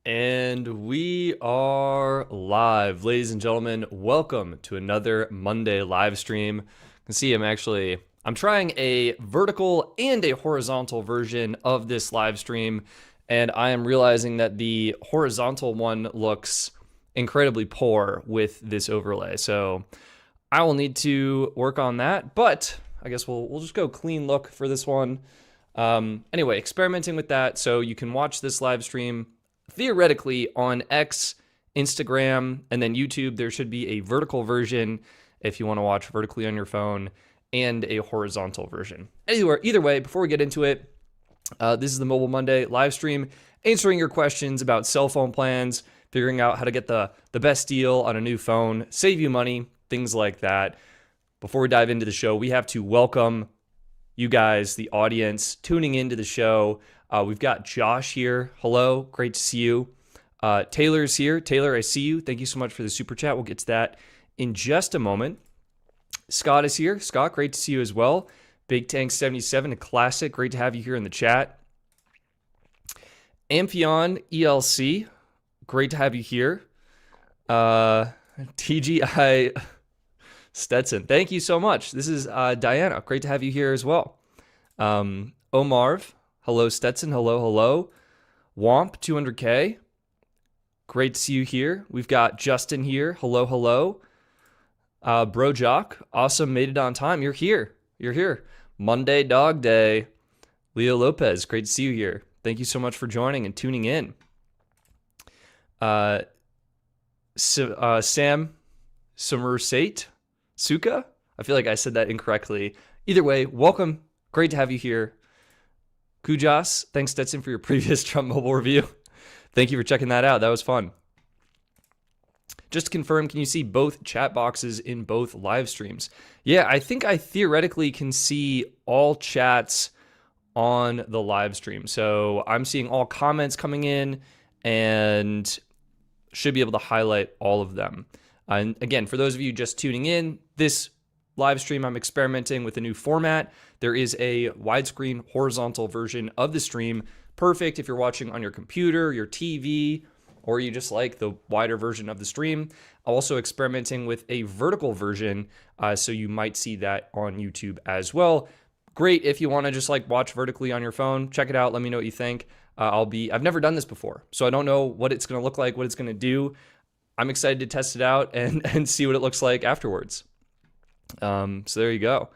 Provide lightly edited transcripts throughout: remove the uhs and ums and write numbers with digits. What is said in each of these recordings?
And we are live, ladies and gentlemen. Welcome to another Monday live stream. You can see I'm trying a vertical and a horizontal version of this live stream, and I am realizing that the horizontal one looks incredibly poor with this overlay. So I will need to work on that, but I guess we'll just go clean look for this one. Anyway, experimenting with that. So you can watch this live stream theoretically on X, Instagram, and then YouTube. There should be a vertical version if you want to watch vertically on your phone, and a horizontal version. Either way, before we get into it, this is the Mobile Monday live stream, answering your questions about cell phone plans, figuring out how to get the best deal on a new phone, save you money, things like that. Before we dive into the show, we have to welcome you guys, the audience, tuning into the show. We've got Josh here. Hello, great to see you. Taylor's here. Taylor, I see you. Thank you so much for the super chat. We'll get to that in just a moment. Scott is here. Scott, great to see you as well. Big Tank 77, a classic. Great to have you here in the chat. Amphion ELC, great to have you here. TGI Stetson, thank you so much. This is Diana. Great to have you here as well. Omarv, hello Stetson, hello. Womp 200K, great to see you here. We've got Justin here, hello. Bro Jock, awesome, made it on time. You're here. Monday Dog Day. Leo Lopez, great to see you here. Thank you so much for joining and tuning in. Sam Sumursate Suka, I feel like I said that incorrectly. Either way, welcome. Great to have you here. Kujas, thanks Stetson for your previous Trump mobile review. Thank you for checking that out. That was fun. Just to confirm, can you see both chat boxes in both live streams? Yeah, I think I theoretically can see all chats on the live stream. So I'm seeing all comments coming in and should be able to highlight all of them. And again, for those of you just tuning in, this live stream, I'm experimenting with a new format. There is a widescreen horizontal version of the stream. Perfect if you're watching on your computer, your TV, or you just like the wider version of the stream. Also experimenting with a vertical version, so you might see that on YouTube as well. Great if you want to just like watch vertically on your phone. Check it out. Let me know what you think. I've never done this before, so I don't know what it's going to look like, what it's going to do. I'm excited to test it out and see what it looks like afterwards. So there you go.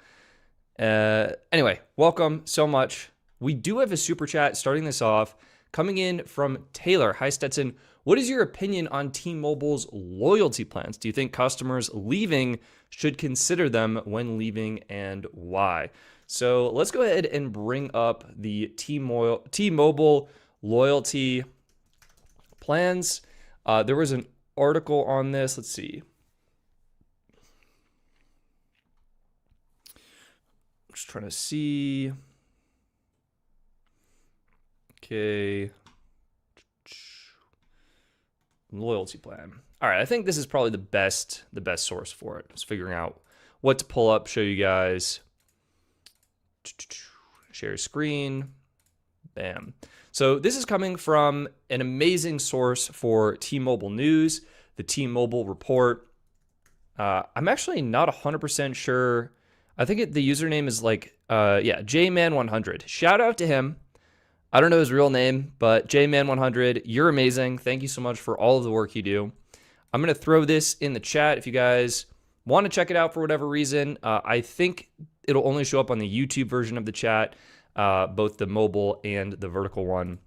Anyway, welcome so much. We do have a super chat starting this off, coming in from Taylor. Hi, Stetson. What is your opinion on T-Mobile's loyalty plans? Do you think customers leaving should consider them when leaving, and why? So let's go ahead and bring up the T-Mobile loyalty plans. There was an article on this. Let's see. Just trying to see. Okay. Loyalty plan. All right, I think this is probably the best source for it. Just figuring out what to pull up, show you guys. Share screen. Bam. So this is coming from an amazing source for T-Mobile news, the T-Mobile report. I'm actually not 100% sure. I think the username is like, JMan100. Shout out to him. I don't know his real name, but JMan100, you're amazing. Thank you so much for all of the work you do. I'm going to throw this in the chat if you guys want to check it out for whatever reason. I think it'll only show up on the YouTube version of the chat, both the mobile and the vertical one,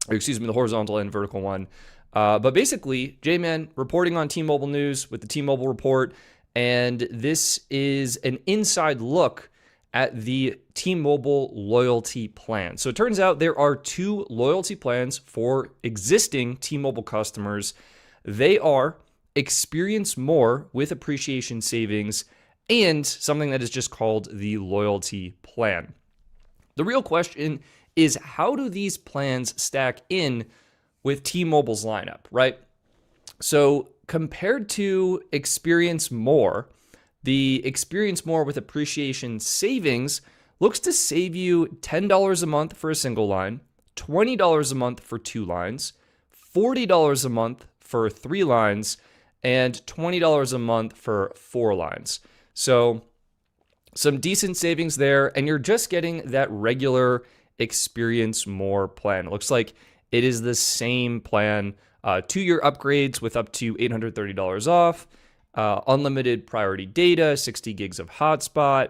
or excuse me, the horizontal and vertical one. But basically, J-Man reporting on T-Mobile news with the T-Mobile report, and this is an inside look at the T-Mobile loyalty plan. So it turns out there are two loyalty plans for existing T-Mobile customers. They are Experience More with Appreciation Savings and something that is just called the loyalty plan. The real question is, how do these plans stack in with T-Mobile's lineup, right? So compared to Experience More, the Experience More with Appreciation Savings looks to save you $10 a month for a single line, $20 a month for two lines, $40 a month for 3 lines, and $20 a month for 4 lines. So some decent savings there, and you're just getting that regular Experience More plan. It looks like it is the same plan, 2-year upgrades with up to $830 off, unlimited priority data, 60 gigs of hotspot.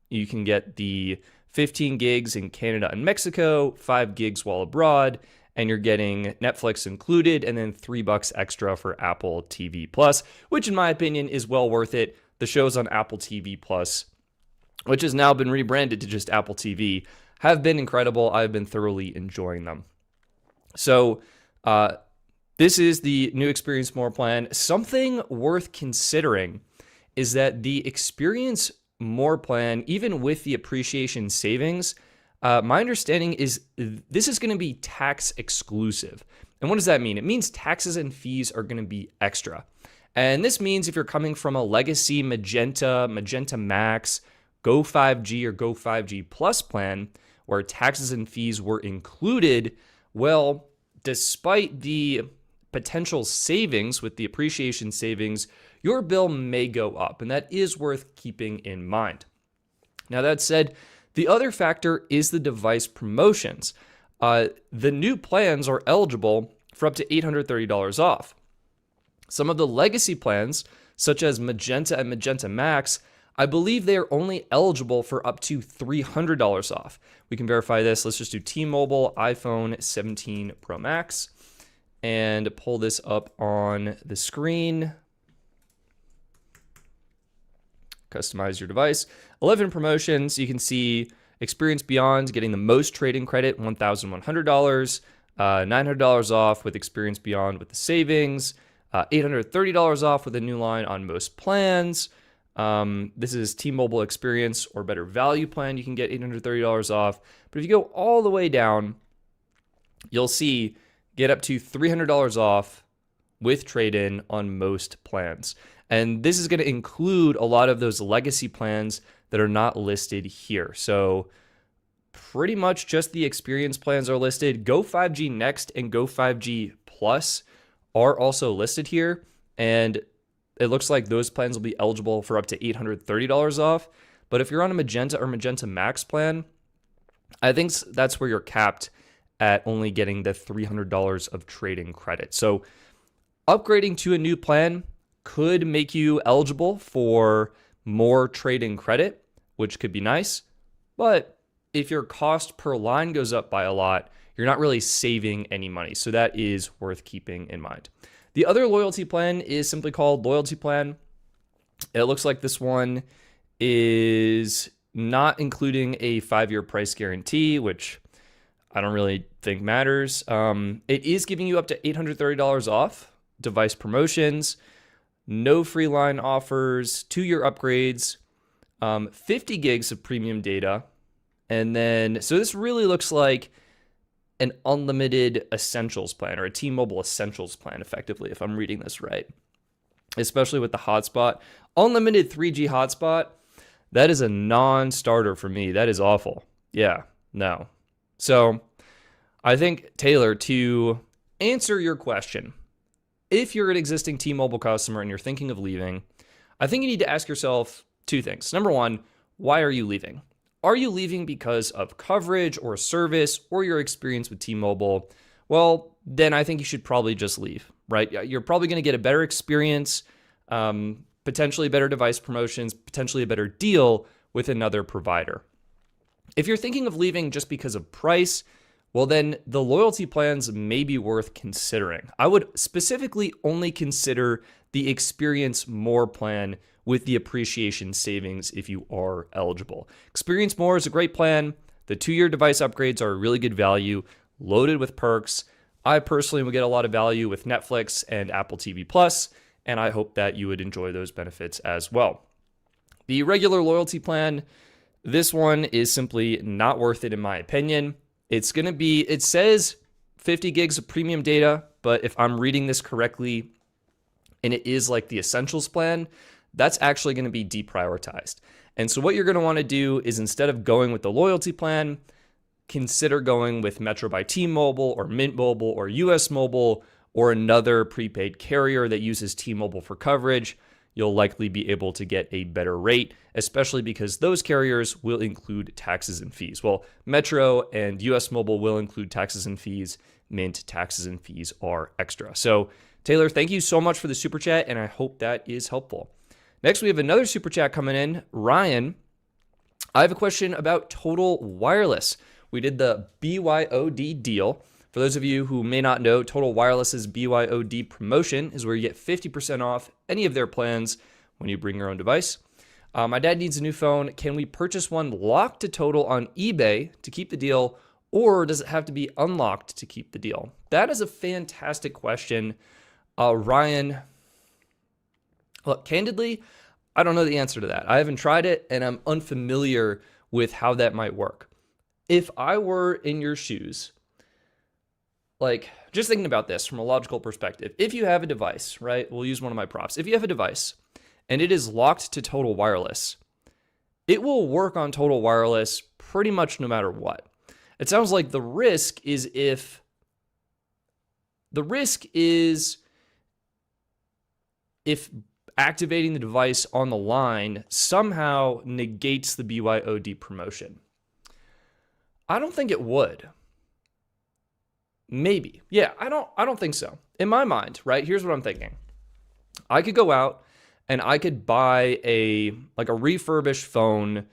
You can get the 15 gigs in Canada and Mexico, 5 gigs while abroad, and you're getting Netflix included, and then $3 extra for Apple TV Plus, which in my opinion is well worth it. The shows on Apple TV Plus, which has now been rebranded to just Apple TV, have been incredible. I've been thoroughly enjoying them. So this is the new Experience More plan. Something worth considering is that the Experience More plan, even with the appreciation savings, my understanding is this is going to be tax exclusive. And what does that mean? It means taxes and fees are going to be extra. And this means if you're coming from a legacy Magenta Max, Go 5G or Go 5G Plus plan where taxes and fees were included, well, despite the potential savings with the appreciation savings, your bill may go up, and that is worth keeping in mind. Now, that said, the other factor is the device promotions. The new plans are eligible for up to $830 off. Some of the legacy plans, such as Magenta and Magenta Max, I believe they are only eligible for up to $300 off. We can verify this. Let's just do T-Mobile iPhone 17 Pro Max and pull this up on the screen. Customize your device. 11 promotions. You can see Experience Beyond getting the most trade-in credit, $1,100, $900 off with Experience Beyond with the savings, $830 off with a new line on most plans. This is T-Mobile Experience or Better Value plan. You can get $830 off. But if you go all the way down, you'll see get up to $300 off with trade-in on most plans. And this is going to include a lot of those legacy plans that are not listed here. So pretty much just the Experience plans are listed. Go 5G Next and Go 5G Plus are also listed here. And it looks like those plans will be eligible for up to $830 off. But if you're on a Magenta or Magenta Max plan, I think that's where you're capped at only getting the $300 of trade-in credit. So upgrading to a new plan could make you eligible for more trade-in credit, which could be nice. But if your cost per line goes up by a lot, you're not really saving any money. So that is worth keeping in mind. The other loyalty plan is simply called Loyalty Plan. It looks like this one is not including a 5-year price guarantee, which I don't really think matters. It is giving you up to $830 off, device promotions, no free line offers, 2-year upgrades, 50 gigs of premium data. And then, so this really looks like an unlimited essentials plan or a T-Mobile essentials plan, effectively, if I'm reading this right, especially with the hotspot. Unlimited 3G hotspot, that is a non-starter for me. That is awful. Yeah, no. So I think, Taylor, to answer your question, if you're an existing T-Mobile customer and you're thinking of leaving, I think you need to ask yourself 2 things. Number 1, why are you leaving? Are you leaving because of coverage or service or your experience with T-Mobile? Well, then I think you should probably just leave, right? You're probably going to get a better experience, potentially better device promotions, potentially a better deal with another provider. If you're thinking of leaving just because of price, well, then the loyalty plans may be worth considering. I would specifically only consider the Experience More plan with the appreciation savings if you are eligible. Experience More is a great plan. The 2-year device upgrades are a really good value, loaded with perks. I personally would get a lot of value with Netflix and Apple TV Plus, and I hope that you would enjoy those benefits as well. The regular loyalty plan, this one is simply not worth it in my opinion. It's going to be, it says 50 gigs of premium data, but if I'm reading this correctly, and it is like the essentials plan, that's actually going to be deprioritized. And so what you're going to want to do is instead of going with the loyalty plan, consider going with Metro by T-Mobile or Mint Mobile or US Mobile or another prepaid carrier that uses T-Mobile for coverage, you'll likely be able to get a better rate, especially because those carriers will include taxes and fees. Well, Metro and US Mobile will include taxes and fees. Mint taxes and fees are extra. So Taylor, thank you so much for the super chat, and I hope that is helpful. Next, we have another super chat coming in. Ryan, I have a question about Total Wireless. We did the BYOD deal. For those of you who may not know, Total Wireless's BYOD promotion is where you get 50% off any of their plans when you bring your own device. My dad needs a new phone. Can we purchase one locked to Total on eBay to keep the deal, or does it have to be unlocked to keep the deal? That is a fantastic question. Ryan, look, candidly, I don't know the answer to that. I haven't tried it, and I'm unfamiliar with how that might work. If I were in your shoes, like, just thinking about this from a logical perspective, if you have a device, right? We'll use one of my props. If you have a device and it is locked to Total Wireless, it will work on Total Wireless pretty much no matter what. It sounds like the risk is if activating the device on the line somehow negates the BYOD promotion. I don't think it would. Maybe. Yeah, I don't think so. In my mind, right? Here's what I'm thinking. I could go out and I could buy a refurbished phone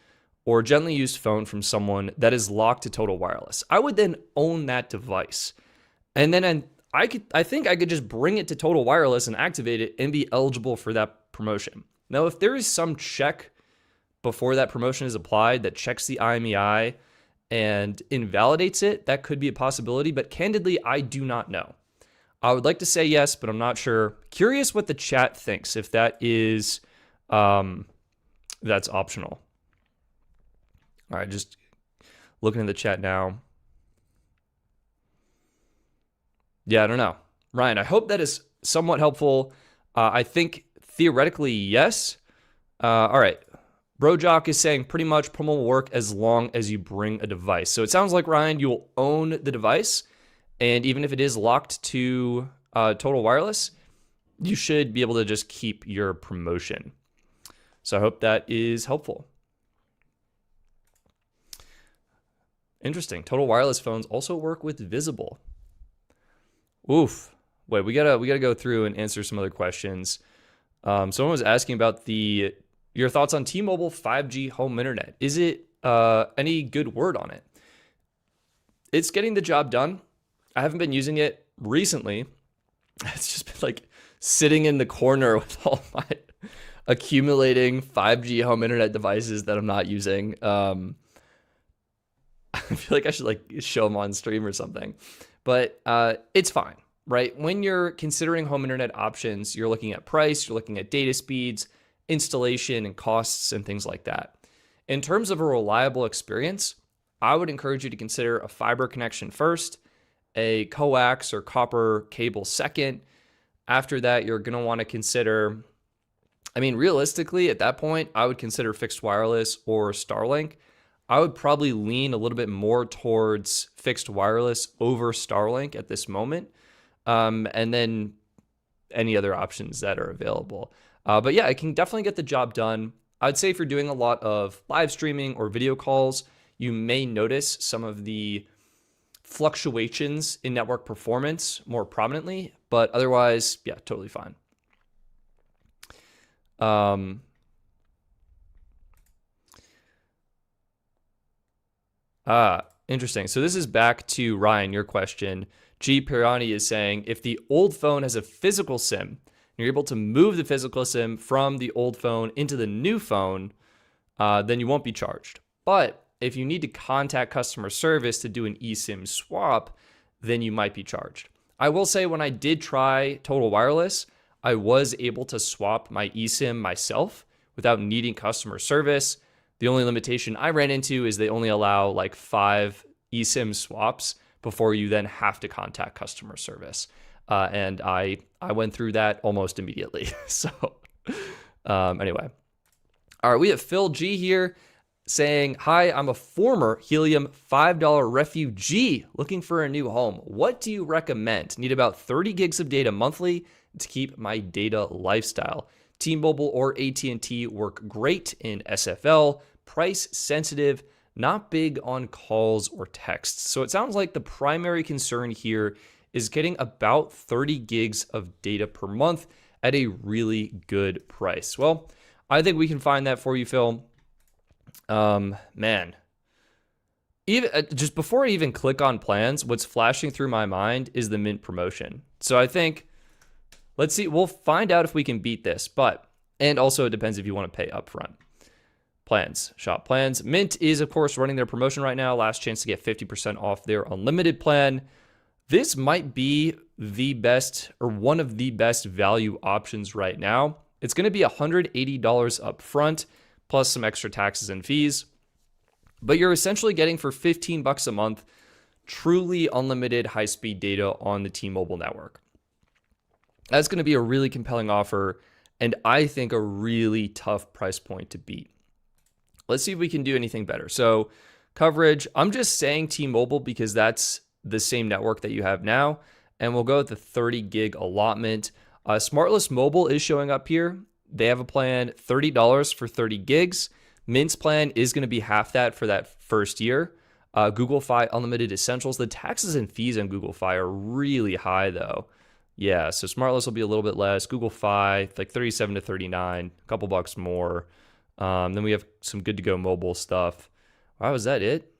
or gently used phone from someone that is locked to Total Wireless. I would then own that device. And then I think I could just bring it to Total Wireless and activate it and be eligible for that promotion. Now, if there is some check before that promotion is applied that checks the IMEI and invalidates it, that could be a possibility, but candidly, I do not know. I would like to say yes, but I'm not sure. Curious what the chat thinks, if that is, that's optional. All right, just looking at the chat now. Yeah, I don't know. Ryan, I hope that is somewhat helpful. I think theoretically, yes. All right. Brojock is saying pretty much promo will work as long as you bring a device. So it sounds like, Ryan, you will own the device. And even if it is locked to Total Wireless, you should be able to just keep your promotion. So I hope that is helpful. Interesting. Total Wireless phones also work with Visible. Oof. Wait, we gotta go through and answer some other questions. Someone was asking about your thoughts on T-Mobile 5G home internet. Is it any good word on it? It's getting the job done. I haven't been using it recently. It's just been like sitting in the corner with all my accumulating 5G home internet devices that I'm not using. I feel like I should like show them on stream or something, but it's fine, right? When you're considering home internet options, you're looking at price, you're looking at data speeds, installation and costs and things like that. In terms of a reliable experience, I would encourage you to consider a fiber connection first, a coax or copper cable second. After that, you're going to want to consider, realistically at that point, I would consider fixed wireless or Starlink. I would probably lean a little bit more towards fixed wireless over Starlink at this moment. And then any other options that are available. But yeah, it can definitely get the job done. I'd say if you're doing a lot of live streaming or video calls, you may notice some of the fluctuations in network performance more prominently, but otherwise, yeah, totally fine. Interesting. So this is back to Ryan, your question. G. Pirani is saying, if the old phone has a physical SIM, you're able to move the physical SIM from the old phone into the new phone, then you won't be charged. But if you need to contact customer service to do an eSIM swap, then you might be charged. I will say when I did try Total Wireless, I was able to swap my eSIM myself without needing customer service. The only limitation I ran into is they only allow like 5 eSIM swaps before you then have to contact customer service. And I went through that almost immediately. So anyway. All right, we have Phil G here. saying, hi, I'm a former Helium $5 refugee looking for a new home. What do you recommend? Need about 30 gigs of data monthly to keep my data lifestyle. T-Mobile or AT&T work great in SFL, price sensitive, not big on calls or texts. So it sounds like the primary concern here is getting about 30 gigs of data per month at a really good price. Well, I think we can find that for you, Phil. Man, even just before I even click on plans, what's flashing through my mind is the Mint promotion. So I think, let's see, we'll find out if we can beat this, and also it depends if you want to pay upfront. Plans, shop plans. Mint is, of course, running their promotion right now. Last chance to get 50% off their unlimited plan. This might be the best or one of the best value options right now. It's going to be $180 up front, plus some extra taxes and fees. But you're essentially getting for $15 a month, truly unlimited high-speed data on the T-Mobile network. That's going to be a really compelling offer, and I think a really tough price point to beat. Let's see if we can do anything better. So coverage, I'm just saying T-Mobile because that's the same network that you have now, and we'll go with the 30 gig allotment. Smartless Mobile is showing up here. They have a plan, $30 for 30 gigs. Mint's plan is going to be half that for that first year. Google Fi Unlimited Essentials. The taxes and fees on Google Fi are really high, though. Yeah, so Smartless will be a little bit less. Google Fi, like 37 to 39, a couple bucks more. Then we have some good to go mobile stuff. Wow, is that it?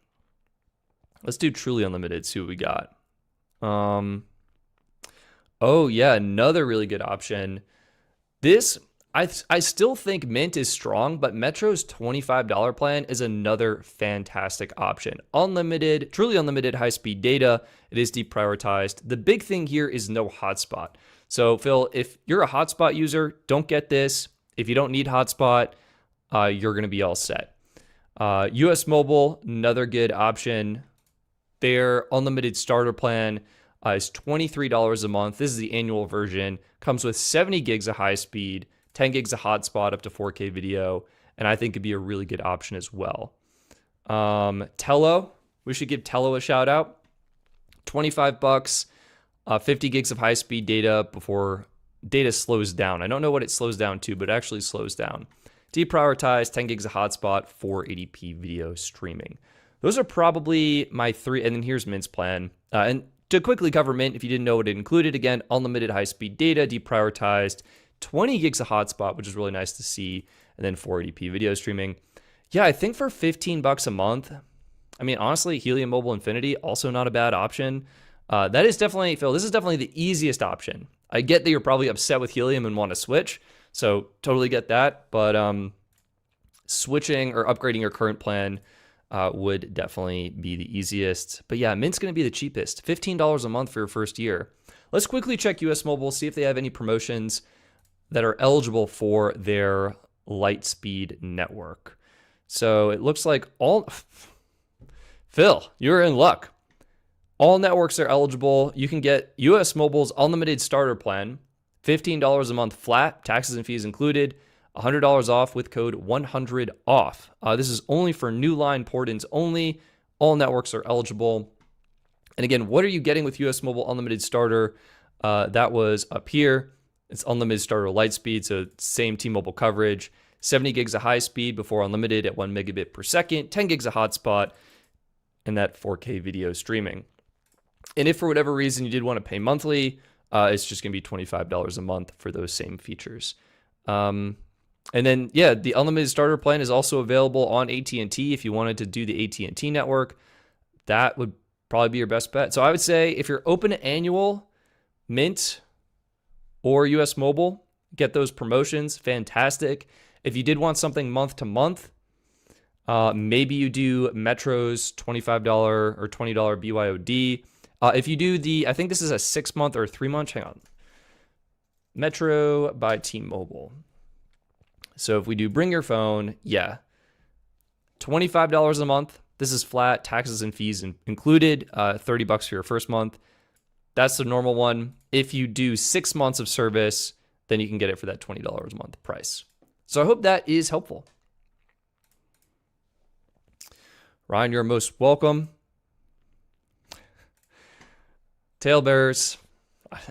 Let's do truly unlimited, see what we got. Oh, yeah, another really good option. This, I still think Mint is strong, but Metro's $25 plan is another fantastic option. Unlimited, truly unlimited high-speed data. It is deprioritized. The big thing here is no hotspot. So, Phil, if you're a hotspot user, don't get this. If you don't need hotspot, you're going to be all set. US Mobile, another good option. Their unlimited starter plan is $23 a month. This is the annual version. Comes with 70 gigs of high speed, 10 gigs of hotspot up to 4K video, and I think it'd be a really good option as well. Tello, we should give Tello a shout out. $25, 50 gigs of high speed data before data slows down. I don't know what it slows down to, but it actually slows down. Deprioritized, 10 gigs of hotspot, 480p video streaming. Those are probably my three, and then here's Mint's plan. And to quickly cover Mint, if you didn't know what it included, again, unlimited high-speed data, deprioritized, 20 gigs of hotspot, which is really nice to see, and then 480p video streaming. Yeah, I think for $15 a month, I mean, honestly, Helium Mobile Infinity, also not a bad option. That is definitely, Phil, this is definitely the easiest option. I get that you're probably upset with Helium and want to switch, so totally get that, but switching or upgrading your current plan would definitely be the easiest. But yeah, Mint's going to be the cheapest, $15 a month for your first year. Let's quickly check US Mobile, see if they have any promotions that are eligible for their Lightspeed network. So it looks like all... Phil, you're in luck. All networks are eligible. You can get US Mobile's unlimited starter plan, $15 a month flat, taxes and fees included, $100 off with code 100OFF. This is only for new line port-ins only. All networks are eligible. And again, what are you getting with US Mobile Unlimited Starter? That was up here. It's Unlimited Starter Lightspeed, so same T-Mobile coverage. 70 gigs of high speed before unlimited at 1 megabit per second, 10 gigs of hotspot, and that 4K video streaming. And if for whatever reason you did want to pay monthly, it's just going to be $25 a month for those same features. And then, yeah, the unlimited starter plan is also available on AT&T if you wanted to do the AT&T network. That would probably be your best bet. So I would say if you're open to annual, Mint or US Mobile, get those promotions, fantastic. If you did want something month to month, maybe you do Metro's $25 or $20 BYOD. If you do I think this is a 6-month or 3-month, hang on. Metro by T-Mobile. So if we do bring your phone, yeah, $25 a month. This is flat, taxes and fees included, $30 for your first month. That's the normal one. If you do 6 months of service, then you can get it for that $20 a month price. So I hope that is helpful. Ryan, you're most welcome. Tailbearers,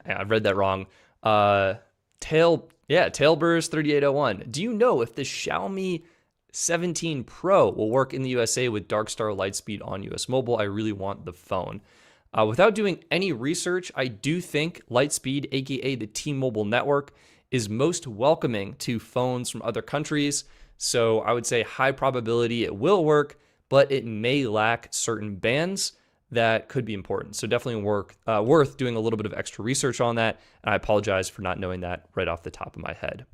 I read that wrong. Tailbearers 3801. Do you know if the Xiaomi 17 Pro will work in the USA with Darkstar Lightspeed on US Mobile? I really want the phone. Without doing any research, I do think Lightspeed, aka the T-Mobile network, is most welcoming to phones from other countries. So I would say high probability it will work, but it may lack certain bands that could be important. So definitely worth doing a little bit of extra research on that. And I apologize for not knowing that right off the top of my head.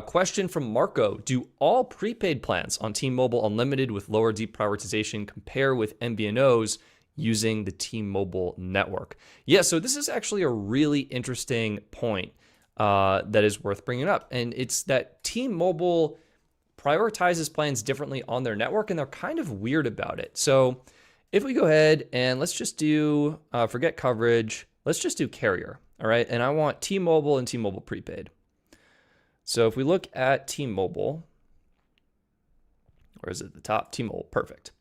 Question from Marco. Do all prepaid plans on T-Mobile Unlimited with lower deprioritization compare with MVNOs using the T-Mobile network? Yeah, so this is actually a really interesting point that is worth bringing up. And it's that T-Mobile prioritizes plans differently on their network, and they're kind of weird about it. So if we go ahead and let's just do, forget coverage, let's just do carrier, all right? And I want T-Mobile and T-Mobile prepaid. So if we look at T-Mobile, where is it at the top? T-Mobile, perfect.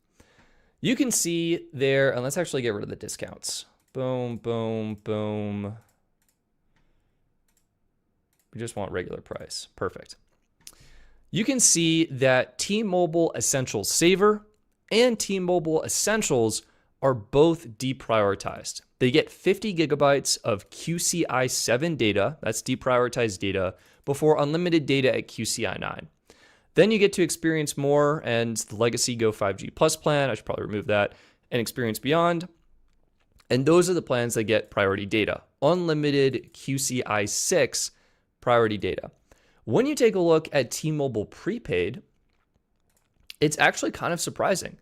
You can see there, and let's actually get rid of the discounts. Boom, boom, boom. We just want regular price, perfect. You can see that T-Mobile Essentials Saver and T-Mobile Essentials are both deprioritized. They get 50 gigabytes of QCI 7 data, that's deprioritized data, before unlimited data at QCI 9. Then you get to experience more and the Legacy Go 5G Plus plan, I should probably remove that, and Experience Beyond. And those are the plans that get priority data, unlimited QCI 6 priority data. When you take a look at T-Mobile prepaid, it's actually kind of surprising.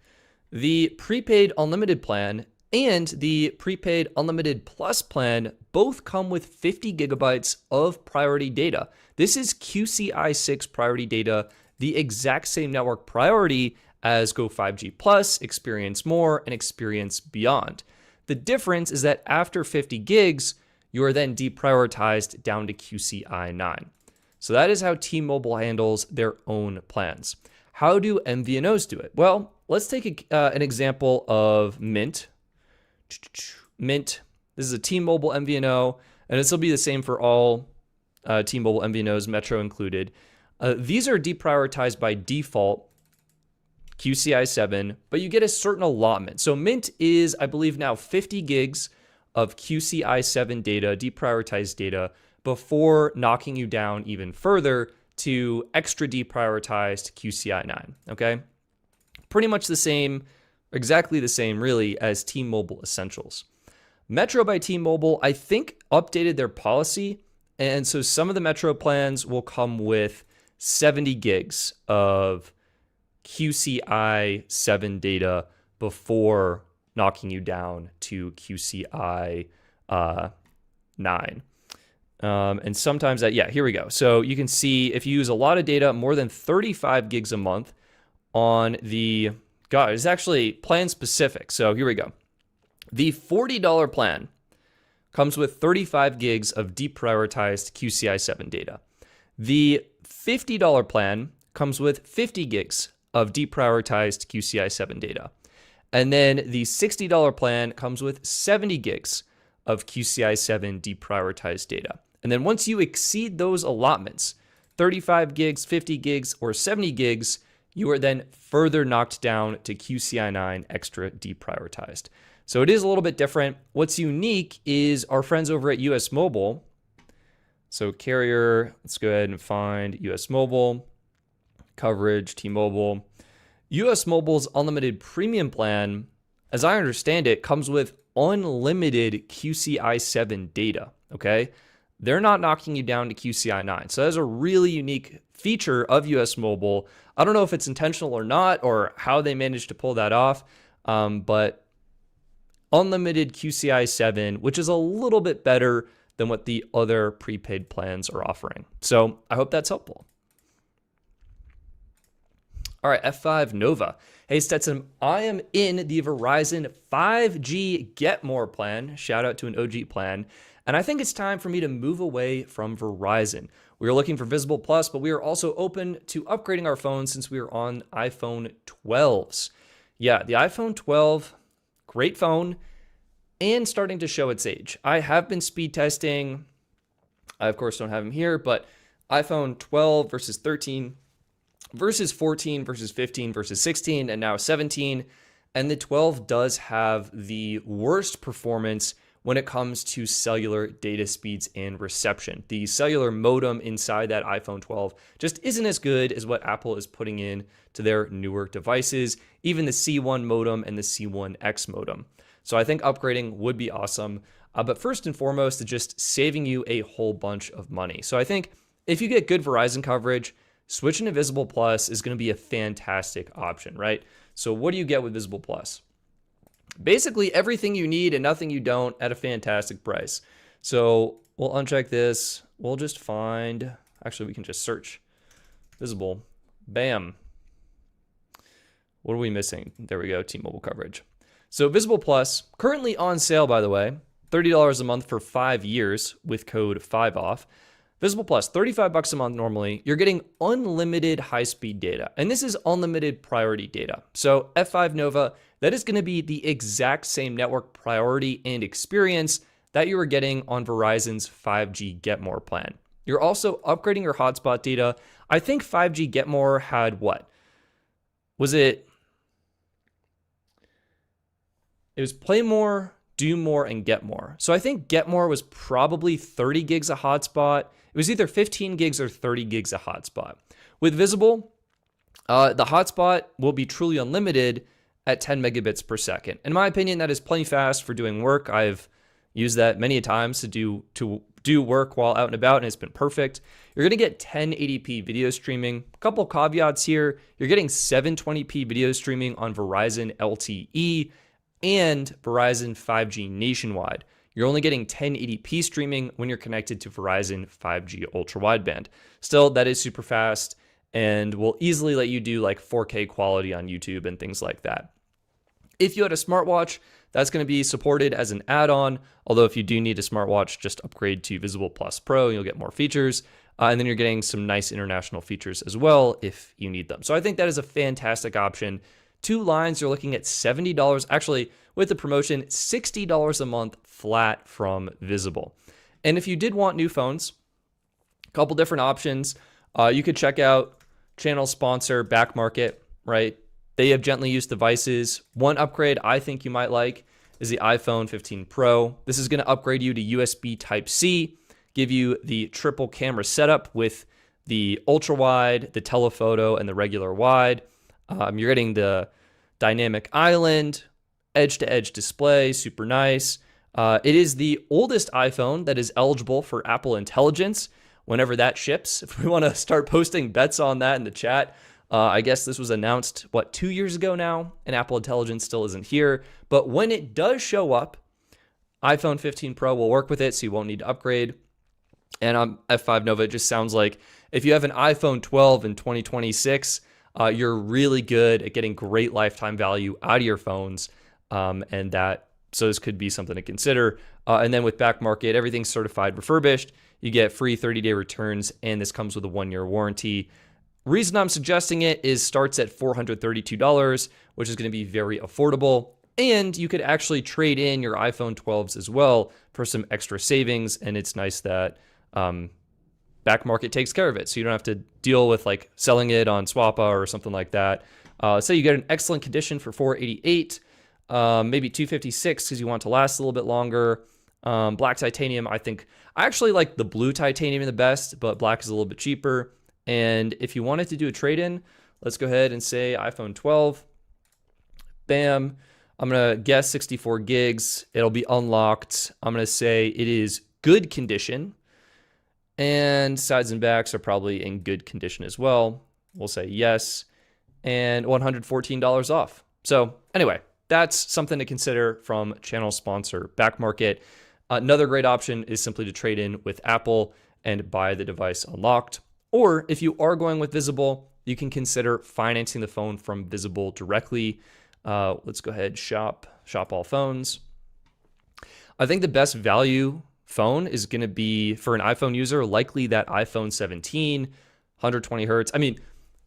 The prepaid unlimited plan and the prepaid unlimited plus plan both come with 50 gigabytes of priority data. This is QCI 6 priority data, the exact same network priority as Go 5G Plus, Experience More, and Experience Beyond. The difference is that after 50 gigs, you are then deprioritized down to QCI 9. So that is how T-Mobile handles their own plans. How do MVNOs do it? Well, let's take an example of Mint. Mint, this is a T-Mobile MVNO, and this will be the same for all T-Mobile MVNOs, Metro included. These are deprioritized by default, QCI 7, but you get a certain allotment. So Mint is, I believe now, 50 gigs of QCI 7 data, deprioritized data, before knocking you down even further to extra deprioritized QCI 9, okay? Pretty much the same, exactly the same really as T-Mobile Essentials. Metro by T-Mobile, I think, updated their policy, and so some of the Metro plans will come with 70 gigs of QCI 7 data before knocking you down to QCI 9. And sometimes that, yeah, here we go. So you can see if you use a lot of data, more than 35 gigs a month on the, God, it's actually plan specific. So here we go. The $40 plan comes with 35 gigs of deprioritized QCI 7 data. The $50 plan comes with 50 gigs of deprioritized QCI 7 data. And then the $60 plan comes with 70 gigs of QCI 7 deprioritized data. And then once you exceed those allotments, 35 gigs, 50 gigs, or 70 gigs, you are then further knocked down to QCI 9 extra deprioritized. So it is a little bit different. What's unique is our friends over at US Mobile. So carrier, let's go ahead and find US Mobile, coverage, T-Mobile. US Mobile's unlimited premium plan, as I understand it, comes with unlimited QCI 7 data, okay? They're not knocking you down to QCI 9. So that's a really unique feature of US Mobile. I don't know if it's intentional or not, or how they managed to pull that off, but unlimited QCI 7, which is a little bit better than what the other prepaid plans are offering. So I hope that's helpful. All right, F5 Nova. Hey, Stetson, I am in the Verizon 5G Get More plan. Shout out to an OG plan. And I think it's time for me to move away from Verizon. We are looking for Visible Plus, but we are also open to upgrading our phones since we are on iPhone 12s. Yeah, the iPhone 12, great phone, and starting to show its age. I have been speed testing. I, of course, don't have them here, but iPhone 12 versus 13 versus 14 versus 15 versus 16 and now 17. And the 12 does have the worst performance when it comes to cellular data speeds and reception. The cellular modem inside that iPhone 12 just isn't as good as what Apple is putting in to their newer devices, even the C1 modem and the C1X modem. So I think upgrading would be awesome. But first and foremost, it's just saving you a whole bunch of money. So I think if you get good Verizon coverage, switching to Visible Plus is going to be a fantastic option, right? So what do you get with Visible Plus? Basically everything you need and nothing you don't at a fantastic price. So we'll uncheck this. We'll just find, actually we can just search Visible. Bam. What are we missing? There we go, T-Mobile coverage. So Visible Plus, currently on sale, by the way, $30 a month for 5 years with code 5OFF. Visible Plus, $35 a month normally. You're getting unlimited high-speed data, and this is unlimited priority data. So F5 Nova, that is going to be the exact same network priority and experience that you were getting on Verizon's 5G Get More plan. You're also upgrading your hotspot data. I think 5G Get More had what? Was it? It was play more, do more, and get more. So I think get more was probably 30 gigs of hotspot. It was either 15 gigs or 30 gigs of hotspot. With Visible, the hotspot will be truly unlimited at 10 megabits per second. In my opinion, that is plenty fast for doing work. I've used that many times to do work while out and about, and it's been perfect. You're going to get 1080p video streaming. A couple caveats here. You're getting 720p video streaming on Verizon LTE and Verizon 5G nationwide. You're only getting 1080p streaming when you're connected to Verizon 5G ultra wideband. Still, that is super fast and will easily let you do like 4K quality on YouTube and things like that. If you had a smartwatch, that's going to be supported as an add-on. Although if you do need a smartwatch, just upgrade to Visible Plus Pro and you'll get more features. And then you're getting some nice international features as well if you need them. So I think that is a fantastic option. 2 lines, you're looking at $70. Actually, with the promotion, $60 a month flat from Visible. And if you did want new phones, a couple different options. You could check out channel sponsor Back Market, right? They have gently used devices. One upgrade I think you might like is the iPhone 15 Pro. This is going to upgrade you to USB Type-C, give you the triple camera setup with the ultra wide, the telephoto, and the regular wide. You're getting the dynamic island, edge-to-edge display, super nice. It is the oldest iPhone that is eligible for Apple Intelligence whenever that ships. If we want to start posting bets on that in the chat, I guess this was announced, 2 years ago now, and Apple Intelligence still isn't here. But when it does show up, iPhone 15 Pro will work with it, so you won't need to upgrade. And on F5 Nova, it just sounds like if you have an iPhone 12 in 2026, you're really good at getting great lifetime value out of your phones. So this could be something to consider. And then with Back Market, everything's certified refurbished. You get free 30-day returns, and this comes with a 1-year warranty. Reason I'm suggesting it is starts at $432, which is going to be very affordable. And you could actually trade in your iPhone 12s as well for some extra savings. And it's nice that Back Market takes care of it, so you don't have to deal with like selling it on Swappa or something like that. So you get an excellent condition for $488, maybe $256 because you want it to last a little bit longer. Black titanium, I actually like the blue titanium the best, but black is a little bit cheaper. And if you wanted to do a trade-in, let's go ahead and say iPhone 12. Bam. I'm going to guess 64 gigs. It'll be unlocked. I'm going to say it is good condition. And sides and backs are probably in good condition as well. We'll say yes. And $114 off. So anyway, that's something to consider from channel sponsor Back Market. Another great option is simply to trade in with Apple and buy the device unlocked. Or if you are going with Visible, you can consider financing the phone from Visible directly. Let's go ahead, shop all phones. I think the best value phone is going to be, for an iPhone user, likely that iPhone 17, 120 hertz. I mean,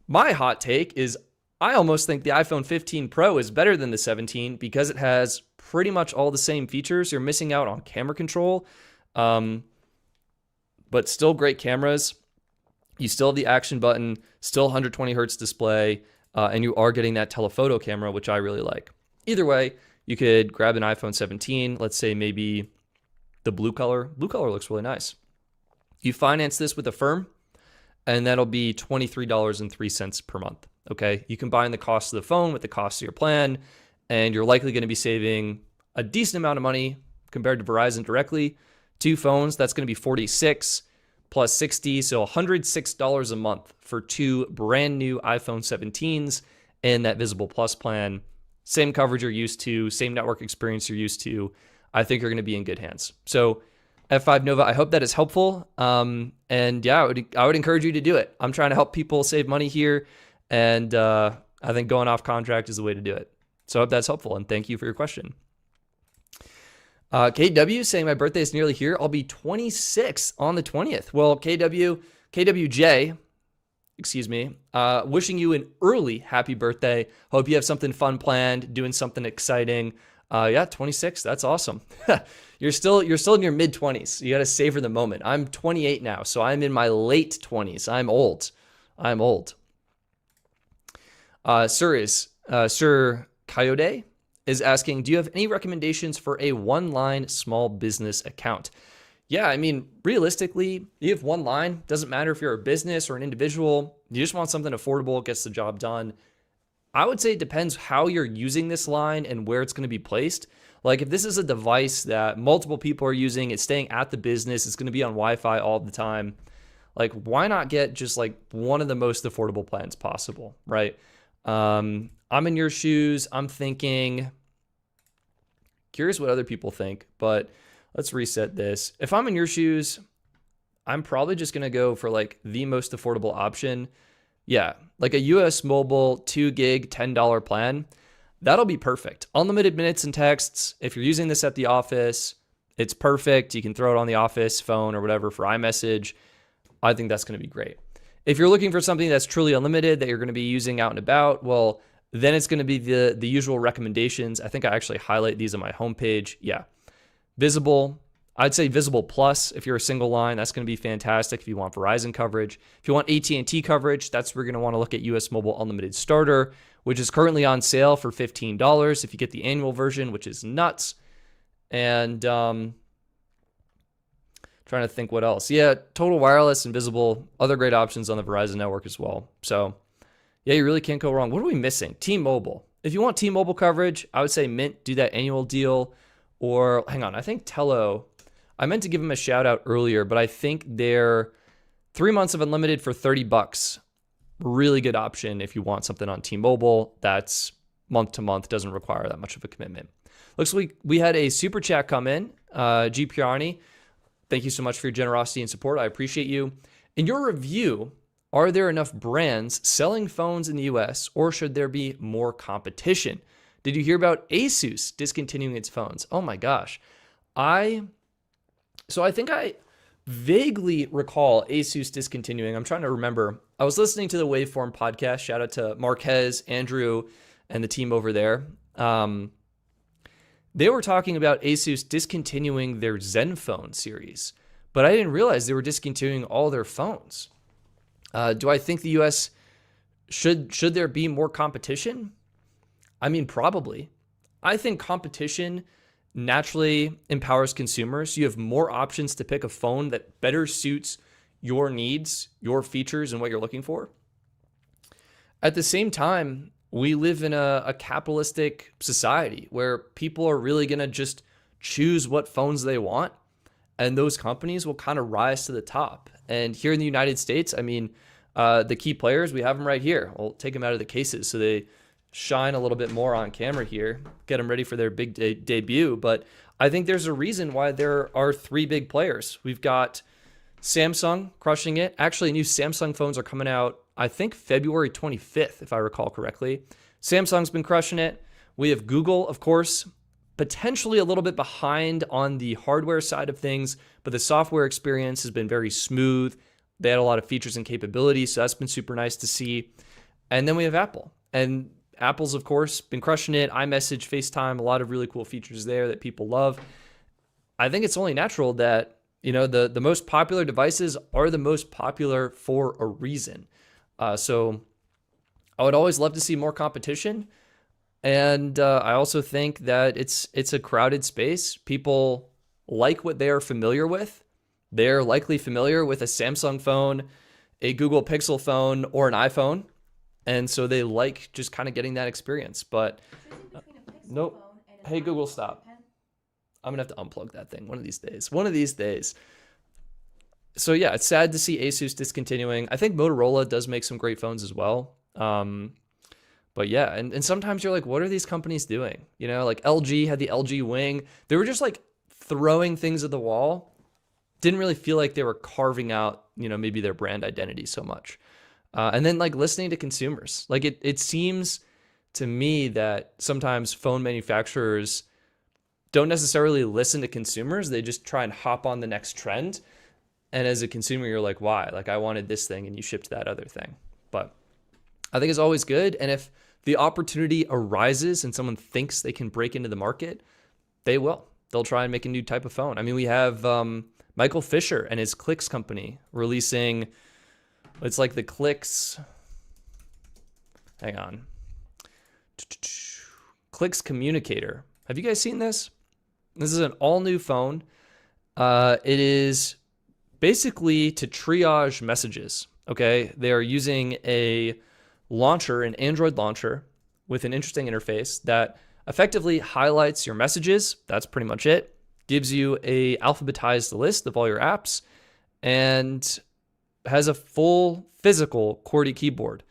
my hot take is I almost think the iPhone 15 Pro is better than the 17 because it has pretty much all the same features. You're missing out on camera control, but still great cameras. You still have the action button, still 120 hertz display, and you are getting that telephoto camera, which I really like. Either way, you could grab an iPhone 17, let's say maybe the blue color. Blue color looks really nice. You finance this with a firm, and that'll be $23.03 per month. Okay, you combine the cost of the phone with the cost of your plan, and you're likely going to be saving a decent amount of money compared to Verizon directly. 2 phones, that's going to be $46 plus $60, so $106 a month for 2 brand new iPhone 17s and that Visible Plus plan. Same coverage you're used to, same network experience you're used to. I think you're going to be in good hands. So F5 Nova, I hope that is helpful. And yeah, I would encourage you to do it. I'm trying to help people save money here. And I think going off contract is the way to do it. So I hope that's helpful. And thank you for your question. KW saying my birthday is nearly here. I'll be 26 on the 20th. Well, KWJ, excuse me, wishing you an early happy birthday. Hope you have something fun planned, doing something exciting. Yeah, 26. That's awesome. You're still in your mid 20s. You got to savor the moment. I'm 28 now, so I'm in my late 20s. I'm old. Sir Coyote is asking, do you have any recommendations for a one-line small business account? Yeah, I mean, realistically, you have one line. Doesn't matter if you're a business or an individual. You just want something affordable, gets the job done. I would say it depends how you're using this line and where it's going to be placed. Like if this is a device that multiple people are using, it's staying at the business, it's going to be on Wi-Fi all the time. Like why not get just like one of the most affordable plans possible, right? I'm in your shoes. I'm thinking, curious what other people think, but let's reset this. If I'm in your shoes, I'm probably just going to go for like the most affordable option. Yeah, like a US Mobile 2 gig, $10 plan. That'll be perfect. Unlimited minutes and texts. If you're using this at the office, it's perfect. You can throw it on the office phone or whatever for iMessage. I think that's going to be great. If you're looking for something that's truly unlimited that you're going to be using out and about, well, then it's going to be the usual recommendations. I think I actually highlight these on my homepage. Yeah. Visible. I'd say Visible Plus if you're a single line. That's going to be fantastic if you want Verizon coverage. If you want AT&T coverage, that's where you're going to want to look at US Mobile Unlimited Starter, which is currently on sale for $15 if you get the annual version, which is nuts. And trying to think what else. Yeah, Total Wireless and Visible, other great options on the Verizon network as well. So yeah, you really can't go wrong. What are we missing? T-Mobile. If you want T-Mobile coverage, I would say Mint, do that annual deal. Or hang on, I think Tello, I meant to give them a shout out earlier, but I think they're 3 months of unlimited for $30. Really good option if you want something on T-Mobile that's month to month, doesn't require that much of a commitment. Looks like we had a super chat come in. G. Piarni, thank you so much for your generosity and support. I appreciate you. In your review, are there enough brands selling phones in the US or should there be more competition? Did you hear about Asus discontinuing its phones? Oh my gosh. I think I vaguely recall Asus discontinuing. I'm trying to remember. I was listening to the Waveform podcast. Shout out to Marquez, Andrew, and the team over there. They were talking about Asus discontinuing their Zenfone series, but I didn't realize they were discontinuing all their phones. Do I think the US should there be more competition? I mean, probably. I think competition naturally empowers consumers. You have more options to pick a phone that better suits your needs, your features, and what you're looking for. At the same time, we live in a capitalistic society where people are really going to just choose what phones they want, and those companies will kind of rise to the top. And here in the United States, I mean, the key players, we have them right here. We'll take them out of the cases so they shine a little bit more on camera here, get them ready for their big debut. But I think there's a reason why there are 3 big players. We've got Samsung crushing it. Actually, new Samsung phones are coming out, I think February 25th, if I recall correctly. Samsung's been crushing it. We have Google, of course, potentially a little bit behind on the hardware side of things, but the software experience has been very smooth. They had a lot of features and capabilities, so that's been super nice to see. And then we have Apple. And Apple's, of course, been crushing it. iMessage, FaceTime, a lot of really cool features there that people love. I think it's only natural that, the most popular devices are the most popular for a reason. So I would always love to see more competition. And I also think that it's a crowded space. People like what they are familiar with. They're likely familiar with a Samsung phone, a Google Pixel phone, or an iPhone. And so they like just kind of getting that experience. But nope. Hey, Google, stop. I'm going to have to unplug that thing one of these days. One of these days. So yeah, it's sad to see Asus discontinuing. I think Motorola does make some great phones as well. But yeah, and sometimes you're like, what are these companies doing? Like LG had the LG Wing. They were just like throwing things at the wall. Didn't really feel like they were carving out, maybe their brand identity so much. And then like listening to consumers. Like it seems to me that sometimes phone manufacturers don't necessarily listen to consumers. They just try and hop on the next trend. And as a consumer, you're like, why? Like I wanted this thing and you shipped that other thing. But I think it's always good. And if the opportunity arises and someone thinks they can break into the market, they will. They'll try and make a new type of phone. I mean, we have Michael Fisher and his Clicks company releasing, it's like the Clicks, hang on, Clicks Communicator. Have you guys seen this? This is an all new phone. It is basically to triage messages. Okay. They are using a launcher, an Android launcher with an interesting interface that effectively highlights your messages. That's pretty much it. Gives you a alphabetized list of all your apps and has a full physical QWERTY keyboard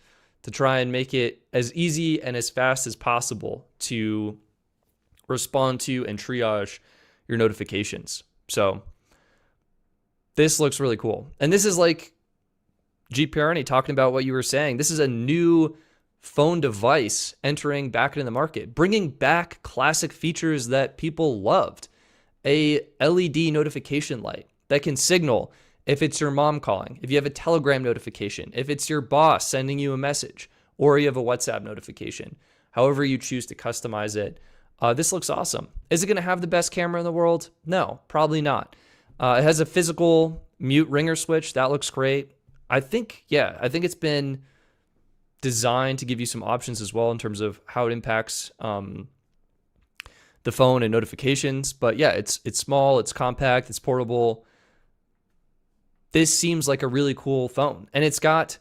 to try and make it as easy and as fast as possible to respond to and triage your notifications. So this looks really cool. And this is like GPRNA talking about what you were saying. This is a new phone device entering back into the market, bringing back classic features that people loved. A LED notification light that can signal if it's your mom calling, if you have a Telegram notification, if it's your boss sending you a message, or you have a WhatsApp notification, however you choose to customize it. This looks awesome. Is it going to have the best camera in the world? No, probably not. It has a physical mute ringer switch. That looks great. I think it's been designed to give you some options as well in terms of how it impacts the phone and notifications. But yeah, it's small, it's compact, it's portable. This seems like a really cool phone. And it's got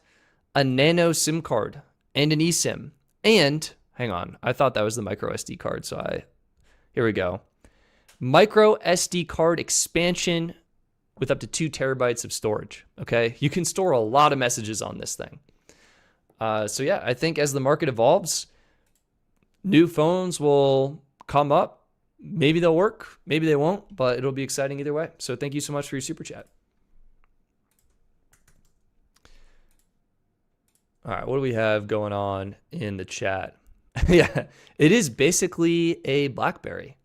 a nano SIM card and an eSIM. And, hang on, I thought that was the micro SD card. Here we go. Micro SD card expansion with up to 2 terabytes of storage. Okay, you can store a lot of messages on this thing. So yeah, I think as the market evolves, new phones will come up. Maybe they'll work, maybe they won't, but it'll be exciting either way. So thank you so much for your super chat. All right, what do we have going on in the chat? Yeah, it is basically a BlackBerry.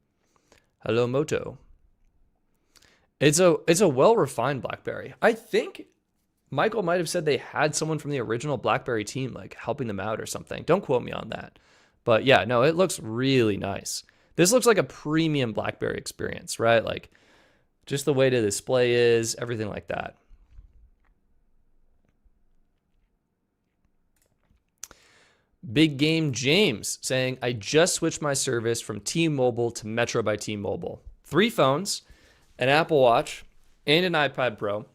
Hello, Moto. It's a well-refined BlackBerry. I think Michael might have said they had someone from the original BlackBerry team like helping them out or something. Don't quote me on that. But yeah, no, it looks really nice. This looks like a premium BlackBerry experience, right? Like just the way the display is, everything like that. Big Game James saying, I just switched my service from T-Mobile to Metro by T-Mobile. 3 phones, an Apple Watch, and an iPad Pro.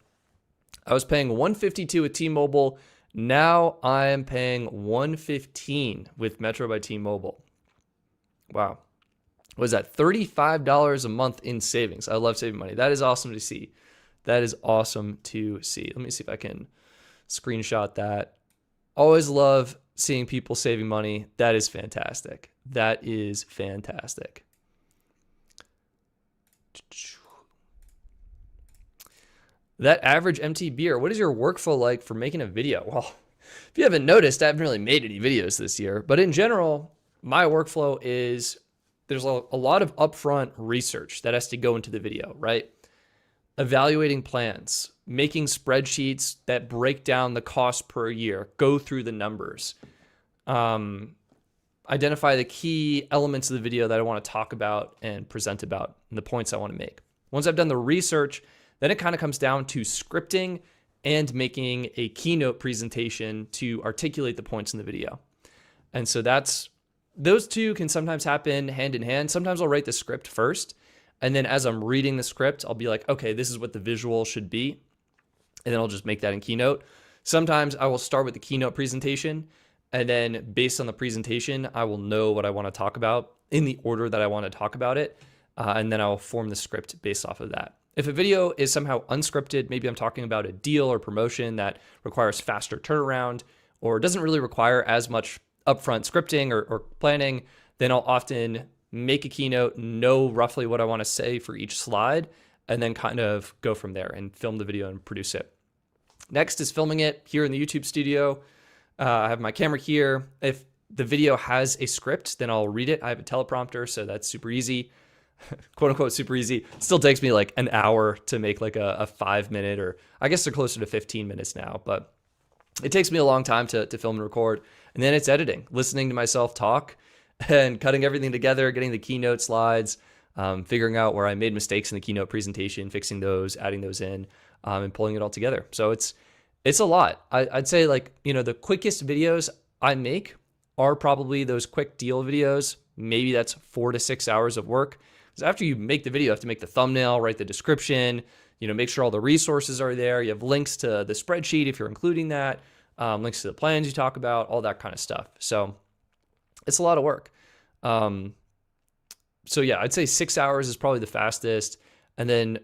I was paying $152 with T-Mobile. Now I am paying $115 with Metro by T-Mobile. Wow. What is that? $35 a month in savings. I love saving money. That is awesome to see. That is awesome to see. Let me see if I can screenshot that. Always love seeing people saving money. That is fantastic. That is fantastic. That average MTBer, what is your workflow like for making a video? Well, if you haven't noticed, I haven't really made any videos this year, but in general, my workflow is there's a lot of upfront research that has to go into the video, right? Evaluating plans, making spreadsheets that break down the cost per year, go through the numbers, identify the key elements of the video that I want to talk about and present about, and the points I want to make. Once I've done the research, then it kind of comes down to scripting and making a keynote presentation to articulate the points in the video. And so those two can sometimes happen hand in hand. Sometimes I'll write the script first, and then as I'm reading the script, I'll be like, okay, this is what the visual should be, and then I'll just make that in Keynote. Sometimes I will start with the Keynote presentation, and then based on the presentation, I will know what I want to talk about in the order that I want to talk about it, and then I'll form the script based off of that. If a video is somehow unscripted, maybe I'm talking about a deal or promotion that requires faster turnaround or doesn't really require as much upfront scripting or planning, then I'll often make a keynote, know roughly what I want to say for each slide, and then kind of go from there and film the video and produce it. Next is filming it here in the YouTube studio. I have my camera here. If the video has a script, then I'll read it. I have a teleprompter, so that's super easy. Quote unquote super easy. It still takes me like an hour to make like a 5-minute, or I guess they're closer to 15 minutes now, but it takes me a long time to film and record. And then it's editing, listening to myself talk and cutting everything together, getting the keynote slides, figuring out where I made mistakes in the keynote presentation, fixing those, adding those in, and pulling it all together. So it's a lot. I'd say, like, the quickest videos I make are probably those quick deal videos. Maybe that's 4 to 6 hours of work. Because after you make the video, you have to make the thumbnail, write the description, make sure all the resources are there. You have links to the spreadsheet if you're including that, links to the plans you talk about, all that kind of stuff. So it's a lot of work. So yeah, I'd say 6 hours is probably the fastest, and then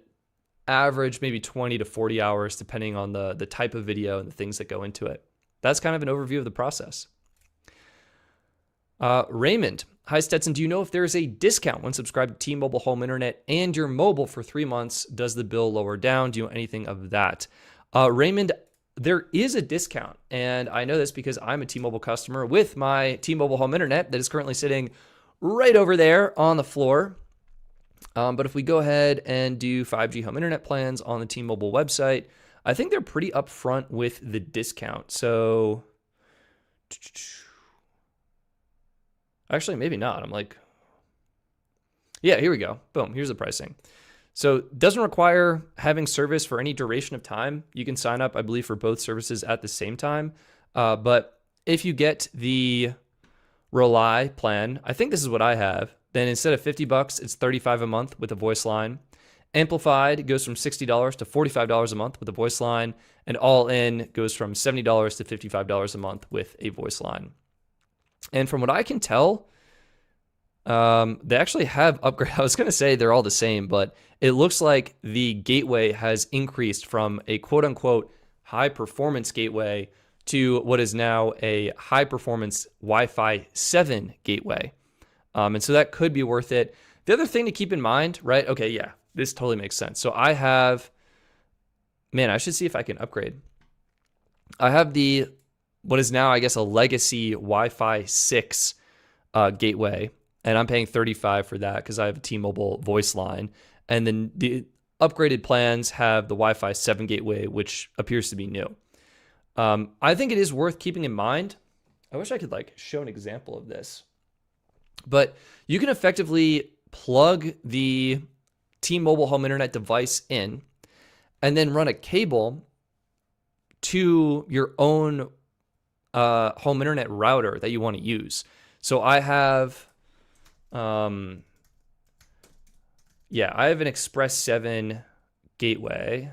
average maybe 20 to 40 hours depending on the type of video and the things that go into it. That's kind of an overview of the process. Raymond, hi Stetson, do you know if there is a discount when subscribed to T-Mobile Home Internet and your mobile for 3 months? Does the bill lower down? Do you know anything of that? Raymond, there is a discount, and I know this because I'm a T-Mobile customer with my T-Mobile Home Internet that is currently sitting right over there on the floor. But if we go ahead and do 5G home internet plans on the T-Mobile website, I think they're pretty upfront with the discount. So actually, maybe not. I'm like, yeah, here we go. Boom, here's the pricing. So it doesn't require having service for any duration of time. You can sign up, I believe, for both services at the same time. But if you get the Rely plan, I think this is what I have, then instead of $50, it's $35 a month with a voice line. Amplified goes from $60 to $45 a month with a voice line, and all in goes from $70 to $55 a month with a voice line. And from what I can tell, they actually have upgrade. I was going to say they're all the same, but it looks like the gateway has increased from a quote unquote high performance gateway to what is now a high performance Wi-Fi 7 gateway. And so that could be worth it. The other thing to keep in mind, right? Okay, yeah, this totally makes sense. So I have, man, I should see if I can upgrade. I have what is now, I guess, a legacy Wi-Fi 6 gateway, and I'm paying $35 for that because I have a T-Mobile voice line. And then the upgraded plans have the Wi-Fi 7 gateway, which appears to be new. I think it is worth keeping in mind. I wish I could show an example of this. But you can effectively plug the T-Mobile home internet device in and then run a cable to your own home internet router that you want to use. So I have, I have an Express 7 gateway.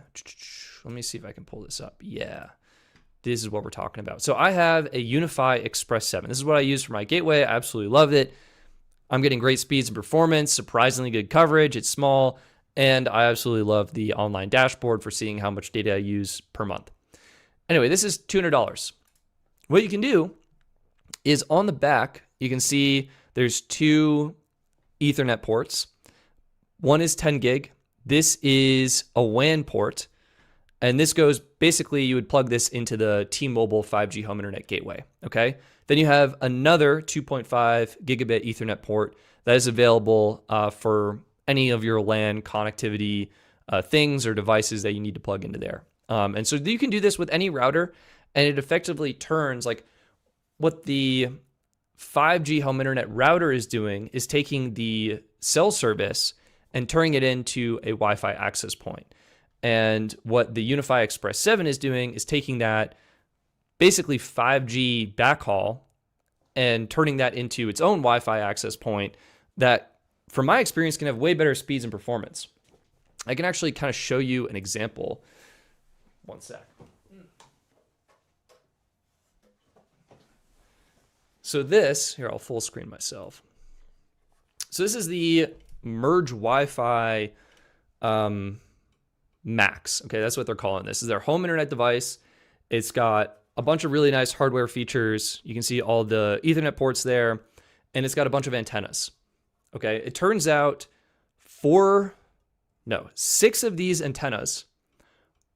Let me see if I can pull this up. Yeah, this is what we're talking about. So I have a Unify Express 7. This is what I use for my gateway. I absolutely love it. I'm getting great speeds and performance, surprisingly good coverage. It's small, and I absolutely love the online dashboard for seeing how much data I use per month. Anyway, this is $200. What you can do is on the back, you can see there's 2 Ethernet ports. One is 10 gig. This is a WAN port. And this goes, basically, you would plug this into the T-Mobile 5G home internet gateway, okay? Then you have another 2.5 gigabit Ethernet port that is available for any of your LAN connectivity things or devices that you need to plug into there. And so you can do this with any router, and it effectively turns, like, what the 5G home internet router is doing is taking the cell service and turning it into a Wi-Fi access point. And what the Unify Express 7 is doing is taking that basically 5G backhaul and turning that into its own Wi-Fi access point that, from my experience, can have way better speeds and performance. I can actually kind of show you an example. One sec. So this, here, I'll full screen myself. So this is the Merge Wi-Fi Max. Okay, that's what they're calling this. This is their home internet device. It's got a bunch of really nice hardware features. You can see all the Ethernet ports there, and it's got a bunch of antennas. Okay, it turns out 6 of these antennas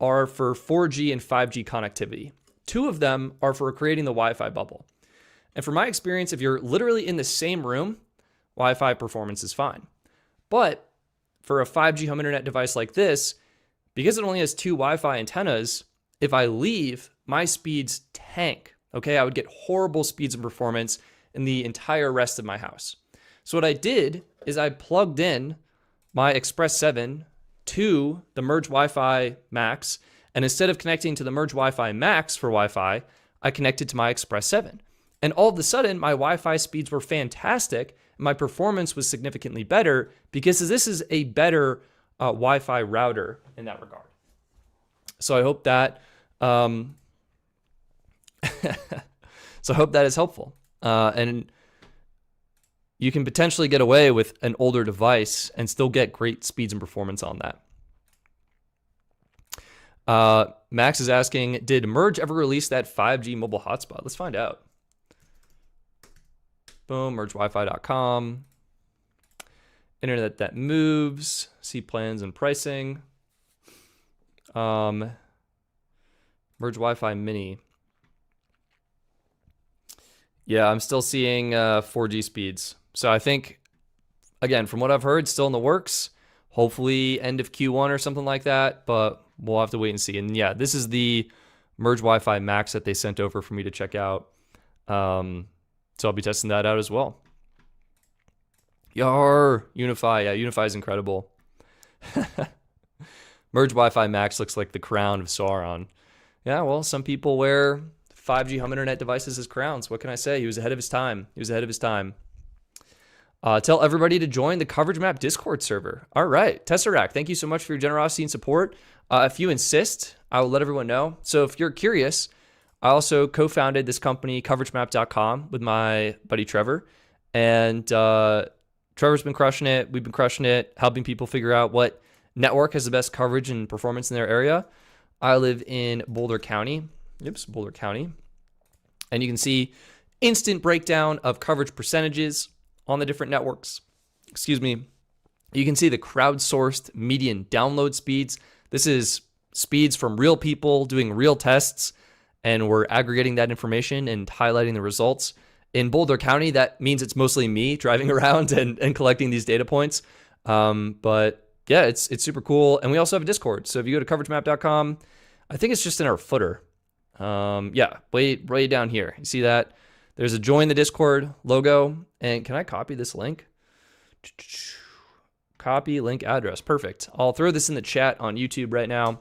are for 4G and 5G connectivity. 2 of them are for creating the Wi-Fi bubble. And from my experience, if you're literally in the same room, Wi-Fi performance is fine. But for a 5G home internet device like this, because it only has 2 Wi-Fi antennas, if I leave, my speeds tank. Okay, I would get horrible speeds and performance in the entire rest of my house. So what I did is I plugged in my Express 7 to the Merge Wi-Fi Max, and instead of connecting to the Merge Wi-Fi Max for Wi-Fi, I connected to my Express 7. And all of a sudden, my Wi-Fi speeds were fantastic. My performance was significantly better because this is a better Wi-Fi router in that regard. So I hope that is helpful. And you can potentially get away with an older device and still get great speeds and performance on that. Max is asking, did Merge ever release that 5G mobile hotspot? Let's find out. Boom, mergewifi.com. Internet that moves. See plans and pricing. Merge Wi-Fi Mini. Yeah, I'm still seeing 4G speeds. So I think, again, from what I've heard, still in the works. Hopefully end of Q1 or something like that, but we'll have to wait and see. And yeah, this is the Merge Wi-Fi Max that they sent over for me to check out. So I'll be testing that out as well. Yar, Unify. Yeah, Unify is incredible. Merge Wi-Fi Max looks like the crown of Sauron. Yeah, well, some people wear 5G home internet devices as crowns. What can I say? He was ahead of his time. Tell everybody to join the Coverage Map Discord server. All right, Tesseract, thank you so much for your generosity and support. If you insist, I will let everyone know. So if you're curious, I also co-founded this company, coveragemap.com, with my buddy Trevor. And Trevor's been crushing it. We've been crushing it, helping people figure out what network has the best coverage and performance in their area. I live in Boulder County. Boulder County. And you can see instant breakdown of coverage percentages on the different networks. Excuse me. You can see the crowdsourced median download speeds. This is speeds from real people doing real tests, and we're aggregating that information and highlighting the results. In Boulder County, that means it's mostly me driving around and collecting these data points. But yeah, it's super cool. And we also have a Discord. So if you go to coveragemap.com, I think it's just in our footer. Yeah, way down here. You see that? There's a join the Discord logo. And can I copy this link? Copy link address. Perfect. I'll throw this in the chat on YouTube right now.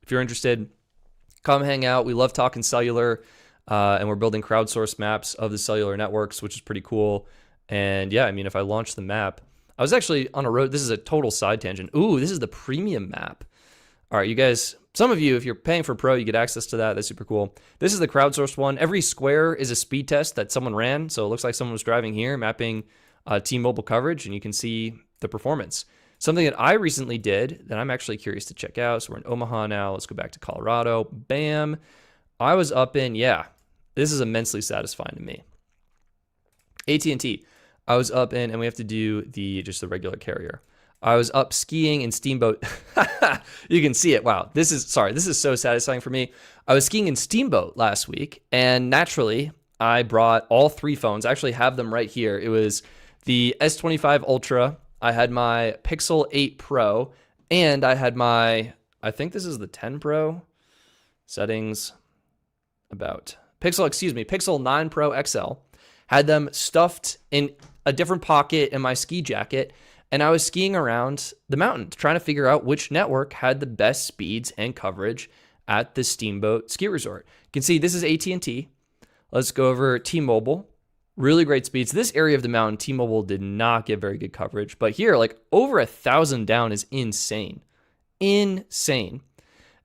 If you're interested, come hang out. We love talking cellular, and we're building crowdsourced maps of the cellular networks, which is pretty cool. And yeah, I mean, if I launch the map, I was actually on a road. This is a total side tangent. Ooh, this is the premium map. All right, you guys, some of you, if you're paying for Pro, you get access to that. That's super cool. This is the crowdsourced one. Every square is a speed test that someone ran. So it looks like someone was driving here, mapping T-Mobile coverage, and you can see the performance. Something that I recently did that I'm actually curious to check out. So we're in Omaha now. Let's go back to Colorado. Bam. I was up in, yeah, this is immensely satisfying to me. AT&T. I was up in, and we have to do just the regular carrier. I was up skiing in Steamboat. You can see it. Wow. This is so satisfying for me. I was skiing in Steamboat last week, and naturally I brought all 3 phones. I actually have them right here. It was the S25 Ultra, I had my Pixel 8 Pro, and I had my, I think this is the 10 Pro settings, about Pixel 9 Pro XL. Had them stuffed in a different pocket in my ski jacket, and I was skiing around the mountain trying to figure out which network had the best speeds and coverage at the Steamboat ski resort. You can see this is AT&T. Let's go over T-Mobile. Really great speeds. This area of the mountain, T-Mobile did not get very good coverage, but here, like over 1,000 down is insane. Insane.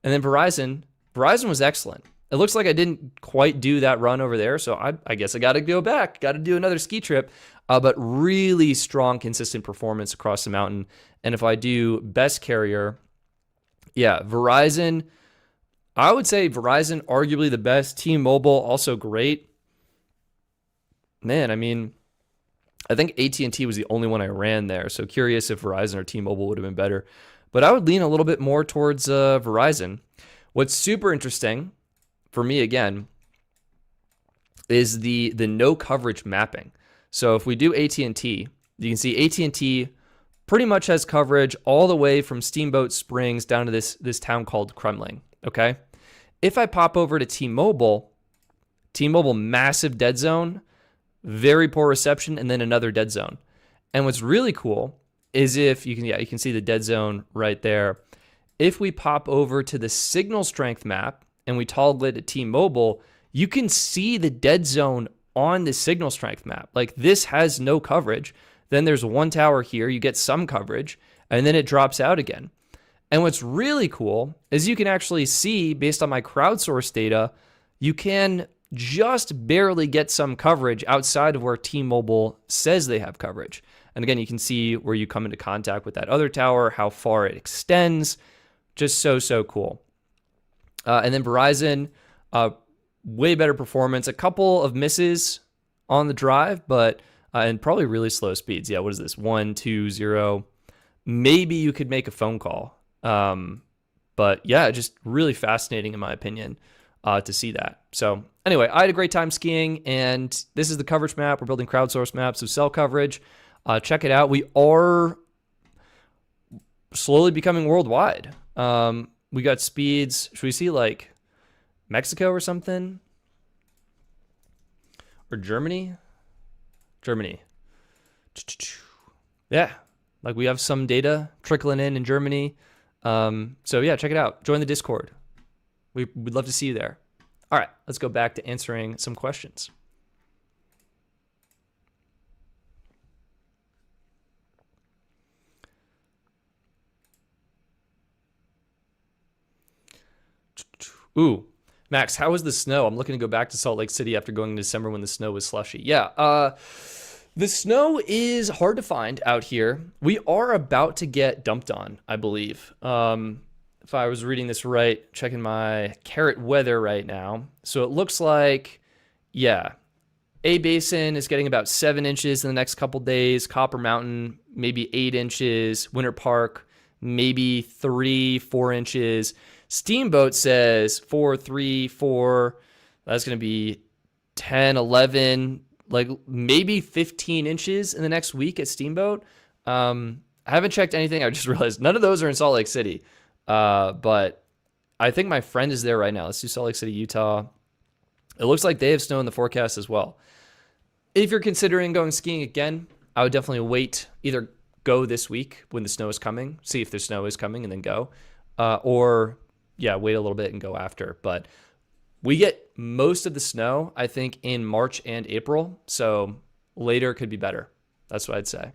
And then Verizon was excellent. It looks like I didn't quite do that run over there, so I guess I got to go back. Got to do another ski trip, but really strong, consistent performance across the mountain. And if I do best carrier, yeah, Verizon, I would say Verizon arguably the best. T-Mobile also great. Man, I mean, I think AT&T was the only one I ran there, so curious if Verizon or T-Mobile would have been better. But I would lean a little bit more towards Verizon. What's super interesting for me, again, is the no coverage mapping. So if we do AT&T, you can see AT&T pretty much has coverage all the way from Steamboat Springs down to this town called Kremling, okay? If I pop over to T-Mobile, massive dead zone, very poor reception, and then another dead zone. And what's really cool is if you can see the dead zone right there. If we pop over to the signal strength map and we toggle it to T-Mobile, you can see the dead zone on the signal strength map. Like this has no coverage. Then there's one tower here, you get some coverage, and then it drops out again. And what's really cool is you can actually see, based on my crowdsourced data, you can just barely get some coverage outside of where T-Mobile says they have coverage. And again, you can see where you come into contact with that other tower, how far it extends. Just so cool. And then Verizon, way better performance. A couple of misses on the drive, but and probably really slow speeds. Yeah, what is this? 1, 2, 0. Maybe you could make a phone call. But yeah, just really fascinating in my opinion to see that. So anyway, I had a great time skiing, and this is the coverage map. We're building crowdsourced maps of cell coverage. Check it out. We are slowly becoming worldwide. We got speeds. Should we see like Mexico or something? Or Germany? Germany. Yeah. Like we have some data trickling in Germany. So yeah, check it out. Join the Discord. We'd love to see you there. All right, let's go back to answering some questions. Ooh, Max, how was the snow? I'm looking to go back to Salt Lake City after going in December when the snow was slushy. Yeah, the snow is hard to find out here. We are about to get dumped on, I believe. If I was reading this right, checking my carrot weather right now. So it looks like, yeah, A Basin is getting about 7 inches in the next couple days. Copper Mountain, maybe 8 inches. Winter Park, maybe 3, 4 inches. Steamboat says 4, 3, 4. That's going to be 10, 11, like maybe 15 inches in the next week at Steamboat. I haven't checked anything. I just realized none of those are in Salt Lake City. But I think my friend is there right now. Let's do Salt Lake City, Utah. It looks like they have snow in the forecast as well. If you're considering going skiing again, I would definitely wait. Either go this week when the snow is coming, see if the snow is coming, and then go. Or, yeah, wait a little bit and go after. But we get most of the snow, I think, in March and April. So later could be better. That's what I'd say.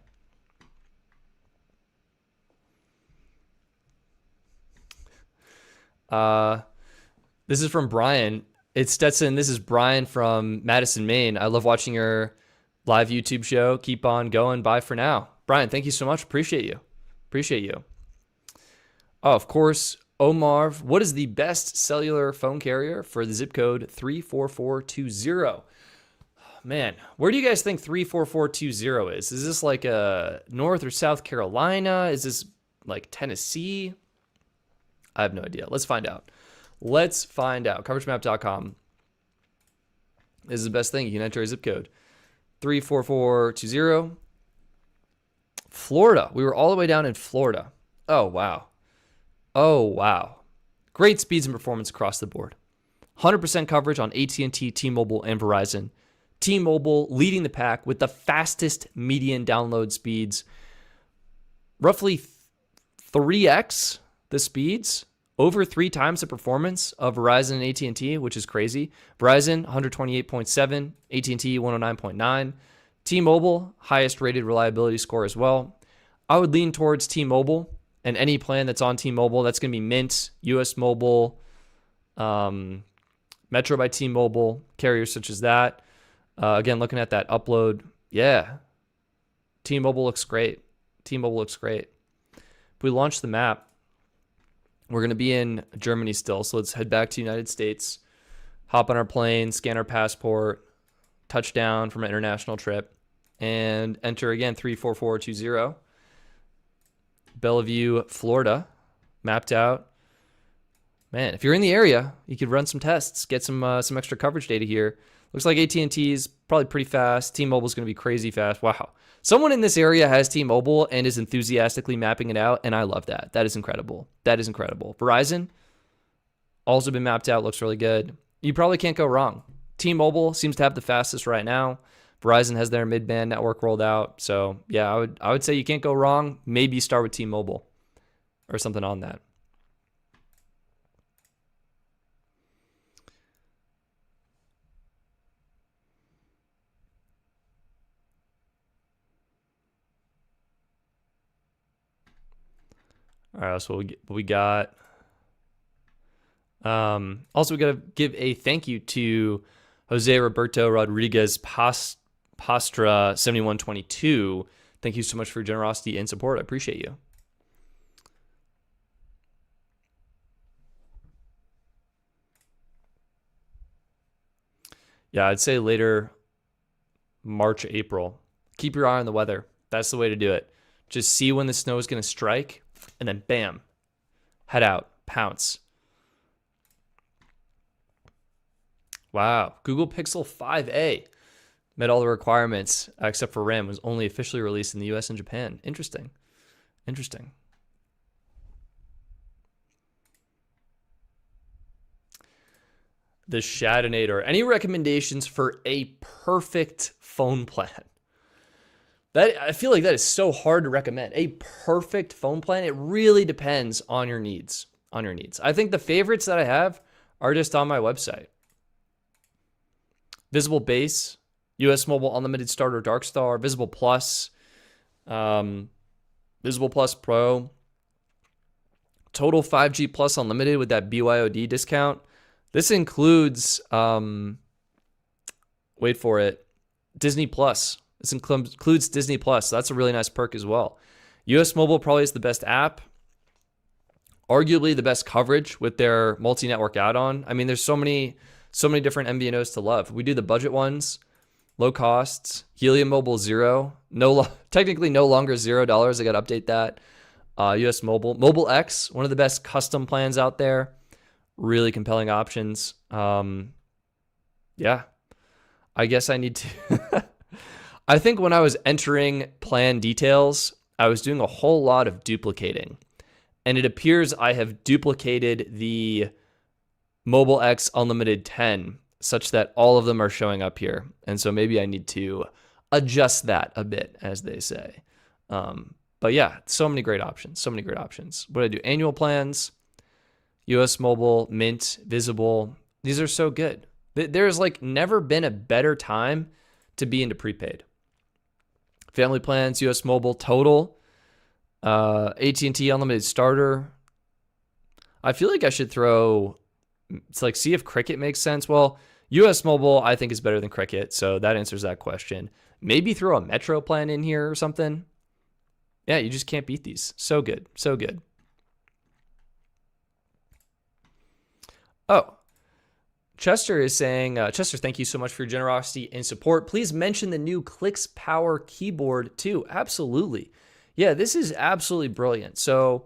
This is from Brian. It's Stetson. This is Brian from Madison, Maine. I love watching your live YouTube show. Keep on going. Bye for now. Brian, thank you so much. Appreciate you. Appreciate you. Oh, of course, Omar. What is the best cellular phone carrier for the zip code 34420? Man, where do you guys think 34420 is? Is this like a North or South Carolina? Is this like Tennessee? I have no idea. Let's find out. Let's find out. CoverageMap.com. This is the best thing. You can enter a zip code. 34420. Florida. We were all the way down in Florida. Oh, wow. Oh, wow. Great speeds and performance across the board. 100% coverage on AT&T, T-Mobile, and Verizon. T-Mobile leading the pack with the fastest median download speeds. Roughly 3x the speeds, over 3 times the performance of Verizon and AT&T, which is crazy. Verizon, 128.7, AT&T, 109.9. T-Mobile, highest rated reliability score as well. I would lean towards T-Mobile, and any plan that's on T-Mobile, that's going to be Mint, US Mobile, Metro by T-Mobile, carriers such as that. Again, looking at that upload, yeah, T-Mobile looks great. T-Mobile looks great. If we launch the map, we're going to be in Germany still, so let's head back to United States, hop on our plane, scan our passport, touchdown from an international trip, and enter again 34420. Bellevue, Florida, mapped out. Man, if you're in the area, you could run some tests, get some extra coverage data here. Looks like AT&T is probably pretty fast. T-Mobile is going to be crazy fast. Wow. Someone in this area has T-Mobile and is enthusiastically mapping it out, and I love that. That is incredible. That is incredible. Verizon, also been mapped out, looks really good. You probably can't go wrong. T-Mobile seems to have the fastest right now. Verizon has their mid-band network rolled out. So, yeah, I would say you can't go wrong. Maybe start with T-Mobile or something on that. All right, so we got. Also, we got to give a thank you to Jose Roberto Rodriguez Pastra 7122. Thank you so much for your generosity and support. I appreciate you. Yeah, I'd say later March, April. Keep your eye on the weather. That's the way to do it. Just see when the snow is going to strike, and then bam, head out, pounce. Wow, Google Pixel 5a met all the requirements except for RAM, was only officially released in the US and Japan. Interesting. Interesting. The Shadonator. Any recommendations for a perfect phone plan? That, I feel like that is so hard to recommend. A perfect phone plan, it really depends on your needs. I think the favorites that I have are just on my website. Visible Base, US Mobile Unlimited Starter Dark Star, Visible Plus, Visible Plus Pro, Total 5G Plus Unlimited with that BYOD discount. This includes, wait for it, Disney Plus. This includes Disney Plus. So that's a really nice perk as well. US Mobile probably is the best app. Arguably the best coverage with their multi-network add-on. I mean, there's so many different MVNOs to love. We do the budget ones, low costs. Helium Mobile $0. Technically no longer $0. I got to update that. US Mobile. Mobile X, one of the best custom plans out there. Really compelling options. Yeah. I guess I need to... I think when I was entering plan details, I was doing a whole lot of duplicating. And it appears I have duplicated the Mobile X Unlimited 10 such that all of them are showing up here. And so maybe I need to adjust that a bit, as they say. But yeah, so many great options. What do I do? Annual plans, US Mobile, Mint, Visible. These are so good. There's like never been a better time to be into prepaid. Family plans, US Mobile, Total, AT&T Unlimited Starter. I feel like I should throw, it's like, see if Cricket makes sense. Well, US Mobile, I think, is better than Cricket, so that answers that question. Maybe throw a Metro plan in here or something. Yeah, you just can't beat these. So good. Oh, Chester is saying, Chester, thank you so much for your generosity and support. Please mention the new Clicks Power keyboard too. Absolutely. Yeah, this is absolutely brilliant. So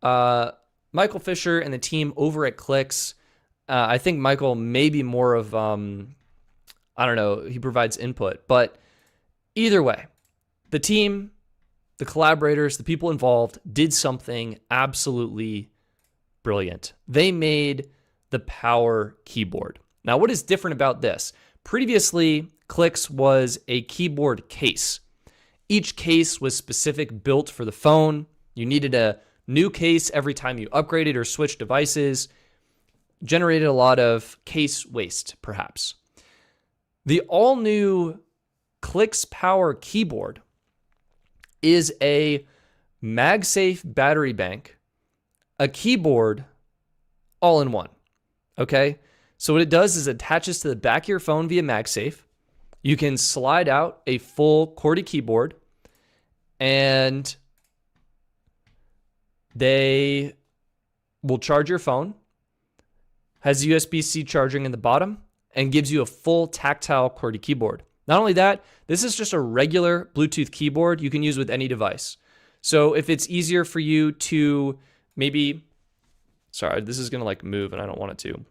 Michael Fisher and the team over at Clicks, I think Michael may be more of, I don't know, he provides input. But either way, the team the collaborators, the people involved did something absolutely brilliant. They made the power keyboard. Now, what is different about this? Previously, Clix was a keyboard case. Each case was specific, built for the phone. You needed a new case every time you upgraded or switched devices. Generated a lot of case waste, perhaps. The all-new Clix Power keyboard is a MagSafe battery bank, a keyboard, all in one. Okay? So what it does is it attaches to the back of your phone via MagSafe. You can slide out a full QWERTY keyboard, and they will charge your phone, has USB-C charging in the bottom, and gives you a full tactile QWERTY keyboard. Not only that, this is just a regular Bluetooth keyboard you can use with any device. So if it's easier for you to maybe, sorry, this is gonna move and I don't want it to.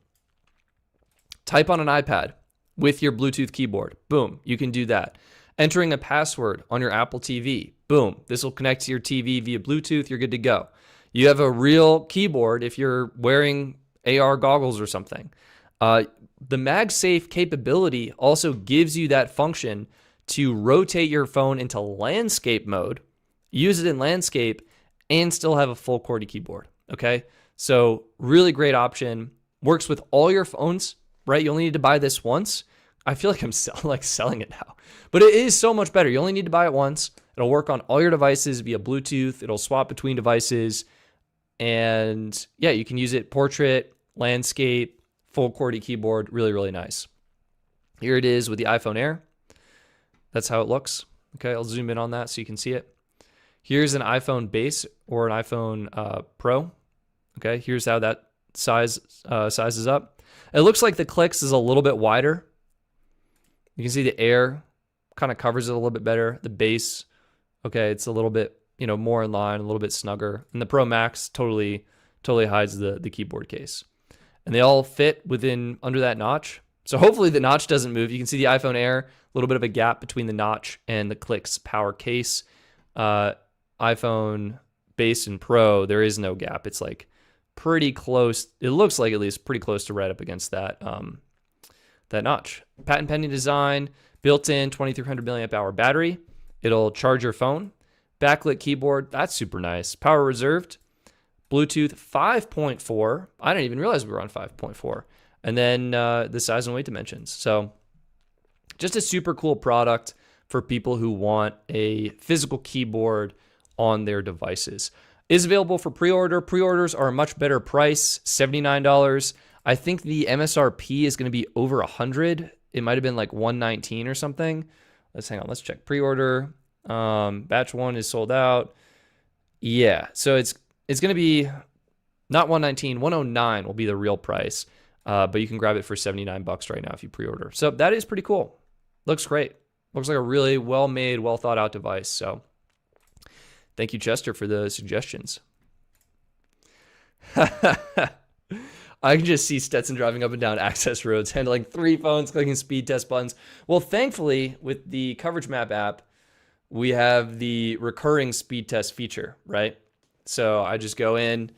Type on an iPad with your Bluetooth keyboard. Boom, you can do that. Entering a password on your Apple TV. Boom, this will connect to your TV via Bluetooth. You're good to go. You have a real keyboard if you're wearing AR goggles or something. The MagSafe capability also gives you that function to rotate your phone into landscape mode, use it in landscape, and still have a full QWERTY keyboard. Okay, so really great option. Works with all your phones, right? You only need to buy this once. I feel like I'm selling it now, but it is so much better. You only need to buy it once. It'll work on all your devices via Bluetooth. It'll swap between devices, and yeah, you can use it portrait, landscape, full QWERTY keyboard. Really, really nice. Here it is with the iPhone Air. That's how it looks. Okay, I'll zoom in on that so you can see it. Here's an iPhone base or an iPhone Pro. Okay, here's how that sizes up. It looks like the Clix is a little bit wider. You can see the Air kind of covers it a little bit better. The base, okay, it's a little bit, more in line, a little bit snugger. And the Pro Max totally hides the keyboard case. And they all fit under that notch. So hopefully the notch doesn't move. You can see the iPhone Air, a little bit of a gap between the notch and the Clix Power case. iPhone base and Pro, there is no gap. It's pretty close. It looks like at least pretty close to right up against that notch. Patent pending design, built-in 2300 milliamp hour battery. It'll charge your phone. Backlit keyboard, that's super nice. Power reserved. Bluetooth 5.4. I didn't even realize we were on 5.4. And then the size and weight dimensions. So just a super cool product for people who want a physical keyboard on their devices. Is available for pre-order. Pre-orders are a much better price, $79. I think the MSRP is going to be over $100. It might have been $119 or something. Let's check. Pre-order. Batch 1 is sold out. Yeah, so it's going to be not $119, $109 will be the real price. But you can grab it for $79 right now if you pre-order. So that is pretty cool. Looks great. Looks like a really well-made, well-thought-out device. So thank you, Chester, for the suggestions. I can just see Stetson driving up and down access roads, handling 3 phones, clicking speed test buttons. Well, thankfully, with the Coverage Map app, we have the recurring speed test feature, right? So I just go in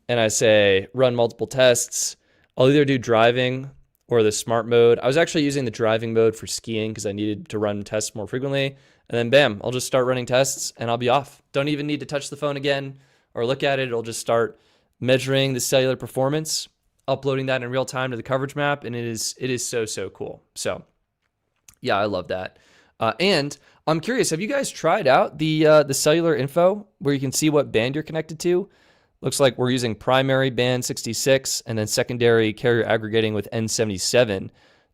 and I say, run multiple tests. I'll either do driving or the smart mode. I was actually using the driving mode for skiing because I needed to run tests more frequently. And then bam, I'll just start running tests and I'll be off. Don't even need to touch the phone again or look at it. It'll just start measuring the cellular performance, uploading that in real time to the Coverage Map. And it is so cool. So yeah, I love that. And I'm curious, have you guys tried out the cellular info where you can see what band you're connected to? Looks like we're using primary band 66 and then secondary carrier aggregating with N77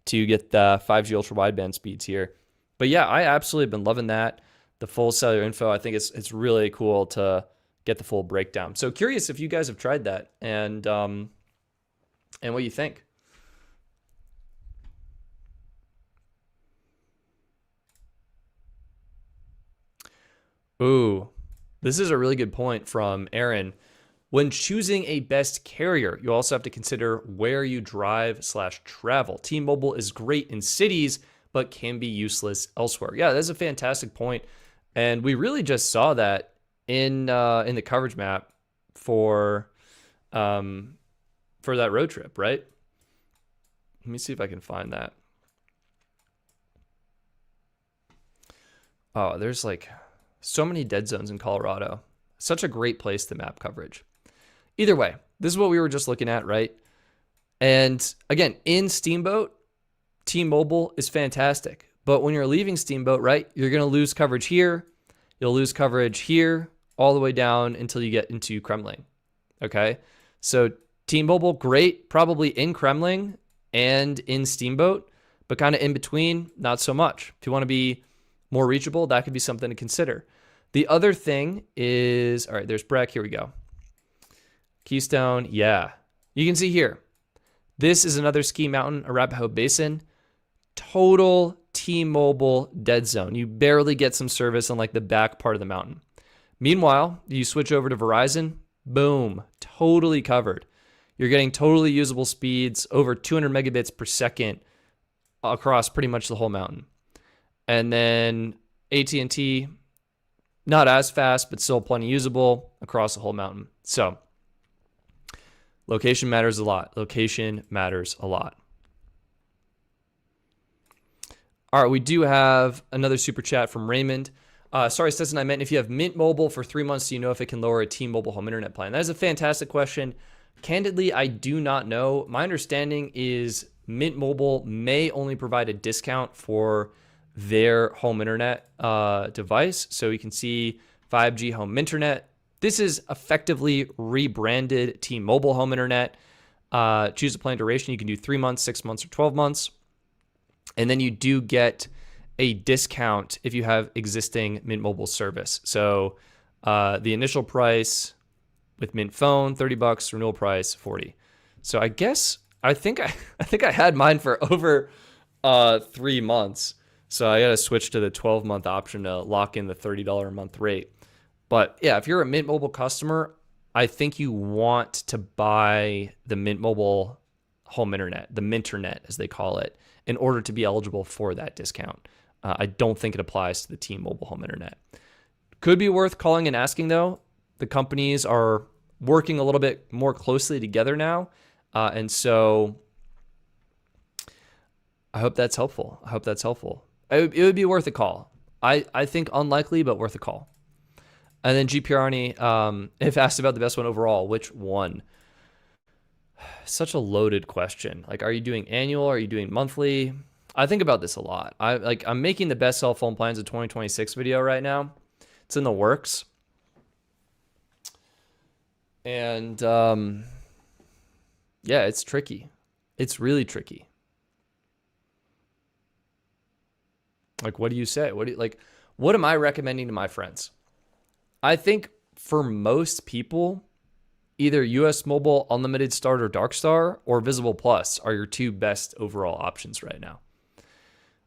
to get the 5G ultra wideband speeds here. But yeah, I absolutely have been loving that. The full cellular info, I think it's really cool to get the full breakdown. So curious if you guys have tried that and what you think. Ooh, this is a really good point from Aaron. When choosing a best carrier, you also have to consider where you drive/travel. T-Mobile is great in cities, but can be useless elsewhere. Yeah, that's a fantastic point. And we really just saw that in the coverage map for that road trip, right? Let me see if I can find that. Oh, there's like so many dead zones in Colorado. Such a great place to map coverage. Either way, this is what we were just looking at, right? And again, in Steamboat, T-Mobile is fantastic. But when you're leaving Steamboat, right, you're going to lose coverage here. You'll lose coverage here all the way down until you get into Kremling. Okay? So T-Mobile, great, probably in Kremling and in Steamboat, but kind of in between, not so much. If you want to be more reachable, that could be something to consider. The other thing is, all right, there's Breck. Here we go. Keystone, yeah. You can see here. This is another ski mountain, Arapahoe Basin. Total T-Mobile dead zone. You barely get some service on like the back part of the mountain. Meanwhile, you switch over to Verizon, boom, totally covered. You're getting totally usable speeds, over 200 megabits per second across pretty much the whole mountain. And then AT&T, not as fast, but still plenty usable across the whole mountain. So location matters a lot. Location matters a lot. All right, we do have another super chat from Raymond. Sorry, Stetson, I meant if you have Mint Mobile for 3 months, do you know if it can lower a T-Mobile home internet plan? That is a fantastic question. Candidly, I do not know. My understanding is Mint Mobile may only provide a discount for their home internet device. So you can see 5G home internet. This is effectively rebranded T-Mobile home internet. Choose a plan duration. You can do 3 months, 6 months, or 12 months. And then you do get a discount if you have existing Mint Mobile service. So the initial price with Mint Phone, $30, renewal price, $40. So I think I had mine for over 3 months. So I got to switch to the 12-month option to lock in the $30 a month rate. But yeah, if you're a Mint Mobile customer, I think you want to buy the Mint Mobile home internet, the Minternet as they call it, in order to be eligible for that discount. I don't think it applies to the T-Mobile home internet. Could be worth calling and asking though. The companies are working a little bit more closely together now. And so I hope that's helpful. It would be worth a call. I think unlikely, but worth a call. And then GP Arnie, if asked about the best one overall, which one? Such a loaded question. Like, are you doing annual? Are you doing monthly? I think about this a lot. I'm making the best cell phone plans of 2026 video right now. It's in the works. And yeah, it's tricky. It's really tricky. Like, what do you say? What am I recommending to my friends? I think for most people, either US Mobile Unlimited Starter Dark Star or Visible Plus are your two best overall options right now.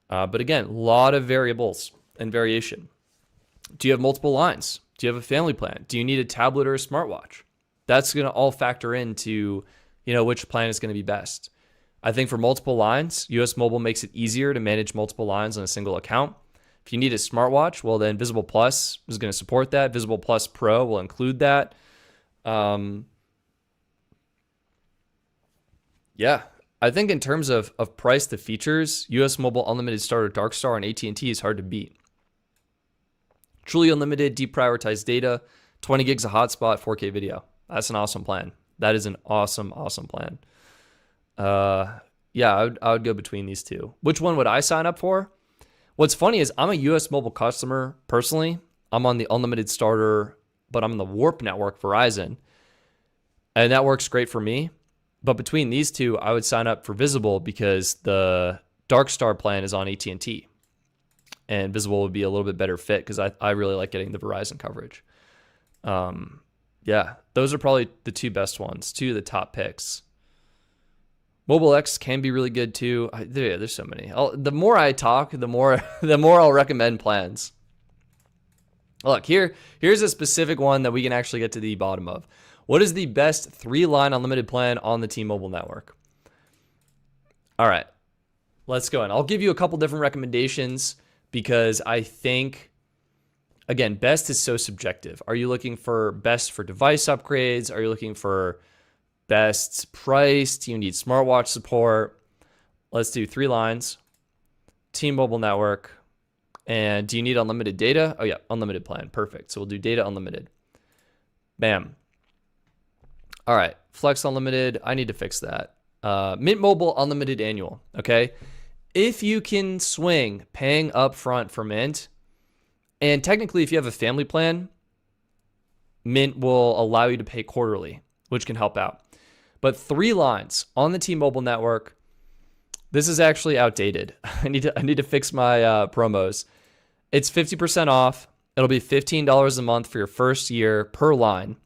But again, a lot of variables and variation. Do you have multiple lines? Do you have a family plan? Do you need a tablet or a smartwatch? That's going to all factor into, which plan is going to be best. I think for multiple lines, US Mobile makes it easier to manage multiple lines on a single account. If you need a smartwatch, well, then Visible Plus is going to support that. Visible Plus Pro will include that. Yeah, I think in terms of price to features, US Mobile Unlimited Starter Dark Star and AT&T is hard to beat. Truly unlimited, deprioritized data, 20 gigs of hotspot, 4K video. That's an awesome plan. That is an awesome plan. Yeah, I would go between these two. Which one would I sign up for? What's funny is I'm a US Mobile customer personally. I'm on the Unlimited Starter, but I'm on the Warp network, Verizon. And that works great for me. But between these two, I would sign up for Visible because the Dark Star plan is on AT&T. And Visible would be a little bit better fit because I really like getting the Verizon coverage. Yeah, those are probably the two best ones, two of the top picks. Mobile X can be really good too. There's so many. The more I talk, the more I'll recommend plans. Look, here's a specific one that we can actually get to the bottom of. What is the best 3-line unlimited plan on the T-Mobile network? All right, let's go in. I'll give you a couple different recommendations because I think again, best is so subjective. Are you looking for best for device upgrades? Are you looking for best price? Do you need smartwatch support? Let's do 3 lines. T-Mobile network. And do you need unlimited data? Oh yeah, unlimited plan. Perfect. So we'll do data unlimited. Bam. All right, Flex unlimited. I need to fix that. Mint Mobile unlimited annual. Okay. If you can swing paying upfront for Mint, and technically if you have a family plan, Mint will allow you to pay quarterly, which can help out. But 3 lines on the T-Mobile network. This is actually outdated. I need to fix my promos. It's 50% off. It'll be $15 a month for your first year per line.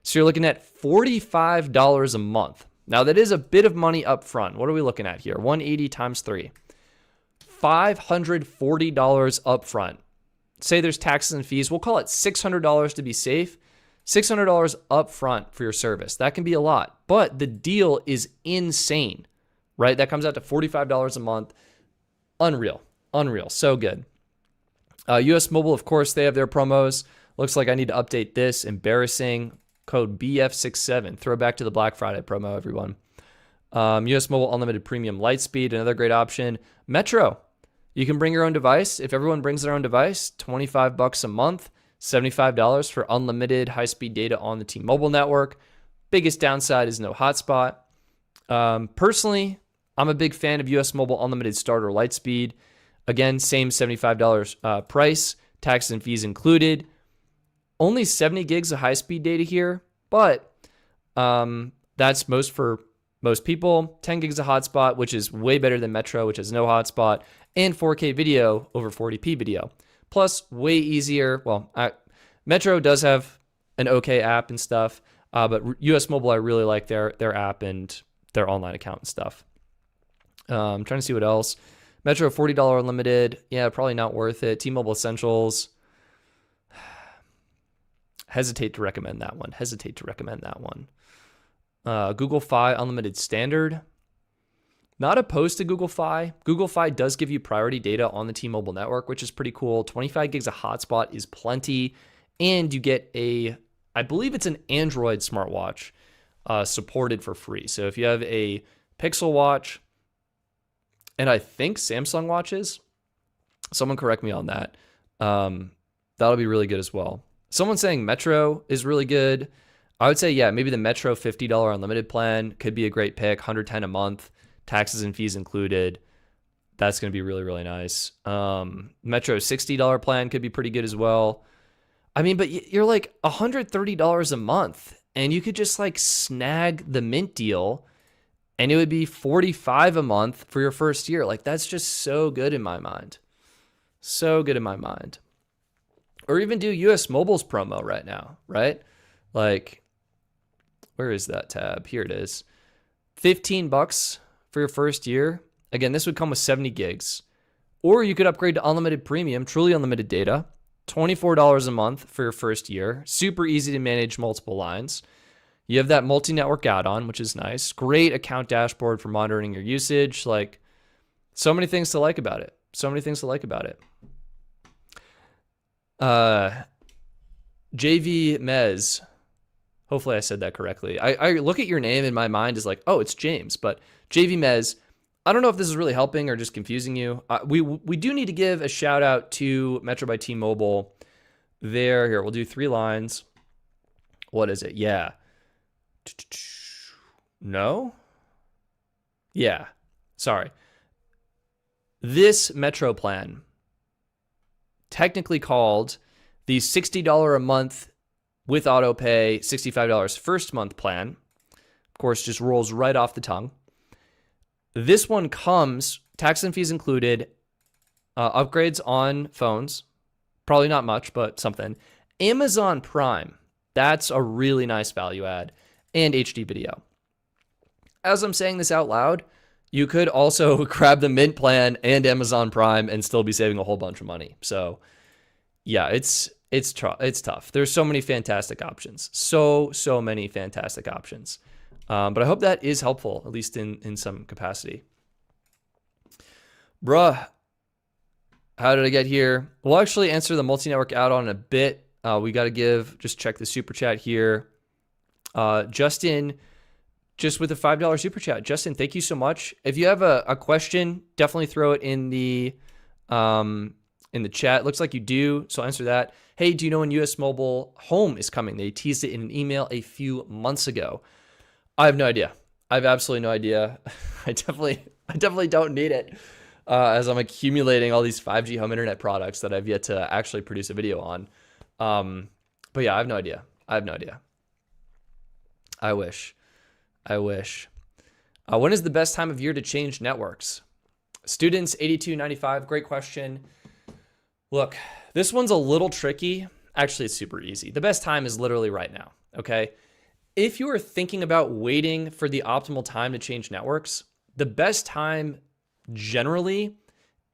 So you're looking at $45 a month. Now that is a bit of money up front. What are we looking at here? 180 times 3. $540 up front. Say there's taxes and fees. We'll call it $600 to be safe. $600 up front for your service. That can be a lot, but the deal is insane, right? That comes out to $45 a month. Unreal. So good. US Mobile, of course, they have their promos. Looks like I need to update this. Embarrassing. Code BF67. Throwback to the Black Friday promo, everyone. US Mobile Unlimited Premium Lightspeed, another great option. Metro. You can bring your own device. If everyone brings their own device, $25 a month, $75 for unlimited high-speed data on the T-Mobile network. Biggest downside is no hotspot. Personally, I'm a big fan of US Mobile Unlimited Starter Lightspeed. Again, same $75 price, taxes and fees included. Only 70 gigs of high-speed data here, but that's most for most people. 10 gigs of hotspot, which is way better than Metro, which has no hotspot, and 4K video over 40p video. Plus, way easier. Well, Metro does have an okay app and stuff, but US Mobile, I really like their app and their online account and stuff. I'm trying to see what else. Metro, $40 unlimited. Yeah, probably not worth it. T-Mobile Essentials. Hesitate to recommend that one. Google Fi Unlimited Standard. Not opposed to Google Fi. Google Fi does give you priority data on the T-Mobile network, which is pretty cool. 25 gigs of hotspot is plenty. And you get I believe it's an Android smartwatch supported for free. So if you have a Pixel watch, and I think Samsung watches, someone correct me on that. That'll be really good as well. Someone's saying Metro is really good. I would say, yeah, maybe the Metro $50 unlimited plan could be a great pick. $110 a month, taxes and fees included. That's going to be really, really nice. Metro $60 plan could be pretty good as well. I mean, but you're like $130 a month, and you could just like snag the Mint deal, and it would be $45 a month for your first year. Like, that's just so good in my mind. So good in my mind. Or even do US Mobile's promo right now, right? Like, where is that tab? Here it is. $15 for your first year. Again, this would come with 70 gigs. Or you could upgrade to unlimited premium, truly unlimited data. $24 a month for your first year. Super easy to manage multiple lines. You have that multi-network add-on, which is nice. Great account dashboard for monitoring your usage. Like, so many things to like about it. JV Mez. Hopefully I said that correctly. I look at your name in my mind as like, oh, it's James. But JV Mez, I don't know if this is really helping or just confusing you. We do need to give a shout out to Metro by T-Mobile. Here, we'll do 3 lines. What is it? Yeah. No? Yeah. Sorry. This Metro plan, technically called the $60 a month with auto pay, $65 first month plan. Of course, just rolls right off the tongue. This one comes, tax and fees included, upgrades on phones, probably not much, but something. Amazon Prime, that's a really nice value add, and HD video. As I'm saying this out loud, you could also grab the Mint plan and Amazon Prime and still be saving a whole bunch of money. So yeah, it's tough. There's so many fantastic options. So many fantastic options. But I hope that is helpful, at least in some capacity. Bruh, How did I get here? We'll actually answer the multi-network add-on in a bit. We got to just check the super chat here. Justin, just with a $5 super chat. Justin, thank you so much. If you have a question, definitely throw it in the chat. Looks like you do, so I'll answer that. Hey, do you know when US Mobile Home is coming? They teased it in an email a few months ago. I have no idea. I have absolutely no idea. I definitely don't need it, as I'm accumulating all these 5G home internet products that I've yet to actually produce a video on. But yeah, I have no idea. I wish. When is the best time of year to change networks? Students 8295, great question. Look, this one's a little tricky. Actually, it's super easy. The best time is literally right now, okay? If you are thinking about waiting for the optimal time to change networks, the best time generally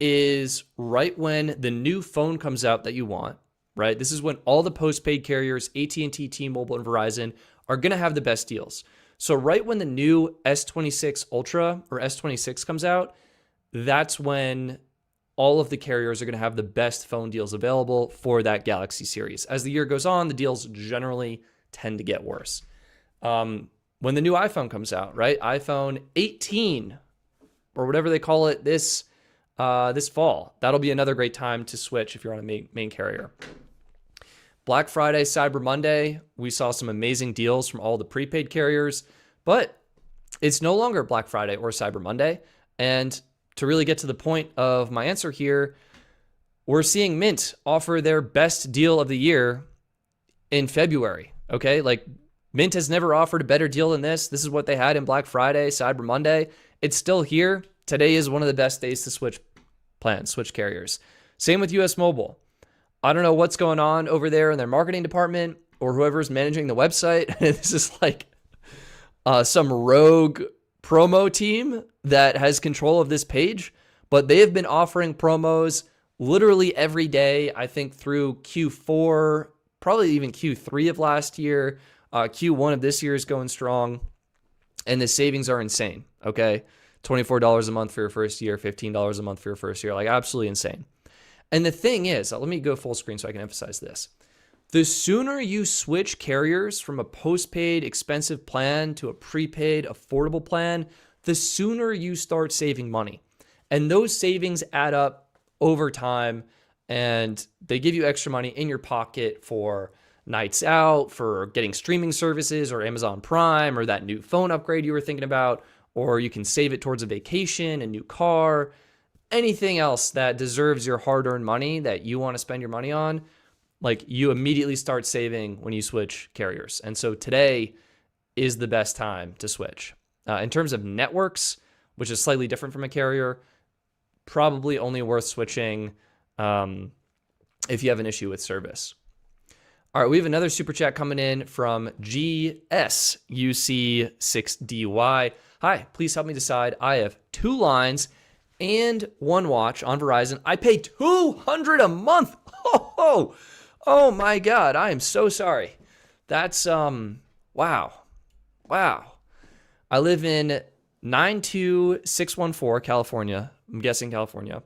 is right when the new phone comes out that you want, right? This is when all the postpaid carriers, AT&T, T-Mobile, and Verizon are going to have the best deals. So right when the new S26 Ultra or S26 comes out, that's when all of the carriers are going to have the best phone deals available for that Galaxy series. As the year goes on, the deals generally tend to get worse. When the new iPhone comes out, right? iPhone 18 or whatever they call it this fall, that'll be another great time to switch if you're on a main carrier. Black Friday, Cyber Monday, we saw some amazing deals from all the prepaid carriers, but it's no longer Black Friday or Cyber Monday. And to really get to the point of my answer here, we're seeing Mint offer their best deal of the year in February, okay? Like, Mint has never offered a better deal than this. This is what they had in Black Friday, Cyber Monday. It's still here. Today is one of the best days to switch plans, switch carriers. Same with US Mobile. I don't know what's going on over there in their marketing department or whoever's managing the website. This is like some rogue promo team that has control of this page, but they have been offering promos literally every day, I think through Q4, probably even Q3 of last year. Q1 of this year is going strong, and the savings are insane, okay? $24 a month for your first year, $15 a month for your first year, like absolutely insane. And the thing is, let me go full screen so I can emphasize this. The sooner you switch carriers from a postpaid expensive plan to a prepaid affordable plan, the sooner you start saving money. And those savings add up over time, and they give you extra money in your pocket for nights out, for getting streaming services or Amazon Prime or that new phone upgrade you were thinking about, or you can save it towards a vacation, a new car, anything else that deserves your hard-earned money that you want to spend your money on. Like, you immediately start saving when you switch carriers. And so today is the best time to switch. In terms of networks, which is slightly different from a carrier, probably only worth switching if you have an issue with service. All right, we have another super chat coming in from GSUC6DY. Hi, please help me decide. I have 2 lines and 1 watch on Verizon. I pay $200 a month. Oh my God, I am so sorry. That's, wow. I live in 92614, California. I'm guessing California.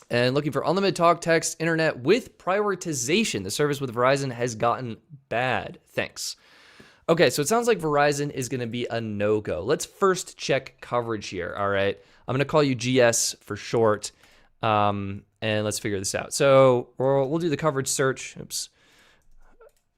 And looking for unlimited talk, text, internet with prioritization. The service with Verizon has gotten bad. Thanks. Okay, so it sounds like Verizon is going to be a no-go. Let's first check coverage here, all right? I'm going to call you GS for short, and let's figure this out. So we'll do the coverage search. Oops.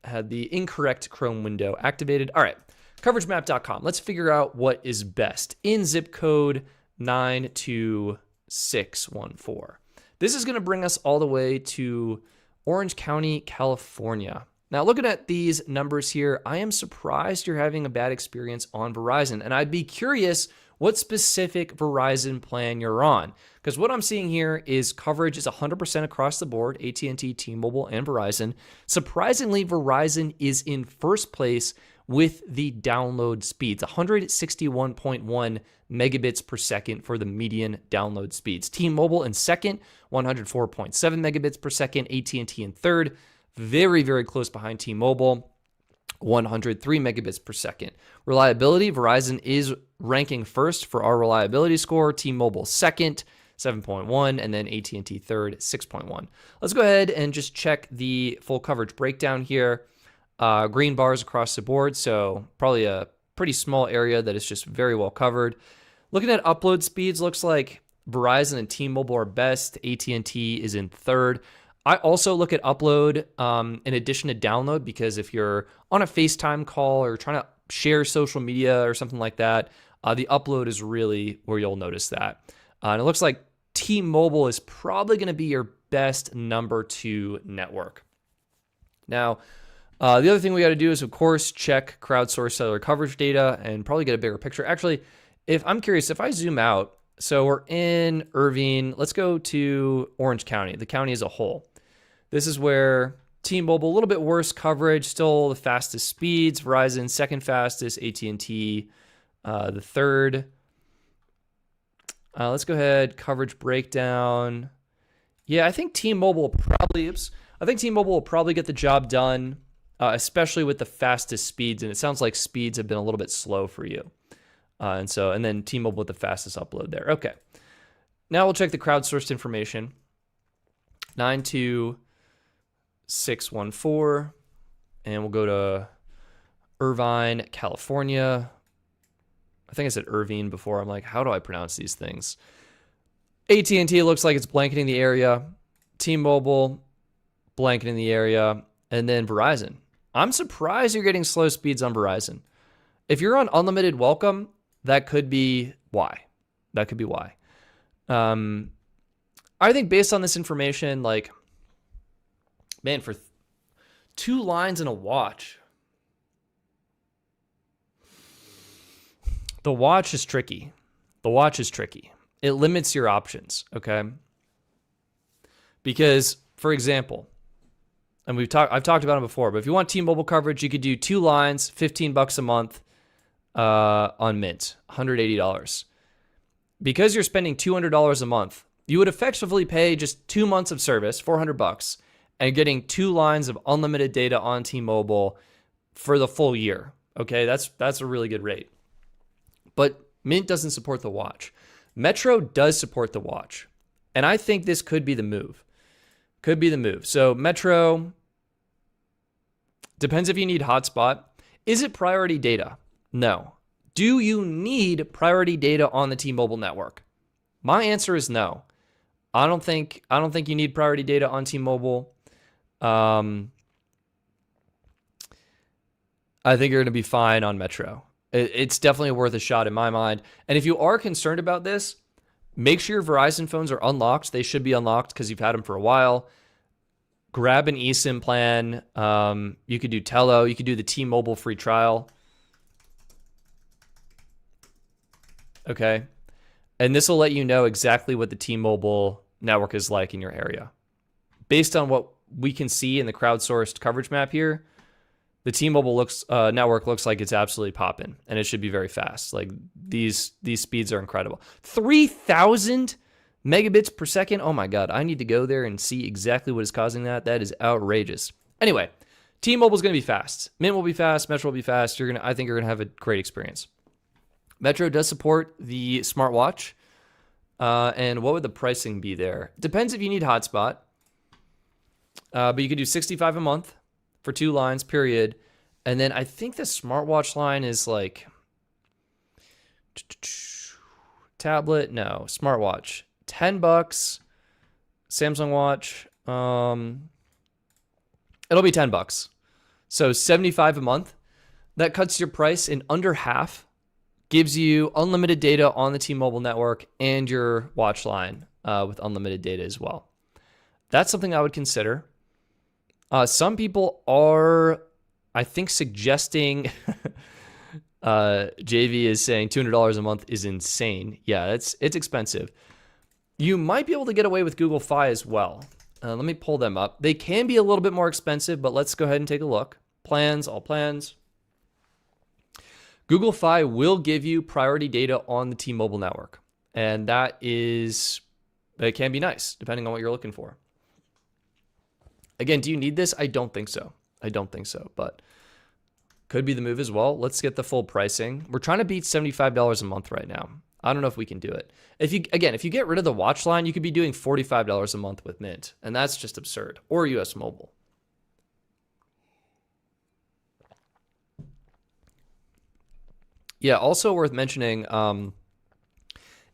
Had the incorrect Chrome window activated. All right, coveragemap.com. Let's figure out what is best in zip code 92614. This is going to bring us all the way to Orange County, California. Now, looking at these numbers here, I am surprised you're having a bad experience on Verizon, and I'd be curious what specific Verizon plan you're on, because what I'm seeing here is coverage is 100% across the board, AT&T, T-Mobile, and Verizon. Surprisingly, Verizon is in first place with the download speeds, 161.1 megabits per second for the median download speeds. T-Mobile in second, 104.7 megabits per second. AT&T in third, very, very close behind T-Mobile, 103 megabits per second. Reliability, Verizon is ranking first for our reliability score. T-Mobile second, 7.1, and then AT&T third, 6.1. Let's go ahead and just check the full coverage breakdown here. Green bars across the board, so probably a pretty small area that is just very well covered. Looking at upload speeds, looks like Verizon and T-Mobile are best. AT&T is in third. I also look at upload in addition to download, because if you're on a FaceTime call or trying to share social media or something like that, the upload is really where you'll notice that. And it looks like T-Mobile is probably going to be your best number 2 network. Now, the other thing we got to do is, of course, check crowdsourced cellular coverage data and probably get a bigger picture. Actually, if I'm curious, if I zoom out, so we're in Irvine, let's go to Orange County, the county as a whole. This is where T-Mobile, a little bit worse coverage, still the fastest speeds. Verizon, second fastest. AT&T, the third. Let's go ahead, coverage breakdown. Yeah, I think T-Mobile will probably get the job done, especially with the fastest speeds. And it sounds like speeds have been a little bit slow for you. And then T-Mobile with the fastest upload there. Okay. Now we'll check the crowdsourced information. 92614. And we'll go to Irvine, California. I think I said Irvine before. I'm like, how do I pronounce these things? AT&T looks like it's blanketing the area. T-Mobile, blanketing the area. And then Verizon. I'm surprised you're getting slow speeds on Verizon. If you're on unlimited welcome, that could be why. That could be why. I think based on this information, like, man, for 2 lines and a watch, the watch is tricky. The watch is tricky. It limits your options, okay? Because, for example, and I've talked about it before, but if you want T-Mobile coverage, you could do 2 lines, $15 a month on Mint, $180. Because you're spending $200 a month, you would effectively pay just 2 months of service, $400, and getting 2 lines of unlimited data on T-Mobile for the full year. Okay, that's a really good rate. But Mint doesn't support the watch. Metro does support the watch. And I think this could be the move. Could be the move. So Metro, depends if you need hotspot. Is it priority data? No. Do you need priority data on the T-Mobile network? My answer is no. I don't think you need priority data on T-Mobile. I think you're going to be fine on Metro. It's definitely worth a shot in my mind. And if you are concerned about this, make sure your Verizon phones are unlocked. They should be unlocked because you've had them for a while. Grab an eSIM plan. You could do Tello. You could do the T-Mobile free trial. Okay. And this will let you know exactly what the T-Mobile network is like in your area. Based on what we can see in the crowdsourced coverage map here, the T-Mobile network looks like it's absolutely popping, and it should be very fast. Like these speeds are incredible. 3,000 megabits per second. Oh my God, I need to go there and see exactly what is causing that. That is outrageous. Anyway, T-Mobile is going to be fast. Mint will be fast. Metro will be fast. I think you're going to have a great experience. Metro does support the smartwatch. And what would the pricing be there? Depends if you need hotspot. But you could do $65 a month for 2 lines, period. And then I think the smartwatch line is like tablet. No, smartwatch. $10. Samsung Watch. It'll be $10. So $75 a month. That cuts your price in under half. Gives you unlimited data on the T-Mobile network and your watch line with unlimited data as well. That's something I would consider. Some people are, I think, suggesting JV is saying $200 a month is insane. Yeah, it's expensive. You might be able to get away with Google Fi as well. Let me pull them up. They can be a little bit more expensive, but let's go ahead and take a look. Plans, all plans. Google Fi will give you priority data on the T-Mobile network. And it can be nice, depending on what you're looking for. Again, do you need this? I don't think so. But could be the move as well. Let's get the full pricing. We're trying to beat $75 a month right now. I don't know if we can do it. If you get rid of the watch line, you could be doing $45 a month with Mint, and that's just absurd. Or US Mobile. Yeah, also worth mentioning,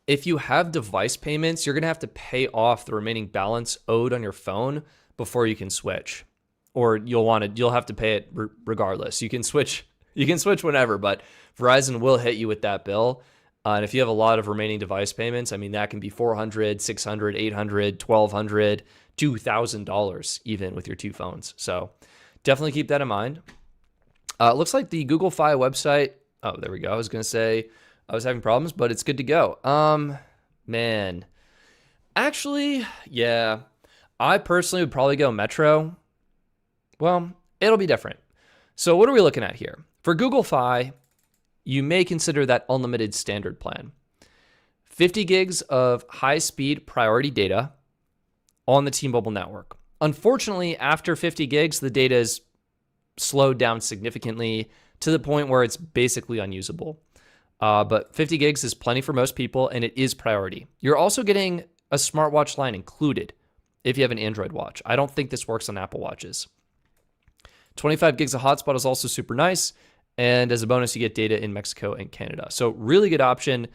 if you have device payments, you're going to have to pay off the remaining balance owed on your phone before you can switch. Or you'll have to pay it regardless. You can switch whenever, but Verizon will hit you with that bill. And if you have a lot of remaining device payments, I mean, that can be $400, $600, $800, $1,200, $2,000 even with your two phones. So definitely keep that in mind. It looks like the Google Fi website. Oh, there we go. I was going to say I was having problems, but it's good to go. Man. Actually, yeah. I personally would probably go Metro. Well, it'll be different. So what are we looking at here? For Google Fi, you may consider that unlimited standard plan. 50 gigs of high-speed priority data on the T-Mobile network. Unfortunately, after 50 gigs, the data is slowed down significantly to the point where it's basically unusable. But 50 gigs is plenty for most people, and it is priority. You're also getting a smartwatch line included if you have an Android watch. I don't think this works on Apple Watches. 25 gigs of hotspot is also super nice. And as a bonus, you get data in Mexico and Canada. So really good option.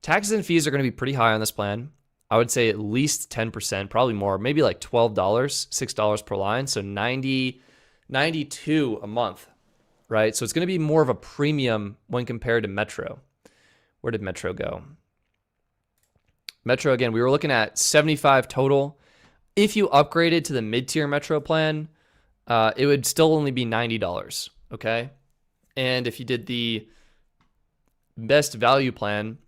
Taxes and fees are going to be pretty high on this plan. I would say at least 10%, probably more, maybe like $12, $6 per line. So $92 a month, right? So it's going to be more of a premium when compared to Metro. Where did Metro go? Metro, again, we were looking at $75 total. If you upgraded to the mid-tier Metro plan, it would still only be $90, okay? And if you did the best value plan,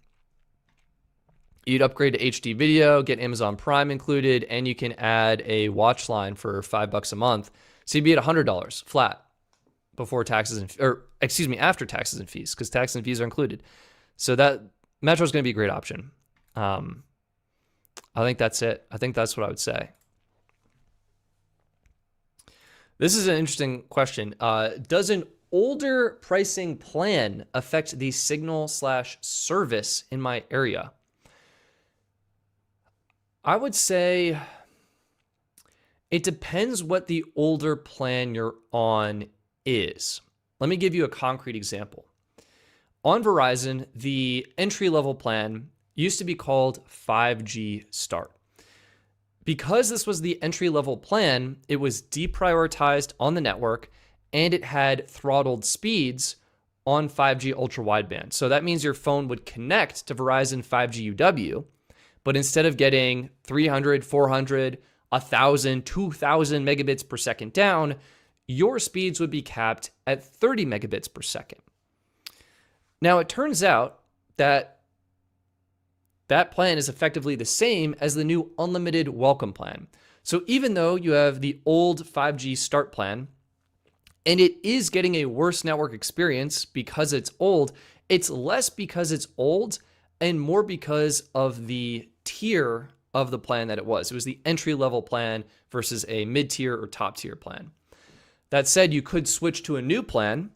you'd upgrade to HD video, get Amazon Prime included, and you can add a watch line for $5 a month. So you'd be at $100 flat before taxes after taxes and fees, because taxes and fees are included. So that Metro is going to be a great option. I think that's it. I think that's what I would say. This is an interesting question. Does an older pricing plan affect the signal/service in my area? I would say it depends what the older plan you're on is. Let me give you a concrete example. On Verizon, the entry-level plan used to be called 5G Start. Because this was the entry-level plan, it was deprioritized on the network, and it had throttled speeds on 5G ultra wideband. So that means your phone would connect to Verizon 5G UW, but instead of getting 300, 400, 1,000, 2,000 megabits per second down, your speeds would be capped at 30 megabits per second. Now, it turns out that that plan is effectively the same as the new unlimited welcome plan. So even though you have the old 5G start plan, and it is getting a worse network experience because it's old, it's less because it's old and more because of the tier of the plan that it was. It was the entry-level plan versus a mid-tier or top-tier plan. That said, you could switch to a new plan,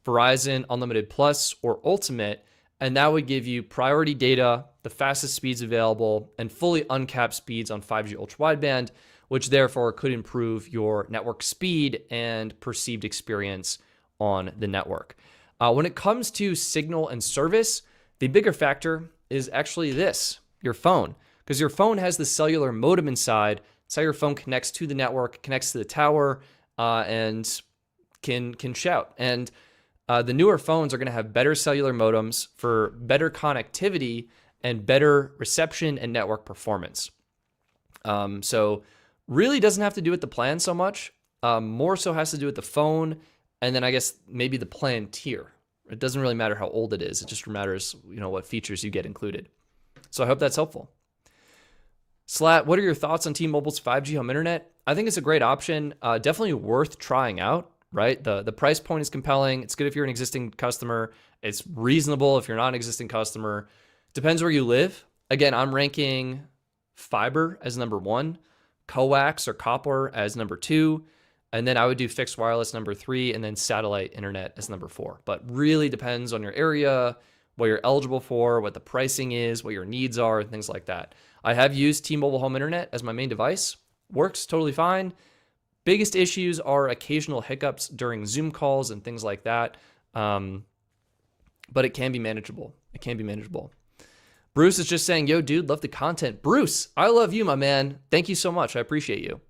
Verizon Unlimited Plus or Ultimate, and that would give you priority data, the fastest speeds available, and fully uncapped speeds on 5G ultra wideband, which therefore could improve your network speed and perceived experience on the network. When it comes to signal and service, the bigger factor is actually this, your phone, because your phone has the cellular modem inside. It's how your phone connects to the network, connects to the tower, and can shout. And the newer phones are going to have better cellular modems for better connectivity and better reception and network performance. So really doesn't have to do with the plan so much. More so has to do with the phone, and then I guess maybe the plan tier. It doesn't really matter how old it is. It just matters, what features you get included. So I hope that's helpful. Slat, what are your thoughts on T-Mobile's 5G home internet? I think it's a great option. Definitely worth trying out, right? The price point is compelling. It's good if you're an existing customer. It's reasonable if you're not an existing customer. Depends where you live. Again, I'm ranking fiber as number 1, coax or copper as number 2, and then I would do fixed wireless number 3, and then satellite internet as number 4. But really depends on your area, what you're eligible for, what the pricing is, what your needs are, and things like that. I have used T-Mobile Home Internet as my main device. Works totally fine. Biggest issues are occasional hiccups during Zoom calls and things like that. But it can be manageable. It can be manageable. Bruce is just saying, yo, dude, love the content. Bruce, I love you, my man. Thank you so much. I appreciate you.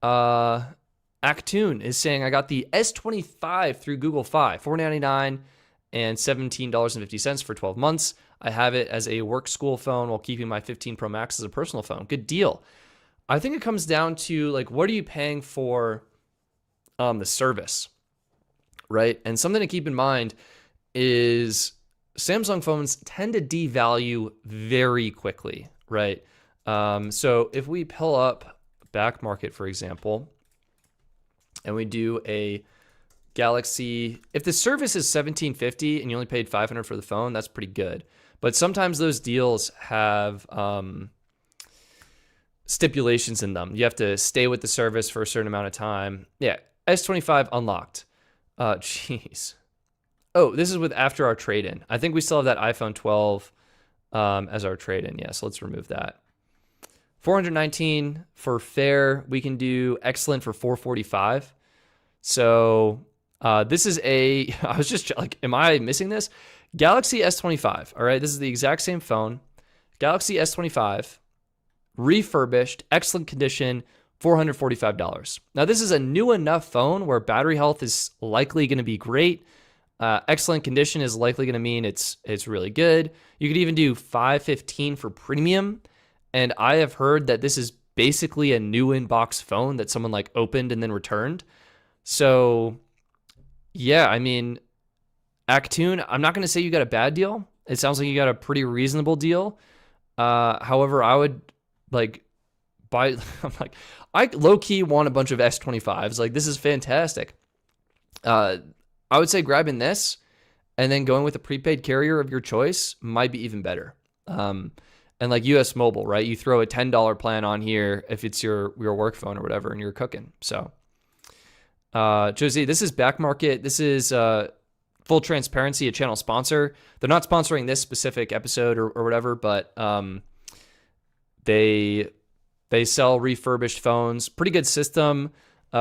Actun is saying, I got the S25 through Google Fi, $4.99 and $17.50 for 12 months. I have it as a work school phone while keeping my 15 Pro Max as a personal phone. Good deal. I think it comes down to, like, what are you paying for the service, right? And something to keep in mind is Samsung phones tend to devalue very quickly, right? So if we pull up back market, for example, and we do a Galaxy, if the service is $17.50 and you only paid $500 for the phone, that's pretty good. But sometimes those deals have stipulations in them. You have to stay with the service for a certain amount of time. Yeah, S25 unlocked. Jeez. Oh, this is with after our trade-in. I think we still have that iPhone 12 as our trade-in. Yeah, so let's remove that. 419 for fair. We can do excellent for 445. So this is a, I was just like, am I missing this? Galaxy S25. All right, this is the exact same phone. Galaxy S25, refurbished, excellent condition, $445. Now, this is a new enough phone where battery health is likely going to be great. Excellent condition is likely going to mean it's really good. You could even do 515 for premium. And I have heard that this is basically a new in-box phone that someone like opened and then returned. So yeah, I mean, Actun, I'm not going to say you got a bad deal. It sounds like you got a pretty reasonable deal. However, I would like buy, I'm like, I low-key want a bunch of S25s. Like, this is fantastic. I would say grabbing this and then going with a prepaid carrier of your choice might be even better. And like US Mobile, right? You throw a $10 plan on here if it's your work phone or whatever, and you're cooking. So, Josie, this is back market. This is full transparency, a channel sponsor. They're not sponsoring this specific episode or whatever, but they sell refurbished phones. Pretty good system.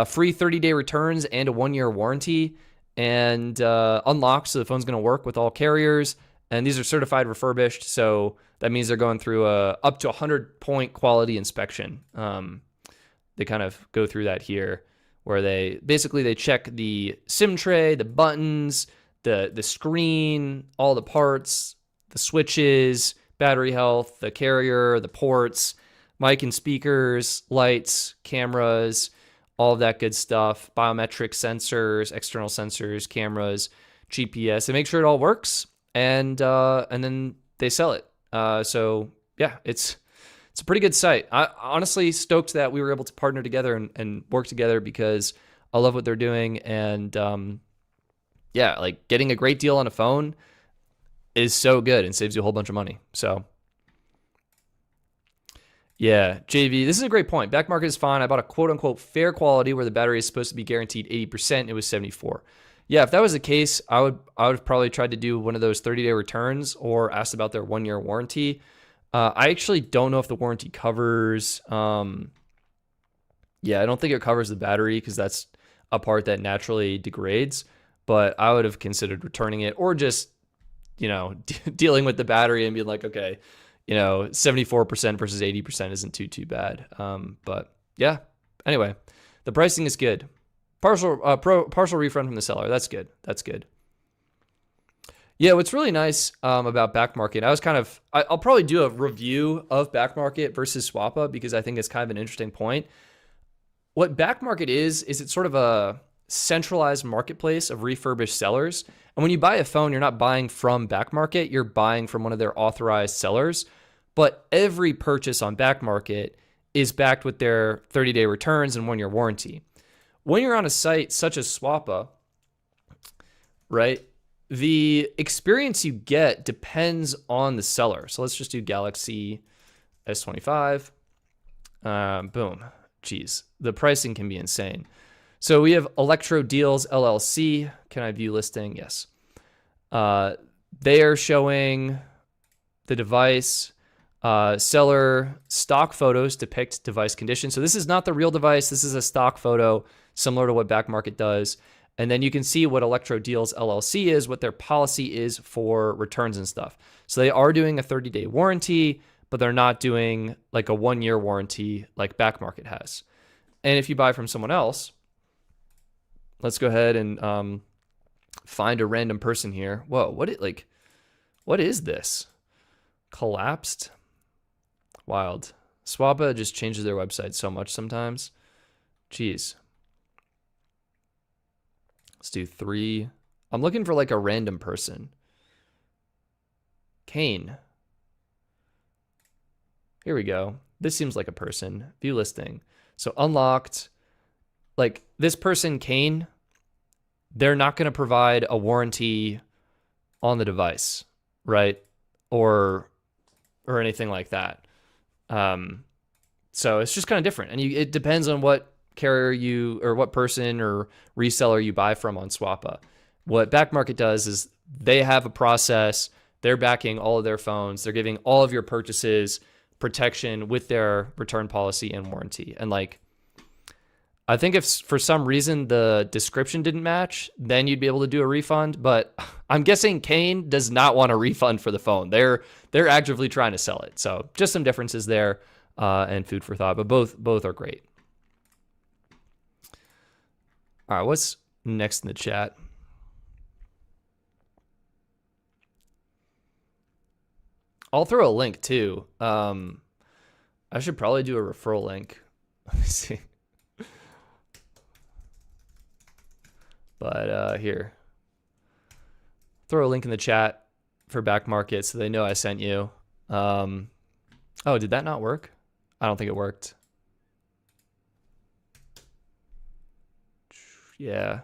Free 30-day returns and a 1-year warranty. And unlocked, so the phone's going to work with all carriers. And these are certified refurbished, so that means they're going through up to 100-point quality inspection. They kind of go through that here, where they check the SIM tray, the buttons, the screen, all the parts, the switches, battery health, the carrier, the ports, mic and speakers, lights, cameras, all of that good stuff, biometric sensors, external sensors, cameras, GPS. They make sure it all works, and then they sell it. So yeah, it's a pretty good site. I honestly stoked that we were able to partner together and work together because I love what they're doing. And yeah, like getting a great deal on a phone is so good and saves you a whole bunch of money. So yeah, JV, this is a great point. Back market is fine. I bought a quote unquote fair quality where the battery is supposed to be guaranteed 80%. It was 74. Yeah, if that was the case, I would have probably tried to do one of those 30-day returns or asked about their 1-year warranty. I actually don't know if the warranty covers. Yeah, I don't think it covers the battery because that's a part that naturally degrades. But I would have considered returning it or just, dealing with the battery and being like, okay, 74% versus 80% isn't too bad. But yeah, anyway, the pricing is good. Partial refund from the seller. That's good. That's good. Yeah, what's really nice about back market, I'll probably do a review of back market versus Swappa because I think it's kind of an interesting point. What back market is it's sort of a centralized marketplace of refurbished sellers. And when you buy a phone, you're not buying from back market, you're buying from one of their authorized sellers. But every purchase on back market is backed with their 30-day returns and 1-year warranty. When you're on a site such as Swappa, right, the experience you get depends on the seller. So let's just do Galaxy S25. Boom. Jeez, the pricing can be insane. So we have Electro Deals LLC. Can I view listing? Yes. They are showing the device. Seller stock photos depict device condition. So this is not the real device. This is a stock photo similar to what Back Market does. And then you can see what Electro Deals LLC is, what their policy is for returns and stuff. So they are doing a 30-day warranty, but they're not doing like a 1-year warranty like Back Market has. And if you buy from someone else, let's go ahead and find a random person here. Whoa, what is this? Collapsed? Wild. Swappa just changes their website so much sometimes. Jeez. Let's do 3. I'm looking for like a random person. Kane. Here we go. This seems like a person. View listing. So unlocked. Like this person, Kane, they're not going to provide a warranty on the device, right? Or anything like that. So it's just kind of different, and it depends on what carrier you or what person or reseller you buy from on Swappa. What Back Market does is they have a process. They're backing all of their phones. They're giving all of your purchases protection with their return policy and warranty. And like, I think if for some reason the description didn't match, then you'd be able to do a refund. But I'm guessing Kane does not want a refund for the phone. They're actively trying to sell it. So just some differences there, and food for thought. But both are great. All right, what's next in the chat? I'll throw a link too. I should probably do a referral link. Let me see. But here, throw a link in the chat for Back Market so they know I sent you. Oh, did that not work? I don't think it worked. Yeah.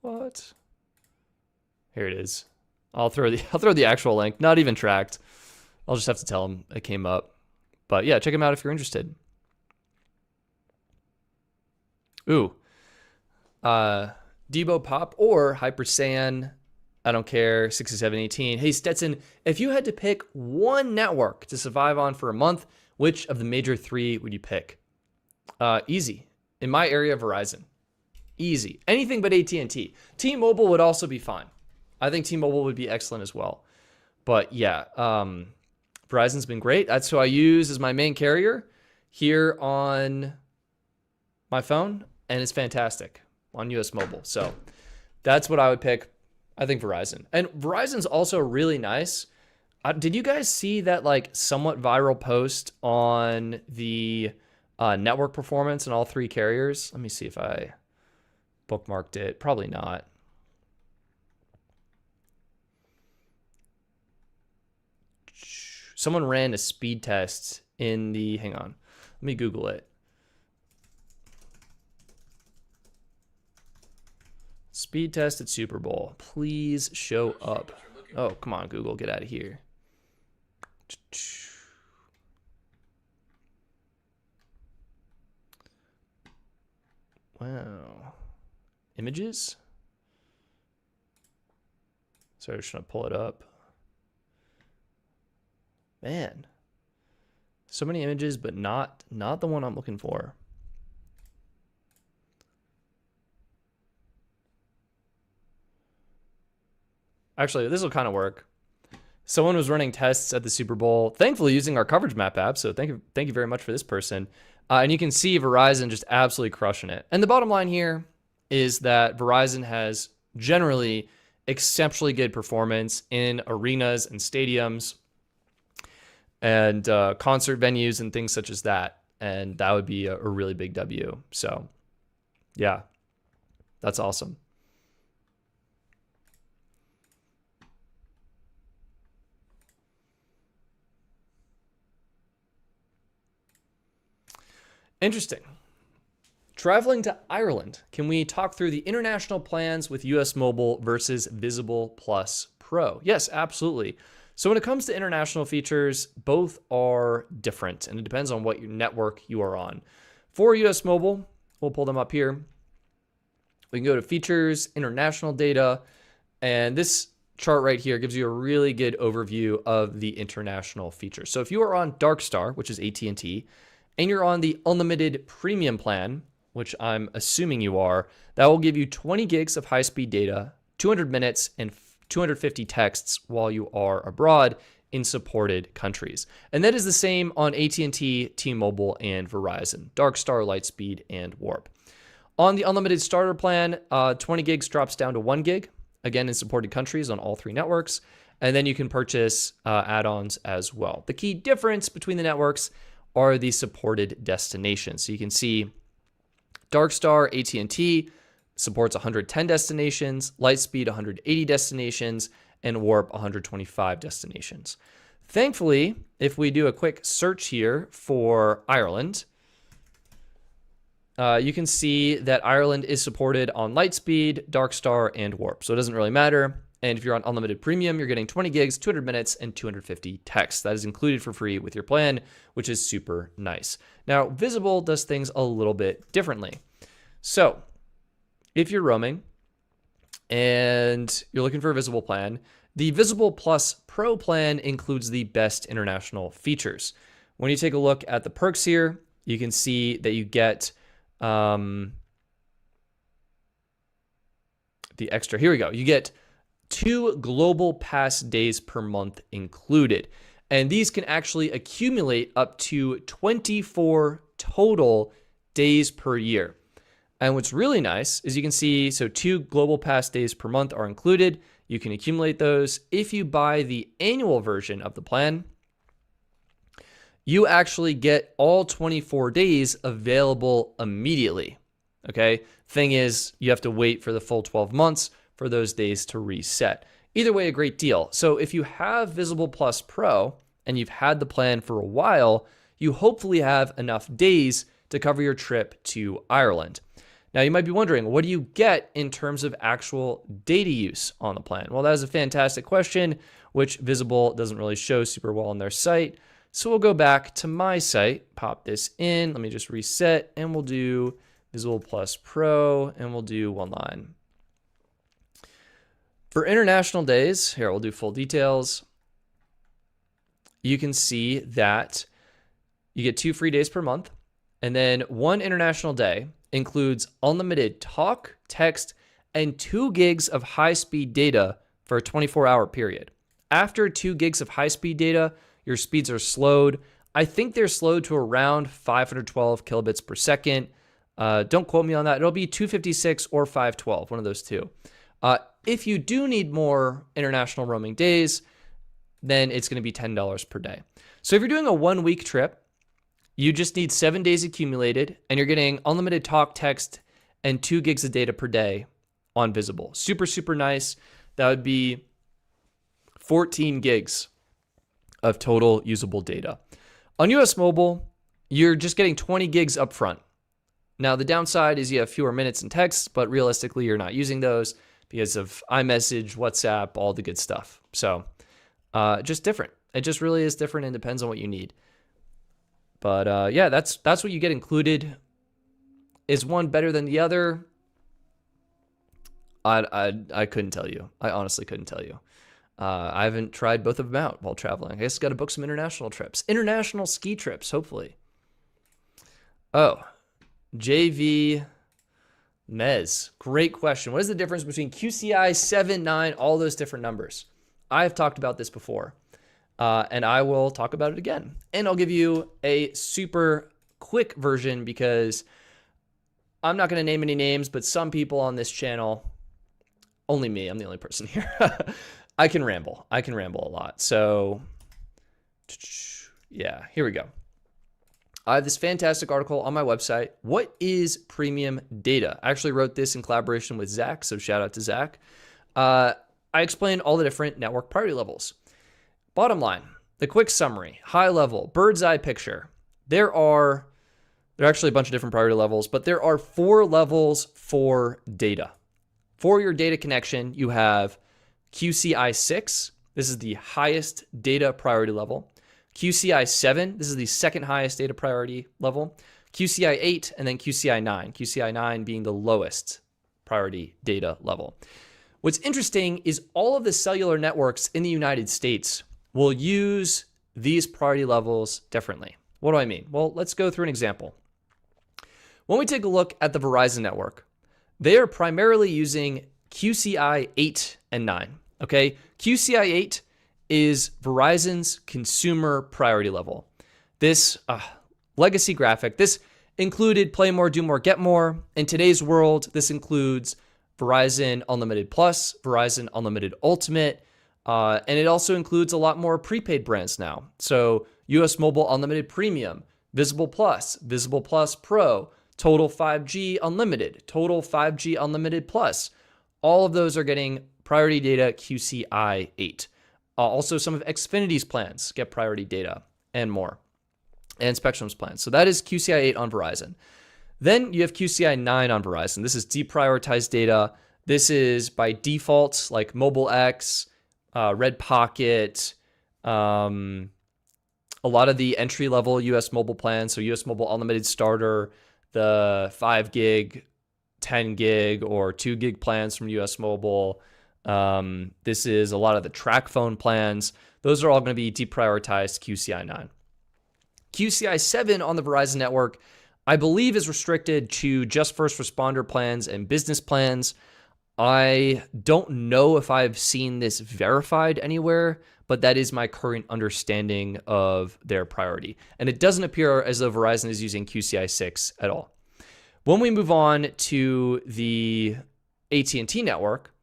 What? Here it is. I'll throw the actual link. Not even tracked. I'll just have to tell them it came up. But yeah, check them out if you're interested. Ooh. Debo Pop or Hyper Saiyan. I don't care. 6718. Hey Stetson, if you had to pick one network to survive on for a month, which of the major 3 would you pick? Easy. In my area, Verizon. Easy. Anything but AT&T. T-Mobile would also be fine. I think T-Mobile would be excellent as well. But yeah, Verizon's been great. That's who I use as my main carrier here on my phone, and it's fantastic on US Mobile. So that's what I would pick. I think Verizon. And Verizon's also really nice. Did you guys see that like somewhat viral post on the network performance in all 3 carriers? Let me see if I bookmarked it. Probably not. Someone ran a speed test in the, hang on, let me Google it. Speed test at Super Bowl. Please show up. Oh, come on, Google, get out of here. Wow. Images? Sorry, I'm just trying to pull it up. Man. So many images, but not the one I'm looking for. Actually, this will kind of work. Someone was running tests at the Super Bowl, thankfully using our coverage map app. So thank you very much for this person. And you can see Verizon just absolutely crushing it. And the bottom line here is that Verizon has generally exceptionally good performance in arenas and stadiums and concert venues and things such as that. And that would be a really big W. So yeah, that's awesome. Interesting. Traveling to Ireland. Can we talk through the international plans with US Mobile versus Visible Plus Pro? Yes, absolutely. So when it comes to international features, both are different, and it depends on what your network you are on. For US Mobile, we'll pull them up here. We can go to features, international data, and this chart right here gives you a really good overview of the international features. So if you are on Darkstar, which is AT&T, and you're on the unlimited premium plan, which I'm assuming you are, that will give you 20 gigs of high-speed data, 200 minutes, and 250 texts while you are abroad in supported countries. And that is the same on AT&T, T-Mobile, and Verizon, Darkstar, Lightspeed, and Warp. On the unlimited starter plan, 20 gigs drops down to 1 gig, again in supported countries on all 3 networks, and then you can purchase add-ons as well. The key difference between the networks are the supported destinations. So you can see Darkstar AT&T supports 110 destinations, Lightspeed 180 destinations, and Warp 125 destinations. Thankfully, if we do a quick search here for Ireland, you can see that Ireland is supported on Lightspeed, Darkstar, and Warp. So it doesn't really matter. And if you're on unlimited premium, you're getting 20 gigs, 200 minutes, and 250 texts. That is included for free with your plan, which is super nice. Now, Visible does things a little bit differently. So if you're roaming and you're looking for a Visible plan, the Visible Plus Pro plan includes the best international features. When you take a look at the perks here, you can see that you get the extra. Here we go. You get 2 global pass days per month included. And these can actually accumulate up to 24 total days per year. And what's really nice is you can see, so 2 global pass days per month are included. You can accumulate those. If you buy the annual version of the plan, you actually get all 24 days available immediately. Okay. Thing is, you have to wait for the full 12 months for those days to reset. Either way, a great deal. So if you have Visible Plus Pro and you've had the plan for a while, you hopefully have enough days to cover your trip to Ireland. Now, you might be wondering, what do you get in terms of actual data use on the plan? Well, that is a fantastic question, which Visible doesn't really show super well on their site. So we'll go back to my site, pop this in. Let me just reset, and we'll do Visible Plus Pro, and we'll do one line. For international days, here, we'll do full details. You can see that you get 2 free days per month, and then 1 international day includes unlimited talk, text, and 2 gigs of high-speed data for a 24-hour period. After 2 gigs of high-speed data, your speeds are slowed. I think they're slowed to around 512 kilobits per second. Don't quote me on that. It'll be 256 or 512, one of those two. If you do need more international roaming days, then it's going to be $10 per day. So if you're doing a 1-week trip, you just need 7 days accumulated, and you're getting unlimited talk, text, and 2 gigs of data per day on Visible. Super, super nice. That would be 14 gigs of total usable data. On US Mobile, you're just getting 20 gigs up front. Now, the downside is you have fewer minutes and texts, but realistically, you're not using those because of iMessage, WhatsApp, all the good stuff. So just different. It just really is different and depends on what you need. But yeah, that's what you get included. Is one better than the other? I couldn't tell you. I honestly couldn't tell you. I haven't tried both of them out while traveling. I guess got to book some international trips. International ski trips, hopefully. Oh, JV Mez. Great question. What is the difference between QCI, 7, 9, all those different numbers? I've talked about this before, and I will talk about it again. And I'll give you a super quick version because I'm not going to name any names, but some people on this channel, only me, I'm the only person here. I can ramble a lot. So yeah, here we go. I have this fantastic article on my website. What is premium data? I actually wrote this in collaboration with Zach, so shout out to Zach. I explained all the different network priority levels. Bottom line, the quick summary, high level, bird's eye picture. There are actually a bunch of different priority levels, but there are 4 levels for data. For your data connection, you have QCI 6. This is the highest data priority level. QCI 7, this is the second highest data priority level. QCI 8, and then QCI 9. QCI 9 being the lowest priority data level. What's interesting is all of the cellular networks in the United States will use these priority levels differently. What do I mean? Well, let's go through an example. When we take a look at the Verizon network, they are primarily using QCI 8 and 9. Okay, QCI 8 is Verizon's consumer priority level. This legacy graphic, this included Play More, Do More, Get More. In today's world, this includes Verizon Unlimited Plus, Verizon Unlimited Ultimate, and it also includes a lot more prepaid brands now. So US Mobile Unlimited Premium, Visible Plus Pro, Total 5G Unlimited, Total 5G Unlimited Plus. All of those are getting priority data QCI 8. Also, some of Xfinity's plans get priority data and more, and Spectrum's plans. So that is QCI 8 on Verizon. Then you have QCI 9 on Verizon. This is deprioritized data. This is by default, like Mobile X, Red Pocket, a lot of the entry-level US Mobile plans. So US Mobile Unlimited Starter, the 5 gig, 10 gig, or 2 gig plans from US Mobile. This is a lot of the track phone plans. Those are all going to be deprioritized QCI 9. QCI 7 on the Verizon network, I believe, is restricted to just first responder plans and business plans. I don't know if I've seen this verified anywhere, but that is my current understanding of their priority. And it doesn't appear as though Verizon is using QCI 6 at all. When we move on to the AT&T network,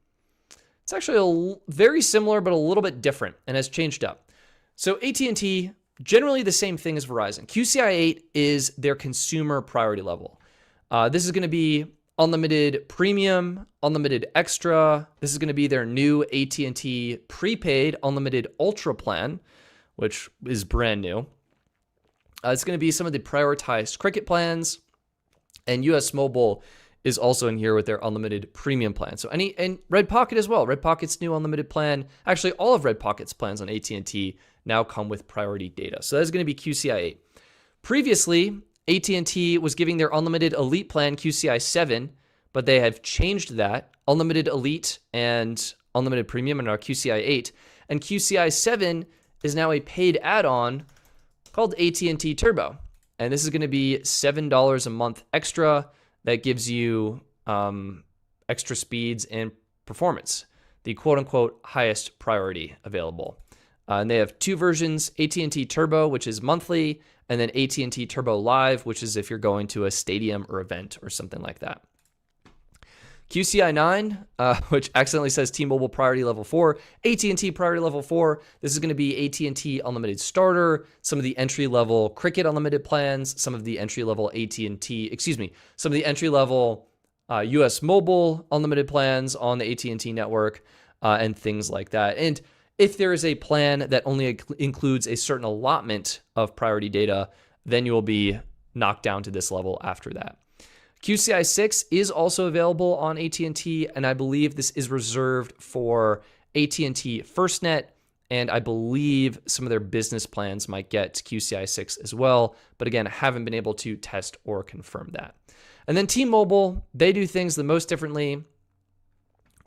it's actually very similar, but a little bit different and has changed up. So AT&T, generally the same thing as Verizon. QCI 8 is their consumer priority level. This is going to be Unlimited Premium, Unlimited Extra. This is going to be their new AT&T prepaid Unlimited Ultra plan, which is brand new. It's going to be some of the prioritized Cricket plans, and US Mobile is also in here with their Unlimited Premium plan. So and Red Pocket as well. Red Pocket's new Unlimited plan. Actually, all of Red Pocket's plans on AT&T now come with priority data. So that is going to be QCI 8. Previously, AT&T was giving their Unlimited Elite plan QCI 7, but they have changed that. Unlimited Elite and Unlimited Premium are QCI 8. And QCI 7 is now a paid add-on called AT&T Turbo. And this is going to be $7 a month extra. That gives you extra speeds and performance, the quote-unquote highest priority available. And they have two versions, AT&T Turbo, which is monthly, and then AT&T Turbo Live, which is if you're going to a stadium or event or something like that. QCI 9, which accidentally says T-Mobile Priority Level 4, AT&T Priority Level 4. This is going to be AT&T Unlimited Starter, some of the entry-level Cricket Unlimited plans, some of the entry-level some of the entry-level US Mobile Unlimited plans on the AT&T network, and things like that. And if there is a plan that only includes a certain allotment of priority data, then you will be knocked down to this level after that. QCI 6 is also available on AT&T, and I believe this is reserved for AT&T FirstNet, and I believe some of their business plans might get QCI 6 as well, but again, I haven't been able to test or confirm that. And then T-Mobile, they do things the most differently.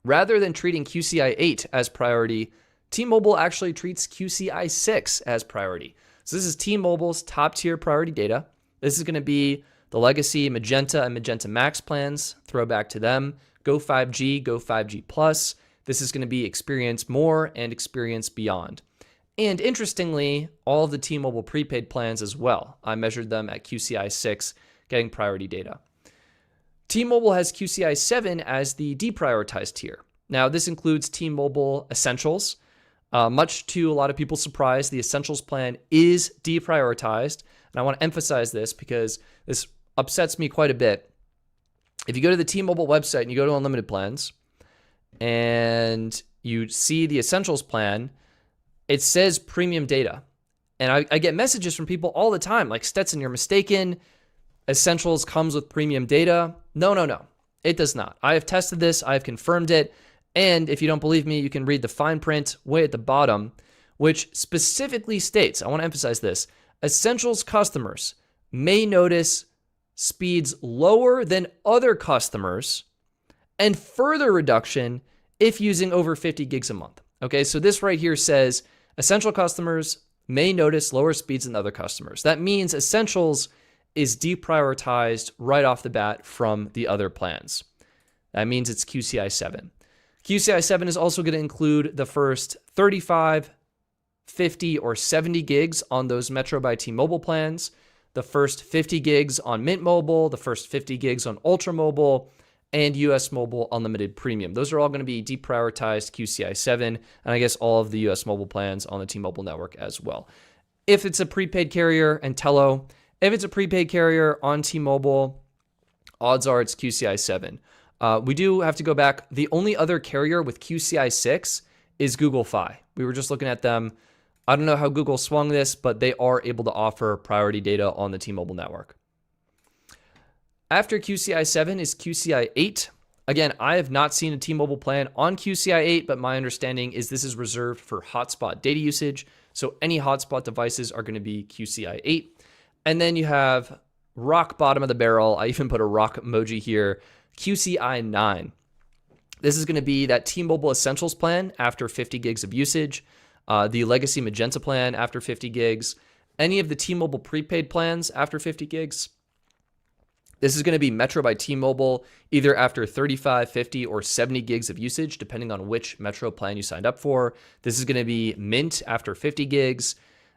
Rather than treating QCI 8 as priority, T-Mobile actually treats QCI 6 as priority. So this is T-Mobile's top-tier priority data. This is going to be the legacy Magenta and Magenta Max plans, throwback to them. Go 5G, Go 5G Plus. This is going to be Experience More and Experience Beyond. And interestingly, all of the T-Mobile prepaid plans as well. I measured them at QCI 6, getting priority data. T-Mobile has QCI 7 as the deprioritized tier. Now, this includes T-Mobile Essentials. Much to a lot of people's surprise, the Essentials plan is deprioritized. And I want to emphasize this because this upsets me quite a bit. If you go to the T-Mobile website and you go to unlimited plans and you see the Essentials plan, it says premium data. And I get messages from people all the time like, Stetson, you're mistaken. Essentials comes with premium data. No. It does not. I have tested this. I have confirmed it. And if you don't believe me, you can read the fine print way at the bottom, which specifically states, I want to emphasize this, Essentials customers may notice speeds lower than other customers and further reduction if using over 50 gigs a month. Okay, so this right here says essential customers may notice lower speeds than other customers. That means essentials is deprioritized right off the bat from the other plans. That means it's QCI 7. QCI 7 is also going to include the first 35, 50, or 70 gigs on those Metro by T-Mobile plans, the first 50 gigs on Mint Mobile, the first 50 gigs on Ultra Mobile, and US Mobile Unlimited Premium. Those are all going to be deprioritized QCI 7, and I guess all of the US Mobile plans on the T-Mobile network as well. If it's a prepaid carrier and Tello, if it's a prepaid carrier on T-Mobile, odds are it's QCI 7. We do have to go back. The only other carrier with QCI 6 is Google Fi. We were just looking at them. I don't know how Google swung this, but they are able to offer priority data on the T-Mobile network. After QCI 7 is QCI 8. Again, I have not seen a T-Mobile plan on QCI 8, but my understanding is this is reserved for hotspot data usage. So any hotspot devices are going to be QCI 8. And then you have rock bottom of the barrel. I even put a rock emoji here. QCI 9. This is going to be that T-Mobile Essentials plan after 50 gigs of usage, the Legacy Magenta plan after 50 gigs, any of the T-Mobile prepaid plans after 50 gigs. This is going to be Metro by T-Mobile either after 35, 50, or 70 gigs of usage, depending on which Metro plan you signed up for. This is going to be Mint after 50 gigs.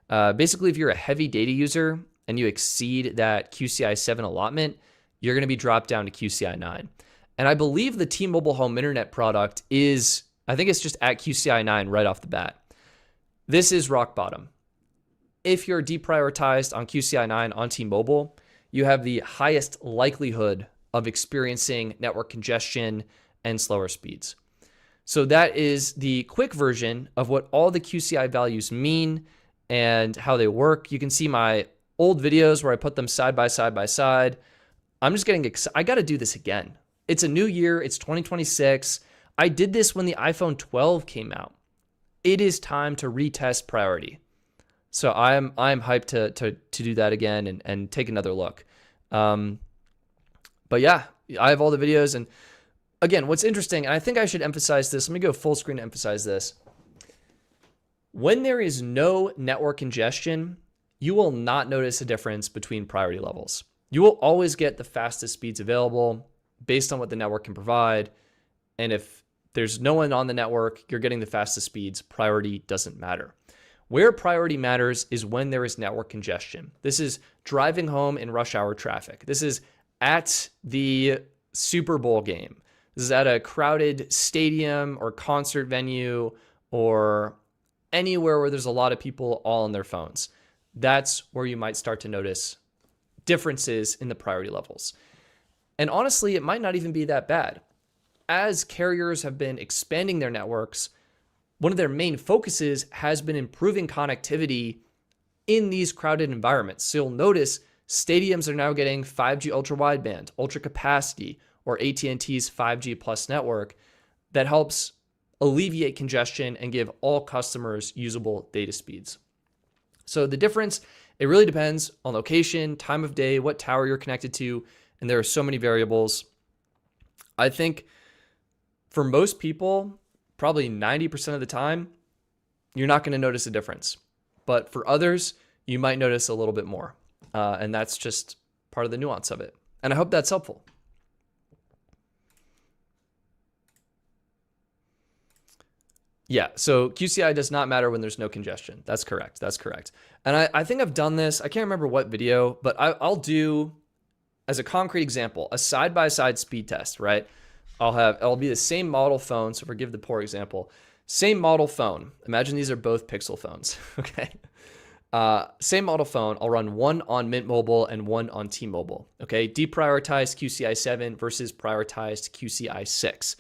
Basically, if you're a heavy data user and you exceed that QCI 7 allotment, you're going to be dropped down to QCI 9. And I believe the T-Mobile Home Internet product is, I think it's just at QCI 9 right off the bat. This is rock bottom. If you're deprioritized on QCI 9 on T-Mobile, you have the highest likelihood of experiencing network congestion and slower speeds. So that is the quick version of what all the QCI values mean and how they work. You can see my old videos where I put them side by side. I'm just getting excited. I got to do this again. It's a new year. It's 2026. I did this when the iPhone 12 came out. It is time to retest priority. So I'm hyped to do that again and take another look. But yeah, I have all the videos. And again, what's interesting, and I think I should emphasize this. Let me go full screen to emphasize this. When there is no network congestion, you will not notice a difference between priority levels. You will always get the fastest speeds available based on what the network can provide. And if there's no one on the network, you're getting the fastest speeds. Priority doesn't matter. Where priority matters is when there is network congestion. This is driving home in rush hour traffic. This is at the Super Bowl game. This is at a crowded stadium or concert venue or anywhere where there's a lot of people all on their phones. That's where you might start to notice differences in the priority levels. And honestly, it might not even be that bad. As carriers have been expanding their networks, one of their main focuses has been improving connectivity in these crowded environments. So you'll notice stadiums are now getting 5G ultra wideband, ultra capacity, or AT&T's 5G plus network that helps alleviate congestion and give all customers usable data speeds. So the difference, it really depends on location, time of day, what tower you're connected to, and there are so many variables. I think for most people, probably 90% of the time, you're not going to notice a difference. But for others, you might notice a little bit more. And that's just part of the nuance of it. And I hope that's helpful. Yeah, so QCI does not matter when there's no congestion. That's correct. That's correct. And I think I've done this. I can't remember what video, but I'll do, as a concrete example, a side-by-side speed test, right? I'll be the same model phone. So forgive the poor example. Same model phone. Imagine these are both Pixel phones. Okay. Same model phone. I'll run one on Mint Mobile and one on T-Mobile. Okay. Deprioritized QCI 7 versus prioritized QCI 6.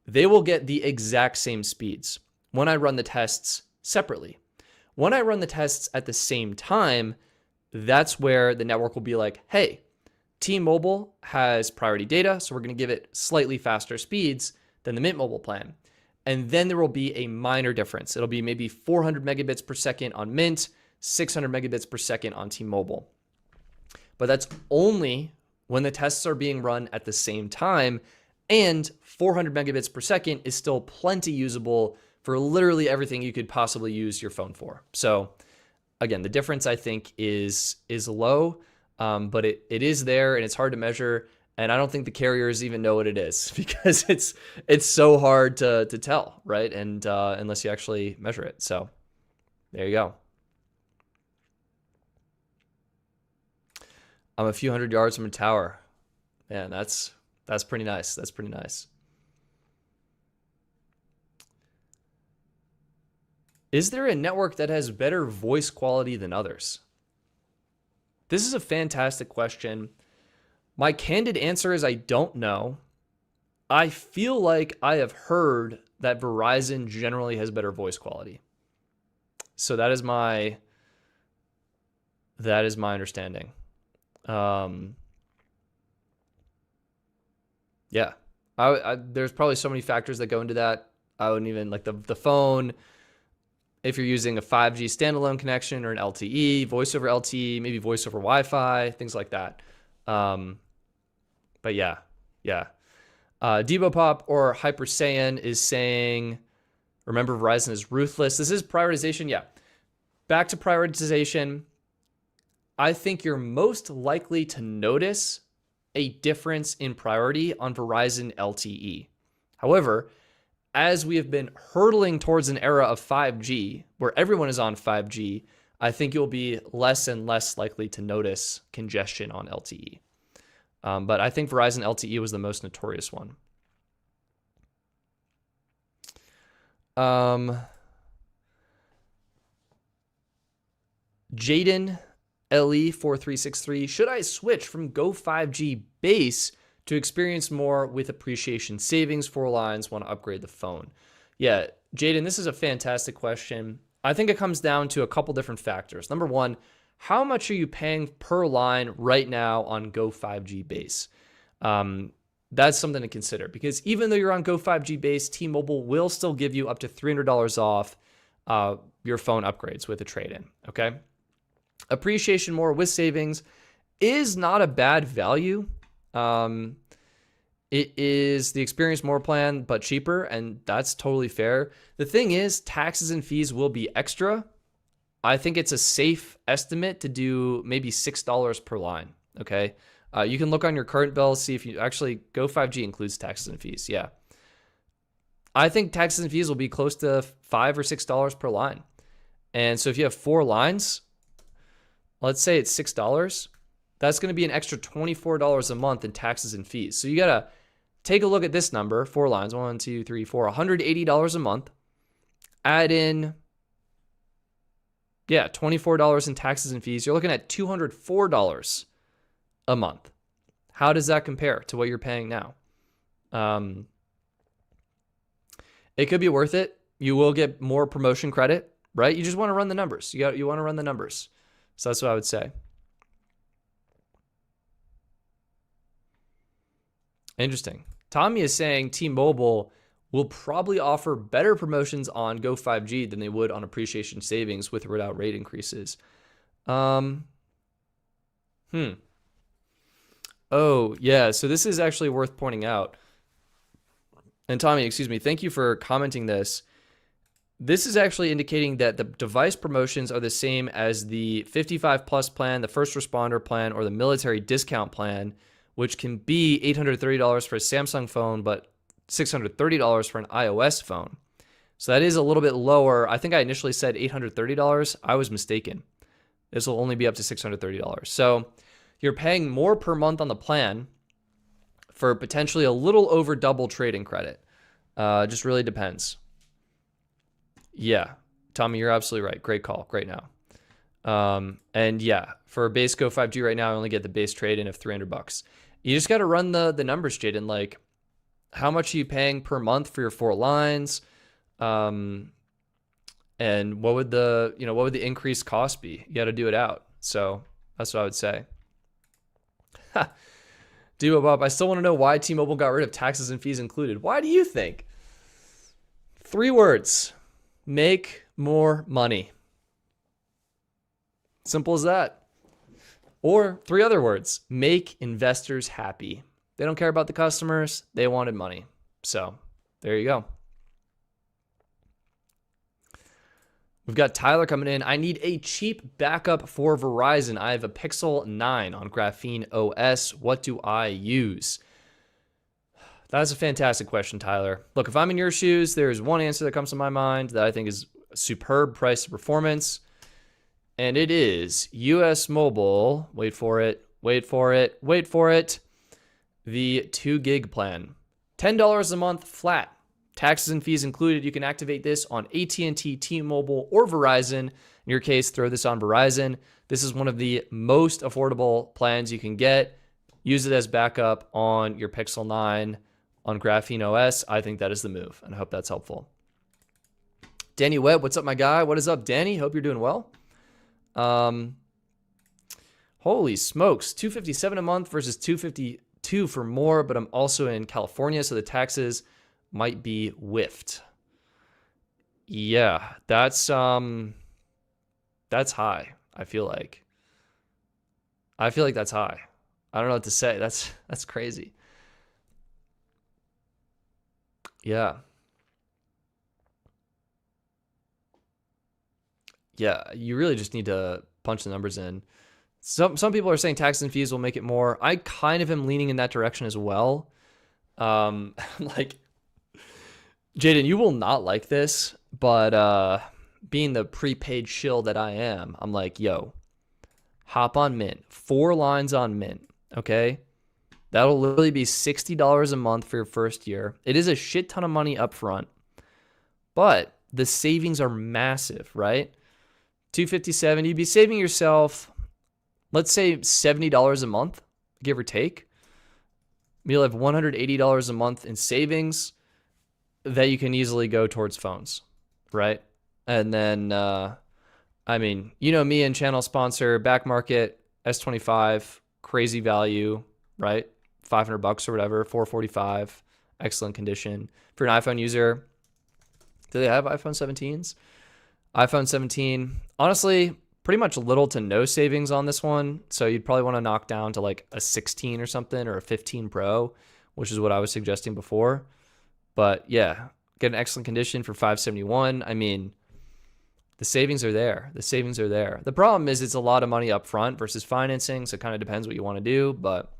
They will get the exact same speeds when I run the tests separately. When I run the tests at the same time, that's where the network will be like, hey, T-Mobile has priority data, so we're going to give it slightly faster speeds than the Mint Mobile plan. And then there will be a minor difference. It'll be maybe 400 megabits per second on Mint, 600 megabits per second on T-Mobile. But that's only when the tests are being run at the same time And 400 megabits per second is still plenty usable for literally everything you could possibly use your phone for. So again, the difference I think is low, but it is there and it's hard to measure. And I don't think the carriers even know what it is because it's so hard to tell, right? And unless you actually measure it. So there you go. I'm a few hundred yards from a tower. Man, that's pretty nice. That's pretty nice. Is there a network that has better voice quality than others? This is a fantastic question. My candid answer is I don't know. I feel like I have heard that Verizon generally has better voice quality. So that is my understanding. Yeah, there's probably so many factors that go into that. I wouldn't even like the phone. If you're using a 5G standalone connection or an LTE, voice over LTE, maybe voice over Wi-Fi, things like that. But yeah. Debo Pop or Hyper Saiyan is saying, remember Verizon is ruthless. This is prioritization. Yeah. Back to prioritization. I think you're most likely to notice a difference in priority on Verizon LTE. However, as we have been hurtling towards an era of 5G, where everyone is on 5G, I think you'll be less and less likely to notice congestion on LTE. But I think Verizon LTE was the most notorious one. Jaden LE4363, should I switch from Go 5G base to experience more with appreciation savings? 4 lines, want to upgrade the phone. Yeah, Jaden, this is a fantastic question. I think it comes down to a couple different factors. Number one, how much are you paying per line right now on Go 5G base? That's something to consider because even though you're on Go 5G base, T-Mobile will still give you up to $300 off your phone upgrades with a trade-in, okay? Appreciation more with savings is not a bad value. It is the experience more plan, but cheaper, and that's totally fair. The thing is, taxes and fees will be extra. I think it's a safe estimate to do maybe $6 per line, okay? You can look on your current bill, see if you actually, Go 5G includes taxes and fees, yeah. I think taxes and fees will be close to $5 or $6 per line. And so if you have 4 lines, let's say it's $6, that's going to be an extra $24 a month in taxes and fees. So you got to take a look at this number, 4 lines, 1, 2, 3, 4, $180 a month. Add in, yeah, $24 in taxes and fees. You're looking at $204 a month. How does that compare to what you're paying now? It could be worth it. You will get more promotion credit, right? You just want to run the numbers. You want to run the numbers. So that's what I would say. Interesting. Tommy is saying T-Mobile will probably offer better promotions on Go 5G than they would on appreciation savings with or without rate increases. Oh, yeah. So this is actually worth pointing out. And Tommy, excuse me, thank you for commenting this. This is actually indicating that the device promotions are the same as the 55 plus plan, the first responder plan, or the military discount plan, which can be $830 for a Samsung phone, but $630 for an iOS phone. So that is a little bit lower. I think I initially said $830. I was mistaken. This will only be up to $630. So you're paying more per month on the plan for potentially a little over double trade-in credit. Just really depends. Yeah, Tommy, you're absolutely right. Great call. Great now. And yeah, for a base Go 5G right now, I only get the base trade-in of $300. You just got to run the numbers, Jaden. Like, how much are you paying per month for your 4 lines? And what would the increased cost be? You got to do it out. So that's what I would say. Duo Bob, I still want to know why T-Mobile got rid of taxes and fees included. Why do you think? 3 words. Make more money. Simple as that. Or 3 other words. Make investors happy. They don't care about the customers. They wanted money. So there you go. We've got Tyler coming in. I need a cheap backup for Verizon. I have a Pixel 9 on Graphene OS. What do I use? That's a fantastic question, Tyler. Look, if I'm in your shoes, there's one answer that comes to my mind that I think is superb price to performance. And it is US Mobile. Wait for it. Wait for it. Wait for it. The 2 gig plan. $10 a month flat. Taxes and fees included. You can activate this on AT&T, T-Mobile, or Verizon. In your case, throw this on Verizon. This is one of the most affordable plans you can get. Use it as backup on your Pixel 9 on Graphene OS. I think that is the move, and I hope that's helpful. Danny Webb, what's up, my guy? What is up, Danny? Hope you're doing well. Holy smokes, $257 a month versus $252 for more, but I'm also in California, so the taxes might be whiffed. Yeah, that's high. I feel like that's high. I don't know what to say. That's crazy. Yeah. Yeah, you really just need to punch the numbers in. Some people are saying taxes and fees will make it more. I kind of am leaning in that direction as well. Like, Jaden, you will not like this, but being the prepaid shill that I am, I'm like, yo, hop on Mint. 4 lines on Mint, okay? That'll literally be $60 a month for your first year. It is a shit ton of money up front, but the savings are massive, right? $257, you'd be saving yourself, let's say $70 a month, give or take. You'll have $180 a month in savings that you can easily go towards phones, right? And then, I mean, you know me and channel sponsor, back market, S25, crazy value, right? $500 or whatever, $445, excellent condition. For an iPhone user, do they have iPhone 17s? iPhone 17, honestly, pretty much little to no savings on this one. So you'd probably want to knock down to like a 16 or something, or a 15 Pro, which is what I was suggesting before. But yeah, get an excellent condition for $571. I mean, the savings are there. The savings are there. The problem is it's a lot of money up front versus financing. So it kind of depends what you want to do. But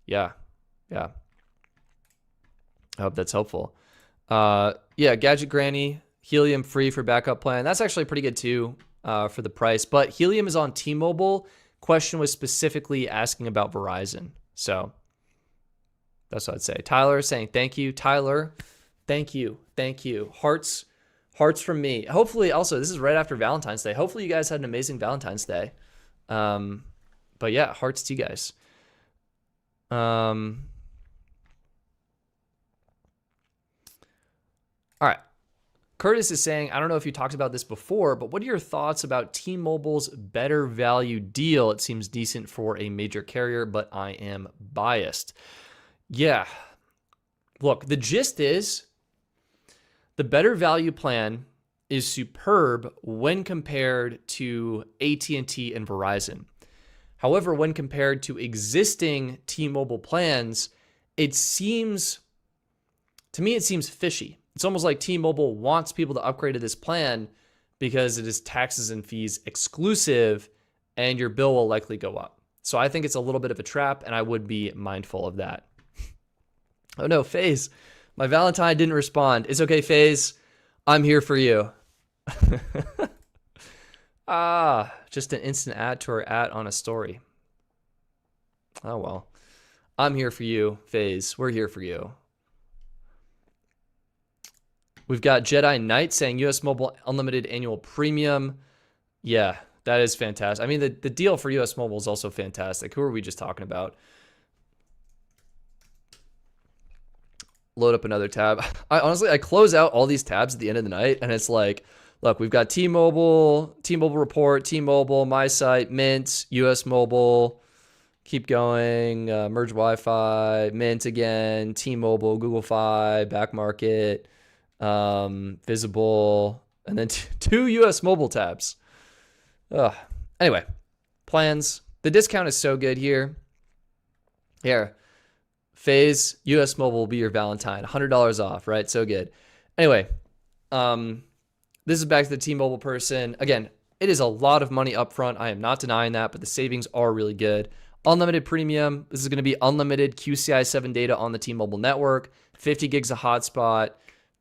yeah. I hope that's helpful. Yeah, Gadget Granny, Helium free for backup plan. That's actually pretty good too for the price. But Helium is on T-Mobile. Question was specifically asking about Verizon. So that's what I'd say. Tyler saying thank you. Tyler, thank you. Thank you. Hearts from me. Hopefully, also, this is right after Valentine's Day. Hopefully you guys had an amazing Valentine's Day. But yeah, hearts to you guys. All right. Curtis is saying, I don't know if you talked about this before, but what are your thoughts about T-Mobile's better value deal? It seems decent for a major carrier, but I am biased. Yeah. Look, the gist is the better value plan is superb when compared to AT&T and Verizon. However, when compared to existing T-Mobile plans, to me, it seems fishy. It's almost like T-Mobile wants people to upgrade to this plan because it is taxes and fees exclusive and your bill will likely go up. So I think it's a little bit of a trap and I would be mindful of that. Oh no, FaZe. My Valentine didn't respond. It's okay, FaZe. I'm here for you. Just an instant add to our at on a story. Oh well. I'm here for you, FaZe. We're here for you. We've got Jedi Knight saying US Mobile Unlimited Annual Premium. Yeah, that is fantastic. I mean, the deal for US Mobile is also fantastic. Who are we just talking about? Load up another tab. I close out all these tabs at the end of the night, and it's like, look, we've got T-Mobile, T-Mobile Report, T-Mobile, My Site, Mint, US Mobile, keep going, Merge Wi-Fi, Mint again, T-Mobile, Google Fi, Back Market, Visible, and then 2 US Mobile tabs. Anyway, plans. The discount is so good here. Here. FaZe, US Mobile will be your Valentine. $100 off, right? So good. Anyway, this is back to the T-Mobile person. Again, it is a lot of money up front. I am not denying that, but the savings are really good. Unlimited premium. This is going to be unlimited QCI 7 data on the T-Mobile network, 50 gigs of hotspot,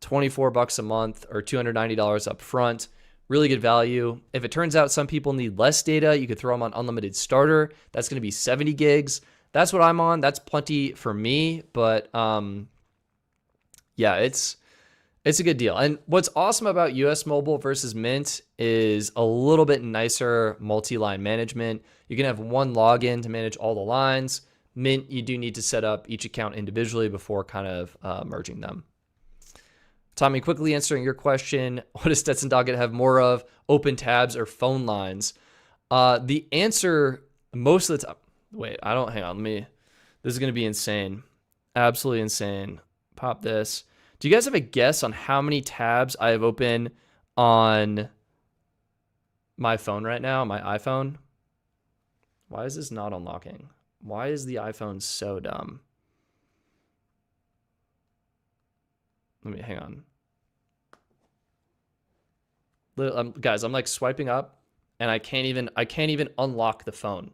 $24 a month or $290 up front. Really good value. If it turns out some people need less data, you could throw them on unlimited starter. That's going to be 70 gigs. That's what I'm on. That's plenty for me, but yeah, it's a good deal. And what's awesome about US Mobile versus Mint is a little bit nicer multi-line management. You can have one login to manage all the lines. Mint, you do need to set up each account individually before kind of merging them. Tommy, quickly answering your question, what does Stetson Doggett have more of, open tabs or phone lines? The answer most of the time, hang on, this is going to be insane. Absolutely insane. Pop this. Do you guys have a guess on how many tabs I have open on my phone right now, my iPhone? Why is this not unlocking? Why is the iPhone so dumb? Hang on. Guys, I'm like swiping up and I can't even unlock the phone.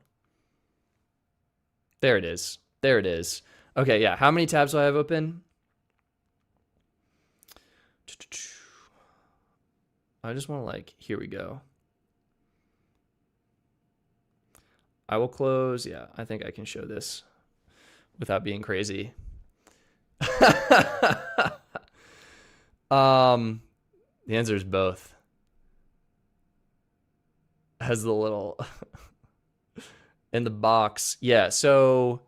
There it is. There it is. Okay, yeah. How many tabs do I have open? I just want to here we go. I will close. Yeah, I think I can show this without being crazy. The answer is both. Has the little in the box. Yeah, so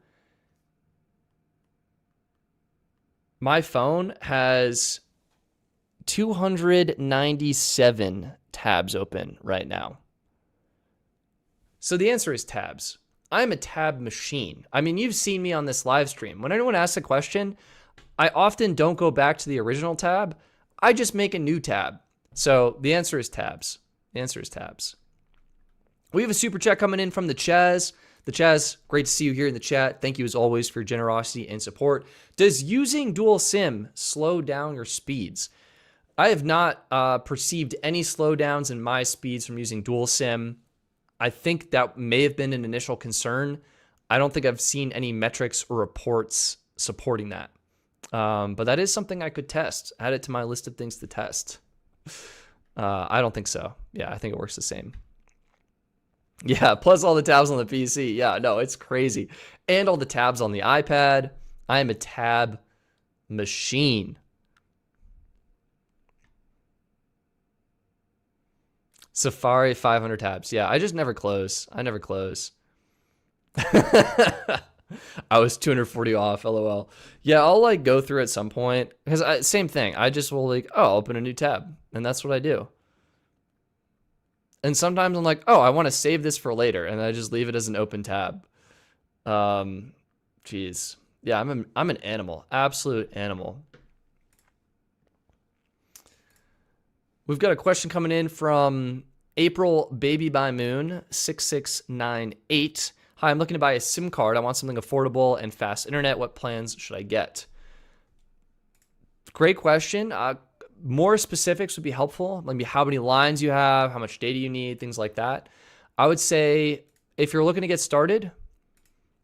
my phone has 297 tabs open right now. So the answer is tabs. I'm a tab machine. I mean, you've seen me on this live stream. When anyone asks a question, I often don't go back to the original tab. I just make a new tab. So the answer is tabs. The answer is tabs. We have a super chat coming in from the Chaz. The Chaz, great to see you here in the chat. Thank you as always for your generosity and support. Does using dual SIM slow down your speeds? I have not perceived any slowdowns in my speeds from using dual SIM. I think that may have been an initial concern. I don't think I've seen any metrics or reports supporting that. But that is something I could test. Add it to my list of things to test. I don't think so. Yeah, I think it works the same. Yeah, plus all the tabs on the PC. Yeah, no, it's crazy. And all the tabs on the iPad. I am a tab machine. Safari 500 tabs. Yeah, I just never close. I never close. I was 240 off, LOL. Yeah, I'll go through at some point because same thing. I just will I'll open a new tab, and that's what I do. And sometimes I'm like, oh, I want to save this for later, and I just leave it as an open tab. Geez, yeah, I'm an animal, absolute animal. We've got a question coming in from April Baby by Moon 6698. Hi, I'm looking to buy a SIM card. I want something affordable and fast internet. What plans should I get? Great question. More specifics would be helpful. Maybe how many lines you have, how much data you need, things like that. I would say if you're looking to get started,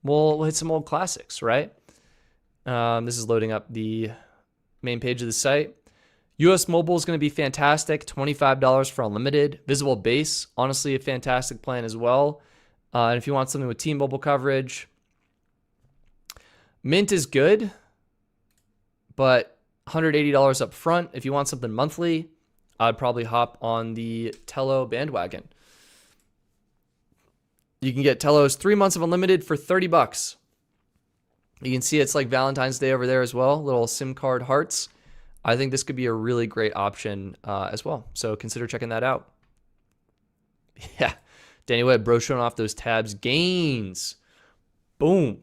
we'll hit some old classics, right? This is loading up the main page of the site. US Mobile is going to be fantastic. $25 for unlimited. Visible Base, honestly, a fantastic plan as well. And if you want something with T-Mobile coverage, Mint is good, but $180 up front. If you want something monthly, I'd probably hop on the Tello bandwagon. You can get Tello's 3 months of unlimited for $30. You can see it's like Valentine's Day over there as well. Little SIM card hearts. I think this could be a really great option as well. So consider checking that out. Yeah. Danny Webb, bro, showing off those tabs. Gains. Boom.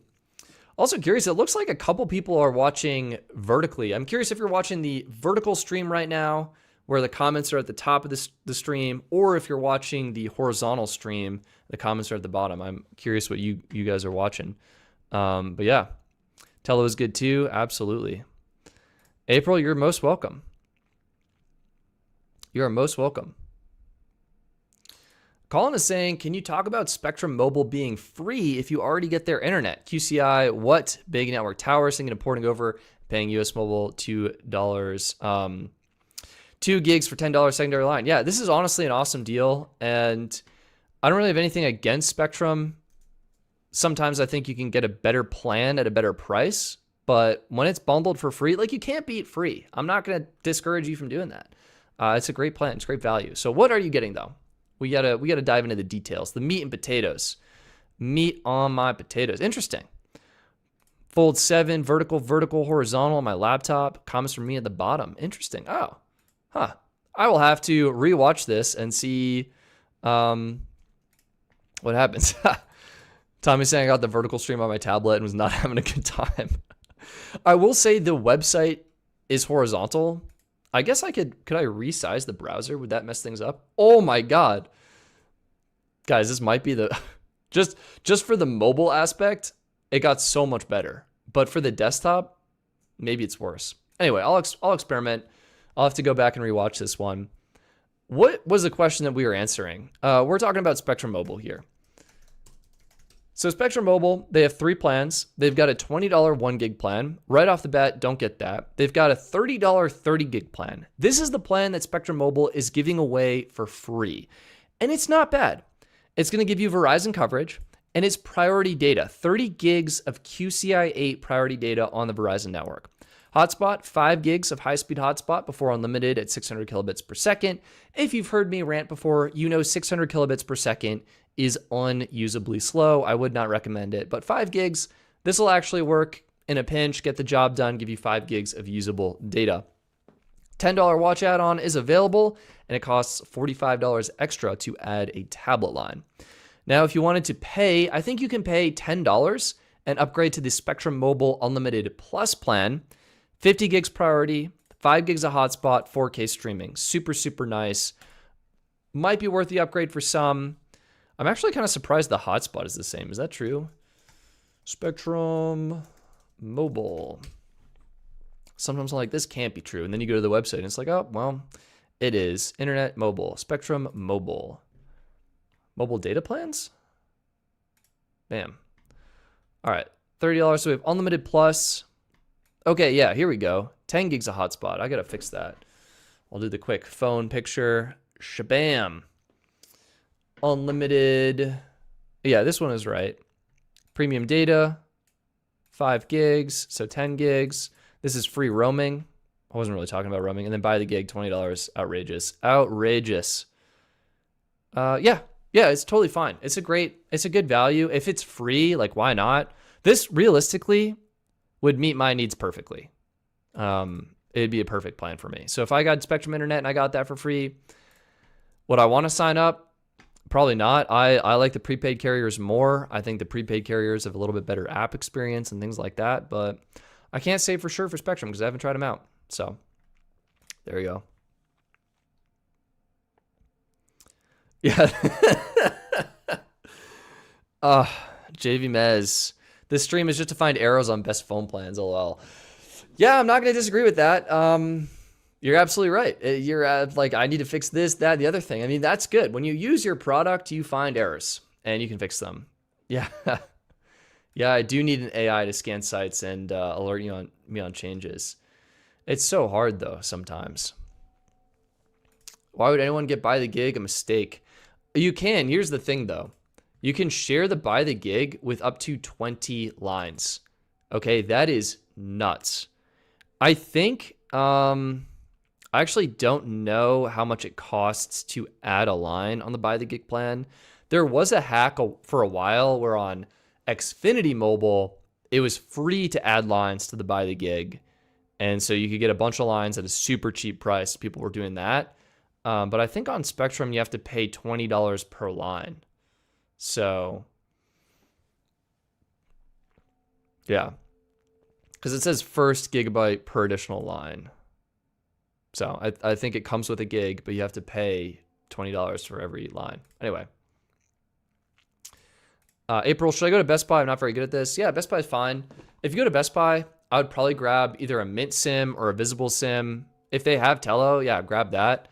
Also curious, it looks like a couple people are watching vertically. I'm curious if you're watching the vertical stream right now, where the comments are at the top of the stream, or if you're watching the horizontal stream, the comments are at the bottom. I'm curious what you guys are watching. But yeah, Tello is good too. Absolutely. April, you're most welcome. You are most welcome. Colin is saying, can you talk about Spectrum Mobile being free if you already get their internet? QCI, what? Big network towers, thinking of porting over, paying US Mobile $2, 2 gigs for $10 secondary line. Yeah, this is honestly an awesome deal, and I don't really have anything against Spectrum. Sometimes I think you can get a better plan at a better price, but when it's bundled for free, like, you can't beat free. I'm not going to discourage you from doing that. It's a great plan. It's great value. So what are you getting, though? We gotta dive into the details. The meat and potatoes. Meat on my potatoes. Interesting. Fold 7, vertical, horizontal on my laptop. Comments from me at the bottom. Interesting. Oh, huh. I will have to rewatch this and see what happens. Tommy's saying I got the vertical stream on my tablet and was not having a good time. I will say the website is horizontal. I guess could I resize the browser? Would that mess things up? Oh my God. Guys, this might be the, just for the mobile aspect, it got so much better. But for the desktop, maybe it's worse. Anyway, I'll experiment. I'll have to go back and rewatch this one. What was the question that we were answering? We're talking about Spectrum Mobile here. So Spectrum Mobile, they have 3 plans. They've got a $20 1 gig plan. Right off the bat, don't get that. They've got a $30 30 gig plan. This is the plan that Spectrum Mobile is giving away for free. And it's not bad. It's going to give you Verizon coverage, and it's priority data, 30 gigs of QCI 8 priority data on the Verizon network. Hotspot, 5 gigs of high-speed hotspot before unlimited at 600 kilobits per second. If you've heard me rant before, you know 600 kilobits per second is unusably slow. I would not recommend it, but 5 gigs, this will actually work in a pinch, get the job done, give you 5 gigs of usable data. $10 watch add-on is available, and it costs $45 extra to add a tablet line. Now, if you wanted to pay, I think you can pay $10 and upgrade to the Spectrum Mobile Unlimited Plus plan. 50 gigs priority, 5 gigs of hotspot, 4K streaming. Super, super nice. Might be worth the upgrade for some. I'm actually kind of surprised the hotspot is the same. Is that true? Spectrum Mobile. Sometimes I'm like, this can't be true. And then you go to the website and it's like, oh, well, it is. Internet Mobile. Spectrum Mobile. Mobile data plans? Bam. All right. $30. So we have Unlimited Plus. Okay, yeah, here we go. 10 gigs of hotspot. I got to fix that. I'll do the quick phone picture. Shabam. Unlimited. Yeah, this one is right. Premium data. 5 gigs. So 10 gigs. This is free roaming. I wasn't really talking about roaming. And then buy the gig, $20. Outrageous. Outrageous. Yeah, it's totally fine. It's a good value. If it's free, like, why not? This realistically would meet my needs perfectly. It'd be a perfect plan for me. So if I got Spectrum Internet and I got that for free, would I want to sign up? Probably not. I like the prepaid carriers more. I think the prepaid carriers have a little bit better app experience and things like that, but I can't say for sure for Spectrum because I haven't tried them out. So there you go. Yeah. JV Mez. This stream is just to find arrows on best phone plans, lol. Yeah, I'm not going to disagree with that. You're absolutely right. You're like, I need to fix this, that, the other thing. I mean, that's good. When you use your product, you find errors and you can fix them. Yeah. Yeah, I do need an AI to scan sites and alert me on changes. It's so hard, though, sometimes. Why would anyone get by the gig? A mistake. You can. Here's the thing, though. You can share the by the gig with up to 20 lines. Okay, that is nuts. I think, I actually don't know how much it costs to add a line on the by the gig plan. There was a hack for a while where on Xfinity Mobile, it was free to add lines to the by the gig. And so you could get a bunch of lines at a super cheap price. People were doing that. But I think on Spectrum, you have to pay $20 per line. So, yeah. Because it says first gigabyte per additional line. So I think it comes with a gig, but you have to pay $20 for every line. Anyway. April, should I go to Best Buy? I'm not very good at this. Yeah, Best Buy is fine. If you go to Best Buy, I would probably grab either a Mint SIM or a Visible SIM. If they have Tello, yeah, grab that.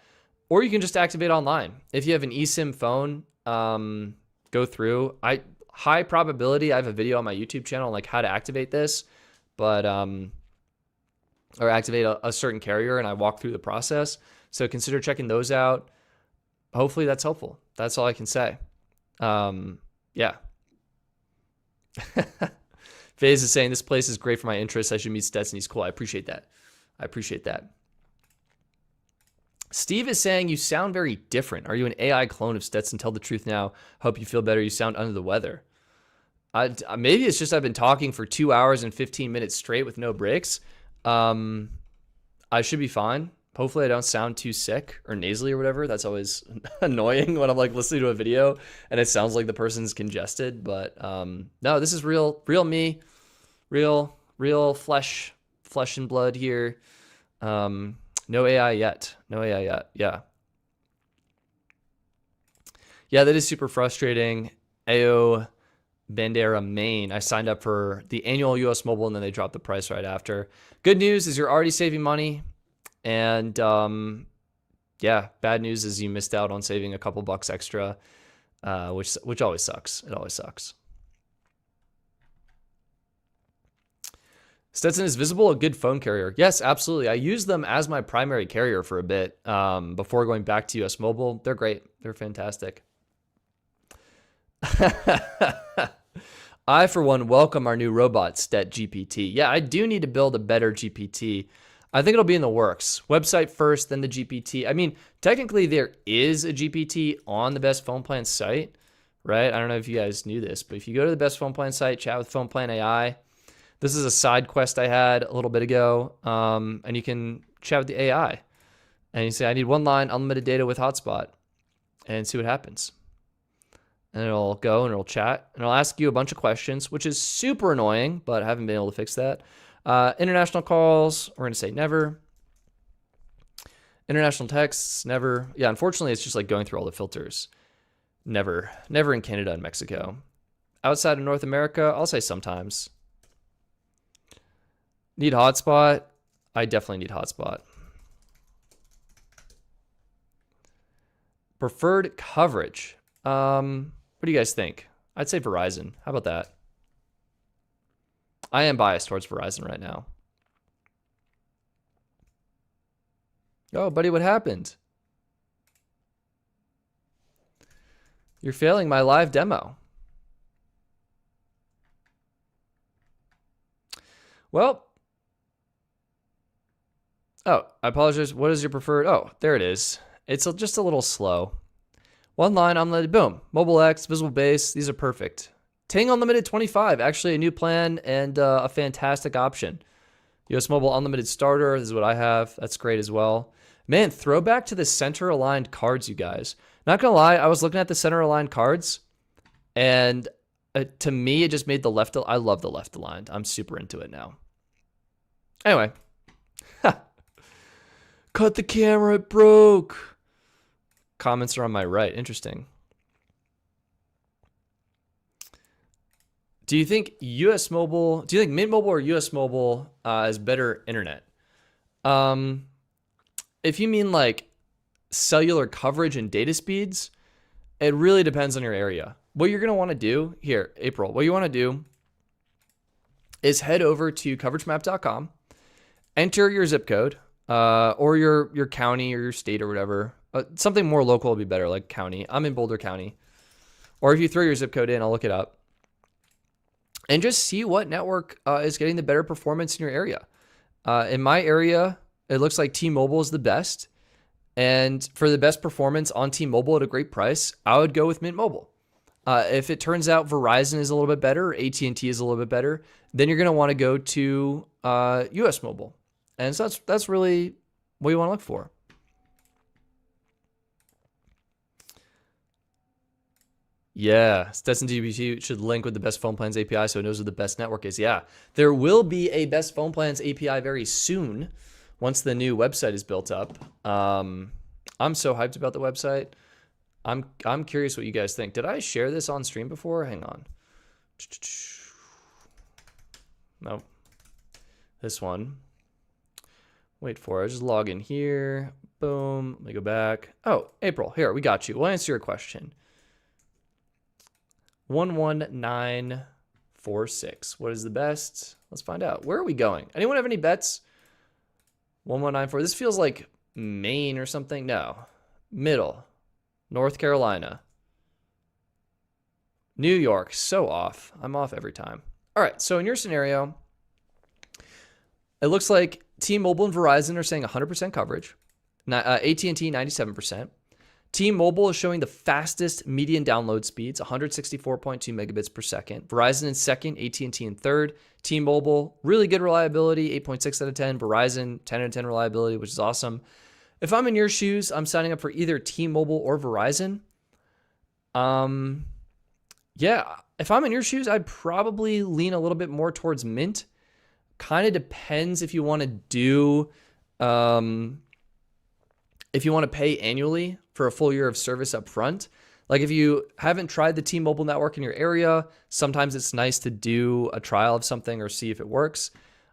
Or you can just activate online. If you have an eSIM phone, go through. High probability, I have a video on my YouTube channel on like how to activate this, but or activate a certain carrier, and I walk through the process. So consider checking those out. Hopefully that's helpful. That's all I can say. Yeah. FaZe is saying this place is great for my interests. I should meet Stetson. He's cool. I appreciate that. I appreciate that. Steve is saying you sound very different. Are you an AI clone of Stetson? Tell the truth now. Hope you feel better. You sound under the weather. Maybe it's just I've been talking for 2 hours and 15 minutes straight with no breaks. I should be fine. Hopefully I don't sound too sick or nasally or whatever. That's always annoying when I'm like listening to a video and it sounds like the person's congested. But no, this is real me, real flesh and blood here. No AI yet. No AI yet. Yeah. Yeah, that is super frustrating. AO Bandera Main. I signed up for the annual US Mobile and then they dropped the price right after. Good news is you're already saving money. And yeah, bad news is you missed out on saving a couple bucks extra, which always sucks. It always sucks. Stetson, is Visible a good phone carrier? Yes, absolutely. I used them as my primary carrier for a bit before going back to US Mobile. They're great. They're fantastic. I, for one, welcome our new robot, Stet GPT. Yeah, I do need to build a better GPT. I think it'll be in the works. Website first, then the GPT. I mean, technically there is a GPT on the Best Phone Plan site, right? I don't know if you guys knew this, but if you go to the Best Phone Plan site, chat with Phone Plan AI. This is a side quest I had a little bit ago, and you can chat with the AI. And you say, I need one line, unlimited data with hotspot, and see what happens. And it'll go and it'll chat, and it'll ask you a bunch of questions, which is super annoying, but I haven't been able to fix that. International calls, we're going to say never. International texts, never. Yeah, unfortunately, it's just like going through all the filters. Never. Never in Canada and Mexico. Outside of North America, I'll say sometimes. Need hotspot? I definitely need hotspot. Preferred coverage. What do you guys think? I'd say Verizon. How about that? I am biased towards Verizon right now. Oh, buddy, what happened? You're failing my live demo. Well, oh, I apologize. What is your preferred? Oh, there it is. It's just a little slow. One line, unlimited, boom. Mobile X, visible base, these are perfect. Ting Unlimited 25, actually a new plan and a fantastic option. US Mobile Unlimited Starter, this is what I have. That's great as well. Man, throwback to the center-aligned cards, you guys. Not gonna lie, I was looking at the center-aligned cards, and to me, it just made the left. I love the left-aligned. I'm super into it now. Anyway. Cut the camera, it broke. Comments are on my right. Interesting. Do you think US Mobile, do you think Mint Mobile or US Mobile is better internet? If you mean like cellular coverage and data speeds, it really depends on your area. What you're going to want to do here, April, what you want to do is head over to coveragemap.com, enter your zip code or your county or your state or whatever. Something more local would be better, like county. I'm in Boulder County. Or if you throw your zip code in, I'll look it up. And just see what network is getting the better performance in your area. In my area, it looks like T-Mobile is the best. And for the best performance on T-Mobile at a great price, I would go with Mint Mobile. If it turns out Verizon is a little bit better, or AT&T is a little bit better, then you're going to want to go to US Mobile. And so that's really what you want to look for. Yeah, Stetson GPT should link with the Best Phone Plans API so it knows what the best network is. Yeah, there will be a Best Phone Plans API very soon once the new website is built up. I'm so hyped about the website. I'm curious what you guys think. Did I share this on stream before? Hang on. Nope. This one. Wait for it. Just log in here. Boom. Let me go back. Oh, April. Here, we got you. We'll answer your question. 11946. What is the best? Let's find out. Where are we going? Anyone have any bets? 1194. This feels like Maine or something. No. Middle. North Carolina. New York. So off. I'm off every time. All right. So in your scenario, it looks like T-Mobile and Verizon are saying 100% coverage. AT&T 97%. T-Mobile is showing the fastest median download speeds, 164.2 megabits per second. Verizon in second, AT&T in third. T-Mobile, really good reliability, 8.6 out of 10. Verizon, 10 out of 10 reliability, which is awesome. If I'm in your shoes, I'm signing up for either T-Mobile or Verizon. Yeah, if I'm in your shoes, I'd probably lean a little bit more towards Mint. Kind of depends if you want to do... if you want to pay annually for a full year of service up front. Like if you haven't tried the T-Mobile network in your area, sometimes it's nice to do a trial of something or see if it works.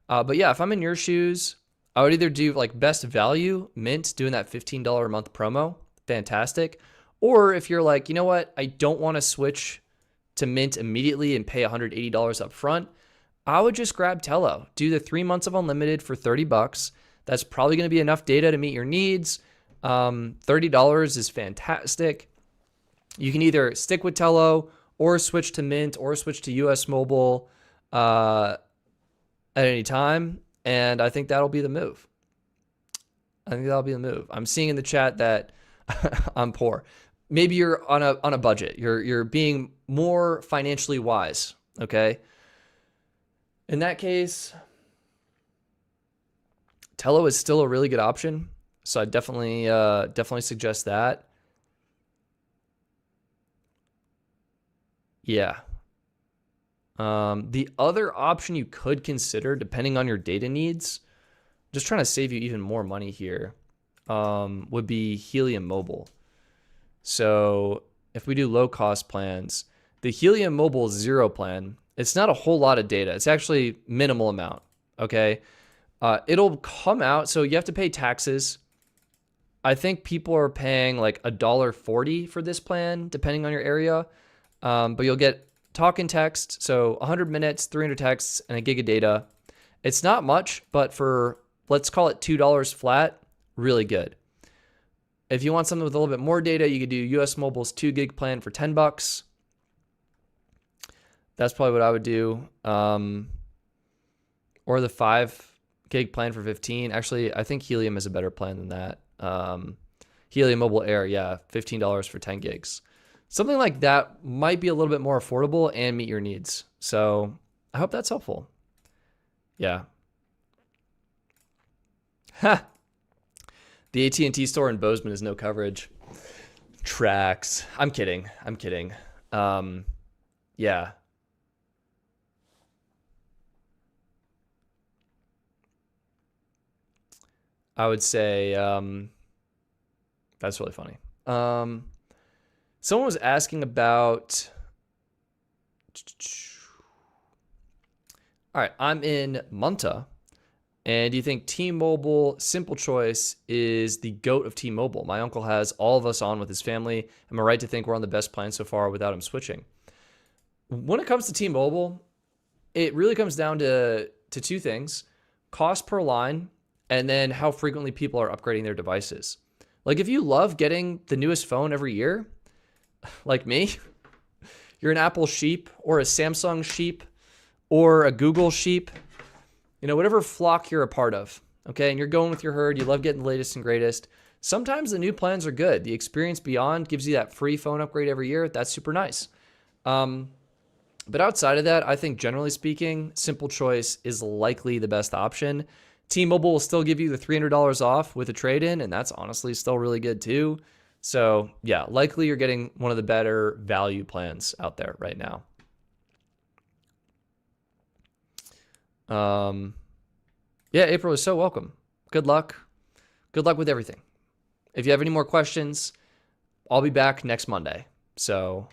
But yeah, if I'm in your shoes, I would either do like best value, Mint, doing that $15 a month promo, fantastic. Or if you're like, you know what, I don't want to switch to Mint immediately and pay $180 up front, I would just grab Tello. Do the 3 months of unlimited for $30. That's probably going to be enough data to meet your needs. $30 is fantastic. You can either stick with Tello or switch to Mint or switch to US Mobile at any time. And I think that'll be the move. I'm seeing in the chat that I'm poor. Maybe you're on a budget. You're being more financially wise. Okay. In that case, Tello is still a really good option. So I definitely suggest that. Yeah. The other option you could consider, depending on your data needs, just trying to save you even more money here, would be Helium Mobile. So if we do low cost plans, the Helium Mobile Zero plan, it's not a whole lot of data. It's actually minimal amount. Okay. It'll come out. So you have to pay taxes. I think people are paying like $1.40 for this plan, depending on your area. But you'll get talk and text. So 100 minutes, 300 texts, and a gig of data. It's not much, but for, let's call it $2 flat, really good. If you want something with a little bit more data, you could do US Mobile's 2 gig plan for $10. That's probably what I would do. Or the 5 gig plan for 15. Actually, I think Helium is a better plan than that. Helium Mobile Air, yeah, $15 for 10 gigs. Something like that might be a little bit more affordable and meet your needs. So I hope that's helpful. Yeah. Ha! The AT&T store in Bozeman is no coverage. Tracks. I'm kidding. Yeah. I would say that's really funny. Someone was asking about... All right, I'm in Munta. And do you think T-Mobile Simple Choice is the GOAT of T-Mobile? My uncle has all of us on with his family. Am I right to think we're on the best plan so far without him switching? When it comes to T-Mobile, it really comes down to two things. Cost per line, and then how frequently people are upgrading their devices. Like if you love getting the newest phone every year, like me, you're an Apple sheep or a Samsung sheep or a Google sheep, you know, whatever flock you're a part of, okay? And you're going with your herd, you love getting the latest and greatest. Sometimes the new plans are good. The Experience Beyond gives you that free phone upgrade every year. That's super nice. But outside of that, I think generally speaking, Simple Choice is likely the best option. T-Mobile will still give you the $300 off with a trade-in, and that's honestly still really good too. So yeah, likely you're getting one of the better value plans out there right now. Yeah, April is so welcome. Good luck. Good luck with everything. If you have any more questions, I'll be back next Monday. So,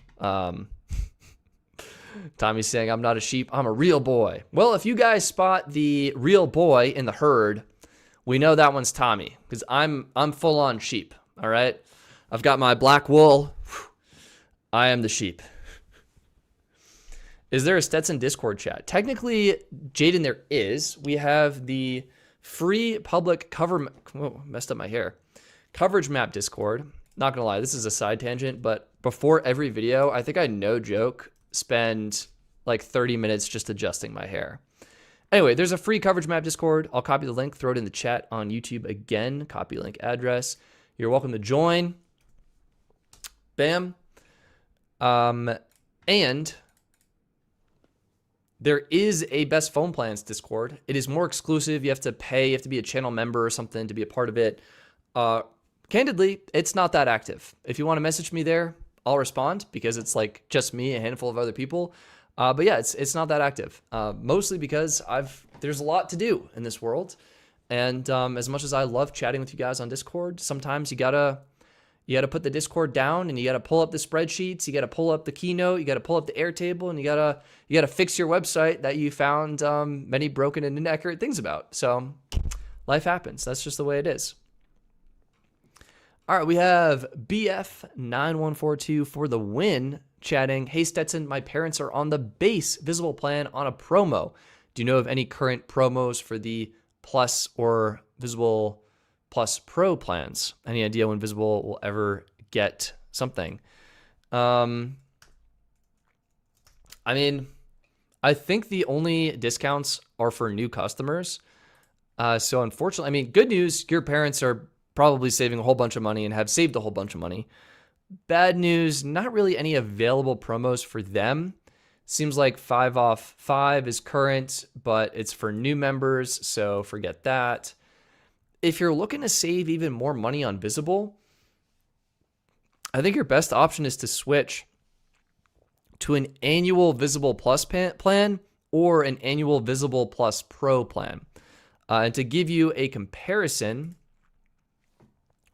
Tommy's saying, I'm not a sheep, I'm a real boy. Well, if you guys spot the real boy in the herd, we know that one's Tommy, because I'm full on sheep. All right. I've got my black wool. I am the sheep. Is there a Stetson Discord chat? Technically, Jaden, there is. We have the free public messed up my hair. Coverage map Discord. Not gonna lie, this is a side tangent, but before every video, I think I no joke spend like 30 minutes just adjusting my hair. Anyway, there's a free coverage map Discord. I'll copy the link, throw it in the chat on YouTube again. Copy link address. You're welcome to join. Bam. And there is a best phone plans Discord. It is more exclusive. You have to pay. You have to be a channel member or something to be a part of it. Candidly, it's not that active. If you want to message me there, I'll respond because it's like just me, a handful of other people. But yeah, it's not that active. Mostly because there's a lot to do in this world. And as much as I love chatting with you guys on Discord, sometimes you gotta put the Discord down and you gotta pull up the spreadsheets, you gotta pull up the Keynote, you gotta pull up the Airtable, and you gotta fix your website that you found many broken and inaccurate things about. So life happens. That's just the way it is. All right, we have BF9142 for the win chatting. Hey Stetson, my parents are on the base visible plan on a promo. Do you know of any current promos for the Plus or Visible Plus Pro plans? Any idea when Visible will ever get something? I mean, I think the only discounts are for new customers. So unfortunately, I mean, good news, your parents are probably saving a whole bunch of money and have saved a whole bunch of money. Bad news, not really any available promos for them. Seems like 5 off 5 is current, but it's for new members, so forget that. If you're looking to save even more money on Visible, I think your best option is to switch to an annual Visible Plus plan or an annual Visible Plus Pro plan. And to give you a comparison,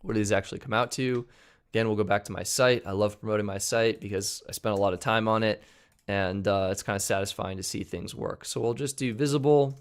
what does it actually come out to? Again, we'll go back to my site. I love promoting my site because I spent a lot of time on it, and it's kind of satisfying to see things work. So we'll just do Visible,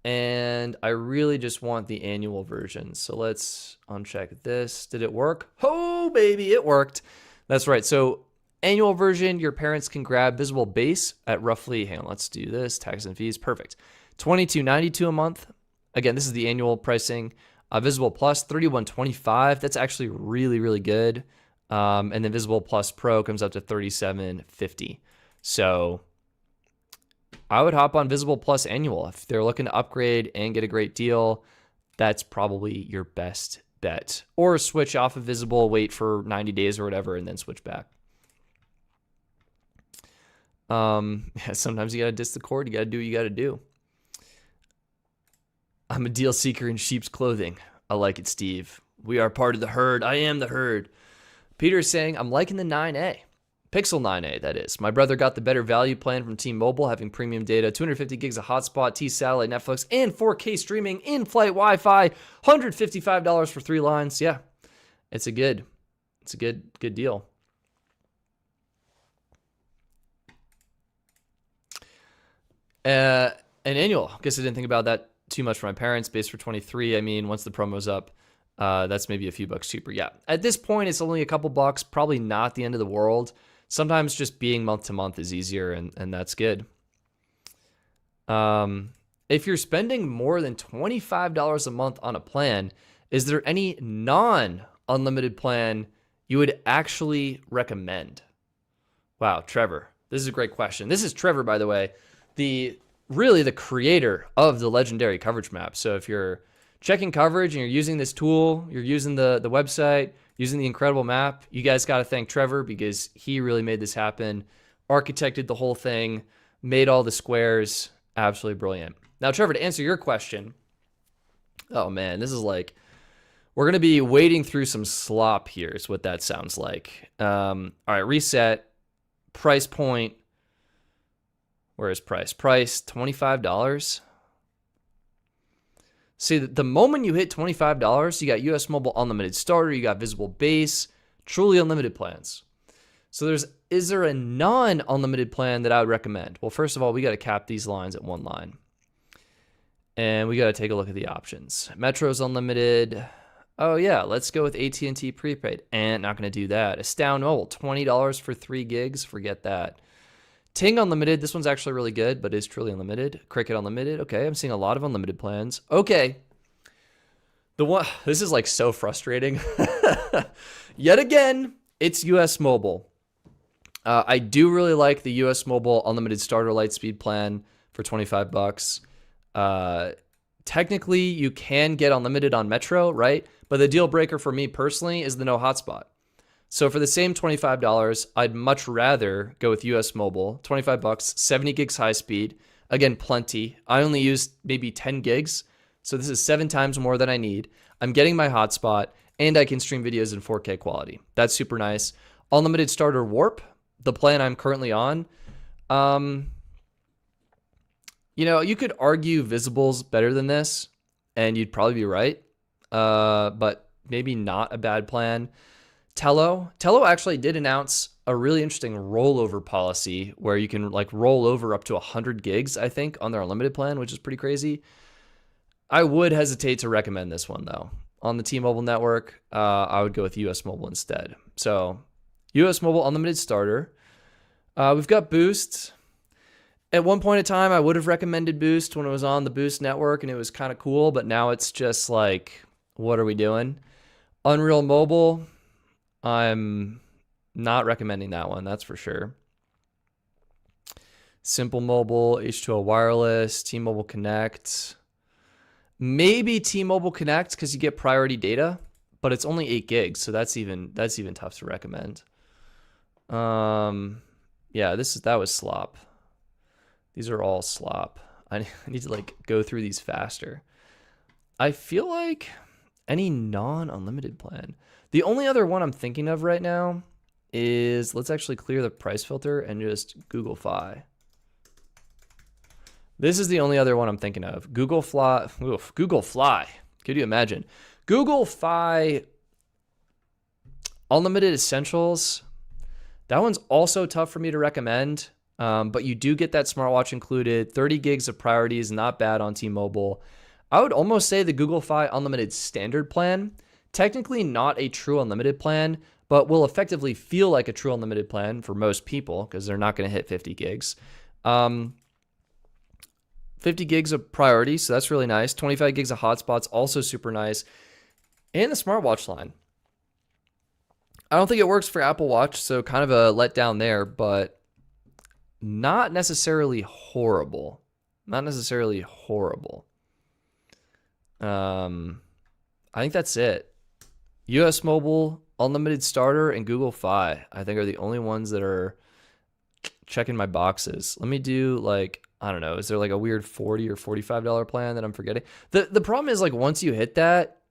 and I really just want the annual version. So let's uncheck this. Did it work? Oh, baby, it worked. That's right. So annual version, your parents can grab Visible Base at roughly, hang on, let's do this, tax and fees, perfect. $22.92 a month. Again, this is the annual pricing. Visible Plus, $31.25. That's actually really, really good. And then Visible Plus Pro comes up to $37.50. So I would hop on Visible Plus Annual. If they're looking to upgrade and get a great deal, that's probably your best bet. Or switch off of Visible, wait for 90 days or whatever, and then switch back. Yeah, sometimes you got to diss the cord. You got to do what you got to do. I'm a deal seeker in sheep's clothing. I like it, Steve. We are part of the herd. I am the herd. Peter's saying, I'm liking the 9A. Pixel 9A, that is. My brother got the better value plan from T-Mobile, having premium data, 250 gigs of hotspot, T-Satellite, Netflix, and 4K streaming, in-flight Wi-Fi, $155 for 3 lines. Yeah, it's a good deal. An annual. Guess I didn't think about that too much for my parents. Base for 23. I mean, once the promo's up, that's maybe a few bucks cheaper. Yeah. At this point, it's only a couple bucks. Probably not the end of the world. Sometimes just being month to month is easier, and that's good. If you're spending more than $25 a month on a plan, is there any non-unlimited plan you would actually recommend? Wow, Trevor. This is a great question. This is Trevor, by the way, really the creator of the legendary coverage map. So if you're checking coverage and you're using this tool, you're using the website, using the incredible map, you guys got to thank Trevor because he really made this happen, architected the whole thing, made all the squares. Absolutely brilliant. Now, Trevor, to answer your question, oh man, this is like, we're going to be wading through some slop here is what that sounds like. All right, reset, price point. Where is price? Price, $25. See, the moment you hit $25, you got US Mobile Unlimited Starter, you got Visible Base, truly unlimited plans. So is there a non-unlimited plan that I would recommend? Well, first of all, we got to cap these lines at one line. And we got to take a look at the options. Metro's unlimited. Oh yeah, let's go with AT&T prepaid. And not going to do that. Astound Mobile, $20 for 3 gigs. Forget that. Ting unlimited. This one's actually really good, but is truly unlimited. Cricket unlimited. Okay, I'm seeing a lot of unlimited plans. Okay. This is like so frustrating. Yet again, it's US Mobile. I do really like the US Mobile unlimited starter Lightspeed plan for $25. Technically, you can get unlimited on Metro, right? But the deal breaker for me personally is the no hotspot. So for the same $25, I'd much rather go with US Mobile, $25, 70 gigs high speed. Again, plenty. I only use maybe 10 gigs. So this is 7 times more than I need. I'm getting my hotspot and I can stream videos in 4K quality. That's super nice. Unlimited starter Warp, the plan I'm currently on. You know, you could argue Visible's better than this, and you'd probably be right, but maybe not a bad plan. Tello actually did announce a really interesting rollover policy where you can like roll over up to 100 gigs, I think, on their unlimited plan, which is pretty crazy. I would hesitate to recommend this one, though. On the T-Mobile network, I would go with US Mobile instead. So US Mobile unlimited starter. We've got Boost. At one point in time, I would have recommended Boost when it was on the Boost network, and it was kind of cool, but now it's just like, what are we doing? Unreal Mobile, I'm not recommending that one, that's for sure. Simple Mobile, H2O Wireless, T-Mobile Connect. Maybe T-Mobile Connect because you get priority data, but it's only 8 gigs, so that's even tough to recommend. Yeah, that was slop. These are all slop. I need to like go through these faster. I feel like any non-unlimited plan. The only other one I'm thinking of right now is, let's actually clear the price filter and just Google Fi. This is the only other one I'm thinking of. Google Fly. Oof, Google Fly. Could you imagine? Google Fi Unlimited Essentials. That one's also tough for me to recommend. But you do get that smartwatch included. 30 gigs of priorities, not bad on T-Mobile. I would almost say the Google Fi Unlimited Standard plan, technically not a true unlimited plan, but will effectively feel like a true unlimited plan for most people because they're not going to hit 50 gigs. 50 gigs of priority, so that's really nice. 25 gigs of hotspots, also super nice. And the smartwatch line. I don't think it works for Apple Watch, so kind of a letdown there, but not necessarily horrible. Not necessarily horrible. I think that's it. US Mobile, Unlimited Starter, and Google Fi, I think are the only ones that are checking my boxes. Let me do like, I don't know, is there like a weird $40 or $45 plan that I'm forgetting? The problem is like once you hit that,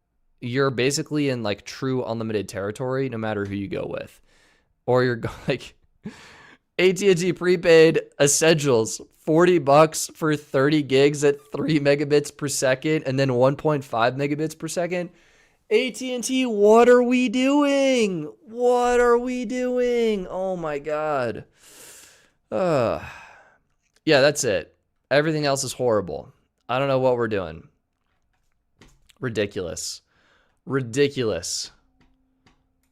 you're basically in like true unlimited territory no matter who you go with. Or you're like AT&T prepaid essentials, $40 for 30 gigs at 3 megabits per second and then 1.5 megabits per second. AT&T, what are we doing? What are we doing? Oh my God. Yeah, that's it. Everything else is horrible. I don't know what we're doing. Ridiculous. Ridiculous.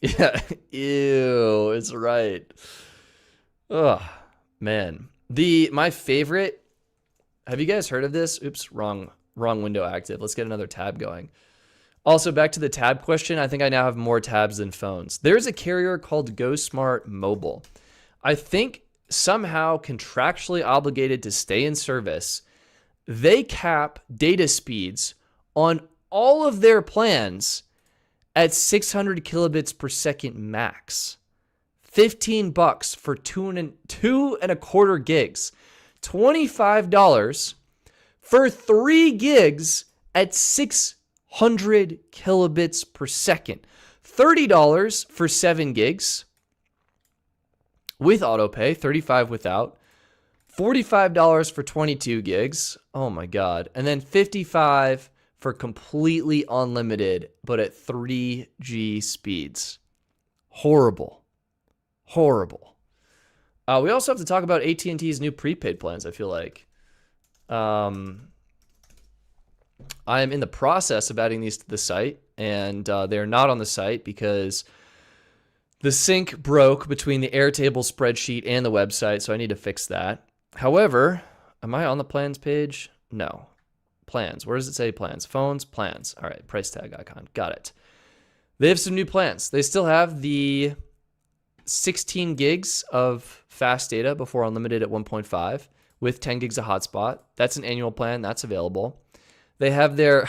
Yeah. Ew, it's right. Ugh, man. My favorite, have you guys heard of this? Oops, wrong window active. Let's get another tab going. Also, back to the tab question, I think I now have more tabs than phones. There's a carrier called GoSmart Mobile. I think somehow contractually obligated to stay in service. They cap data speeds on all of their plans at 600 kilobits per second max. $15 for 2.25 gigs. $25 for 3 gigs at 600 kilobits per second. $30 for 7 gigs with autopay, $35 without. $45 for 22 gigs. Oh my God. And then $55 for completely unlimited, but at 3G speeds. Horrible. Horrible. We also have to talk about AT&T's new prepaid plans, I feel like. I am in the process of adding these to the site, and they're not on the site because the sync broke between the Airtable spreadsheet and the website, so I need to fix that. However, am I on the plans page? No. Plans. Where does it say plans? Phones, plans. All right, price tag icon. Got it. They have some new plans. They still have the 16 gigs of fast data before unlimited at 1.5 with 10 gigs of hotspot. That's an annual plan. That's available. They have their,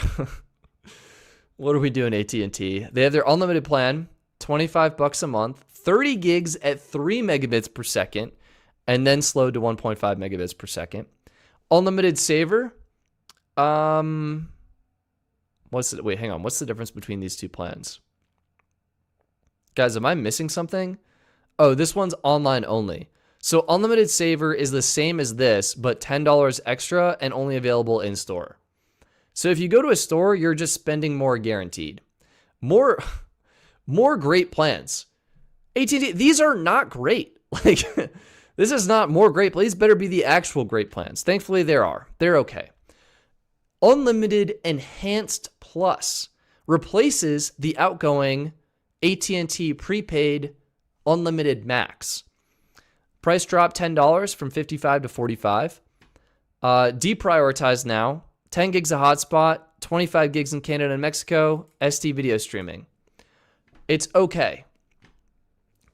what are we doing, AT&T? They have their unlimited plan, $25 a month, 30 gigs at 3 megabits per second, and then slowed to 1.5 megabits per second. Unlimited saver. Wait, hang on. What's the difference between these two plans? Guys, am I missing something? Oh, this one's online only. So unlimited saver is the same as this, but $10 extra and only available in store. So if you go to a store, you're just spending more guaranteed. More great plans. AT&T, these are not great. Like, this is not more great. These better be the actual great plans. Thankfully, there are. They're okay. Unlimited Enhanced Plus replaces the outgoing AT&T prepaid Unlimited Max. Price drop $10 from $55 to $45. Deprioritized now. 10 gigs of hotspot, 25 gigs in Canada and Mexico, SD video streaming. It's okay.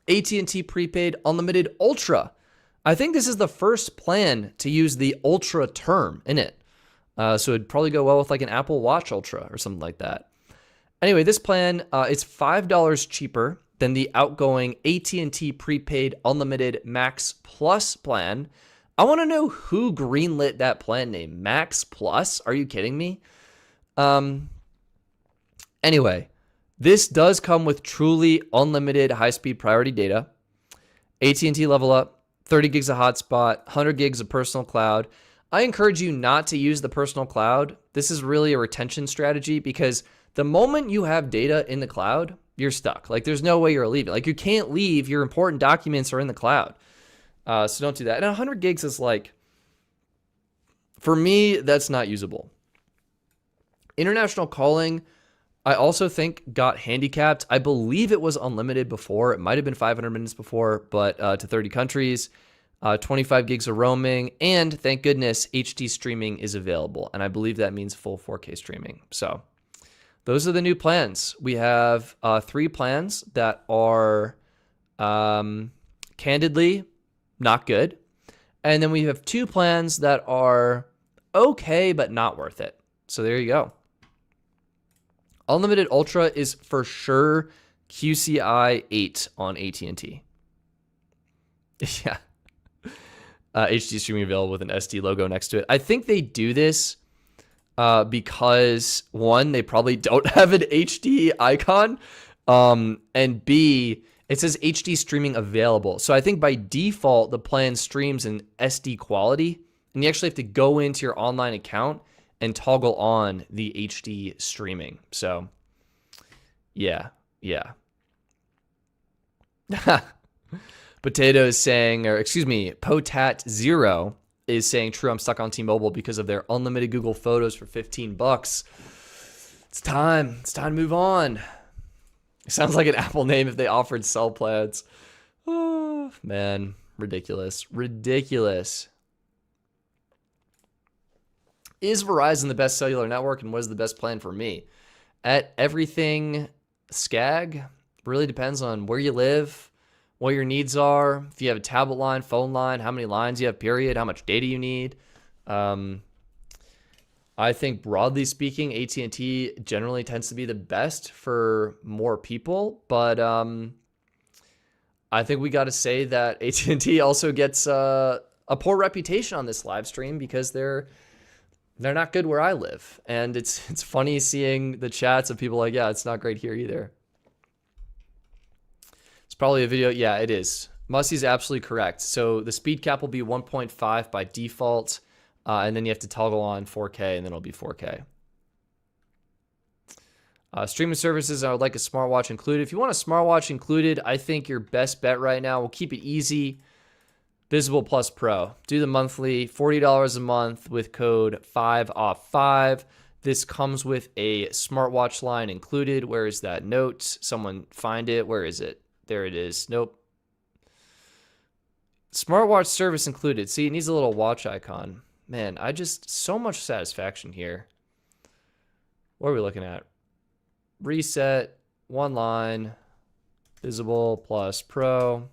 AT&T prepaid Unlimited Ultra. I think this is the first plan to use the Ultra term in it. So it'd probably go well with like an Apple Watch Ultra or something like that. Anyway, this plan, it's $5 cheaper than the outgoing AT&T prepaid Unlimited Max Plus plan. I want to know who greenlit that plan name. Max Plus? Are you kidding me? Anyway, this does come with truly unlimited high-speed priority data. AT&T Level Up, 30 gigs of hotspot, 100 gigs of personal cloud. I encourage you not to use the personal cloud. This is really a retention strategy because the moment you have data in the cloud, you're stuck. Like, there's no way you're leaving. Like, you can't leave. Your important documents are in the cloud. So don't do that. And 100 gigs is like, for me, that's not usable. International calling, I also think got handicapped. I believe it was unlimited before. It might have been 500 minutes before, but to 30 countries, 25 gigs of roaming, and thank goodness HD streaming is available. And I believe that means full 4K streaming. So those are the new plans. We have 3 plans that are candidly not good. And then we have 2 plans that are okay, but not worth it. So there you go. Unlimited Ultra is for sure QCI 8 on AT&T. Yeah. HD streaming available with an SD logo next to it. I think they do this because, one, they probably don't have an HD icon. And B, it says HD streaming available. So I think by default, the plan streams in SD quality. And you actually have to go into your online account and toggle on the HD streaming. So, yeah. Potato is saying, or excuse me, Potat0 is saying, true, I'm stuck on T-Mobile because of their unlimited Google Photos for $15. It's time to move on. It sounds like an Apple name if they offered cell plans. Oh, man, ridiculous. Is Verizon the best cellular network, and what is the best plan for me? At everything SCAG, really depends on where you live, what your needs are, if you have a tablet line, phone line, how many lines you have, period, how much data you need. I think broadly speaking, AT&T generally tends to be the best for more people, but I think we got to say that AT&T also gets a poor reputation on this live stream because they're not good where I live. And it's funny seeing the chats of people like, yeah, it's not great here either. It's probably a video. Yeah, it is. Mussie's absolutely correct. So the speed cap will be 1.5 by default. And then you have to toggle on 4K and then it'll be 4K. Streaming services, I would like a smartwatch included. If you want a smartwatch included, I think your best bet right now, we'll keep it easy. Visible Plus Pro. Do the monthly, $40 a month with code 5OFF5. This comes with a smartwatch line included. Where is that note? Someone find it. Where is it? There it is. Nope. Smartwatch service included. See, it needs a little watch icon. Man, so much satisfaction here. What are we looking at? Reset, one line, Visible Plus Pro.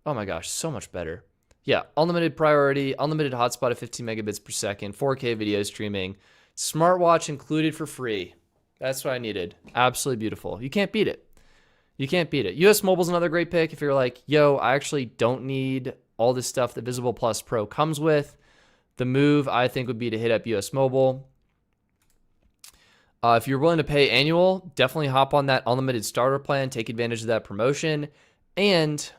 Oh my gosh, so much better. Yeah, unlimited priority, unlimited hotspot at 15 megabits per second, 4K video streaming, smartwatch included for free. That's what I needed. Absolutely beautiful. You can't beat it. You can't beat it. US Mobile's another great pick if you're like, yo, I actually don't need all this stuff that Visible Plus Pro comes with. The move, I think, would be to hit up US Mobile. If you're willing to pay annual, definitely hop on that unlimited starter plan. Take advantage of that promotion. And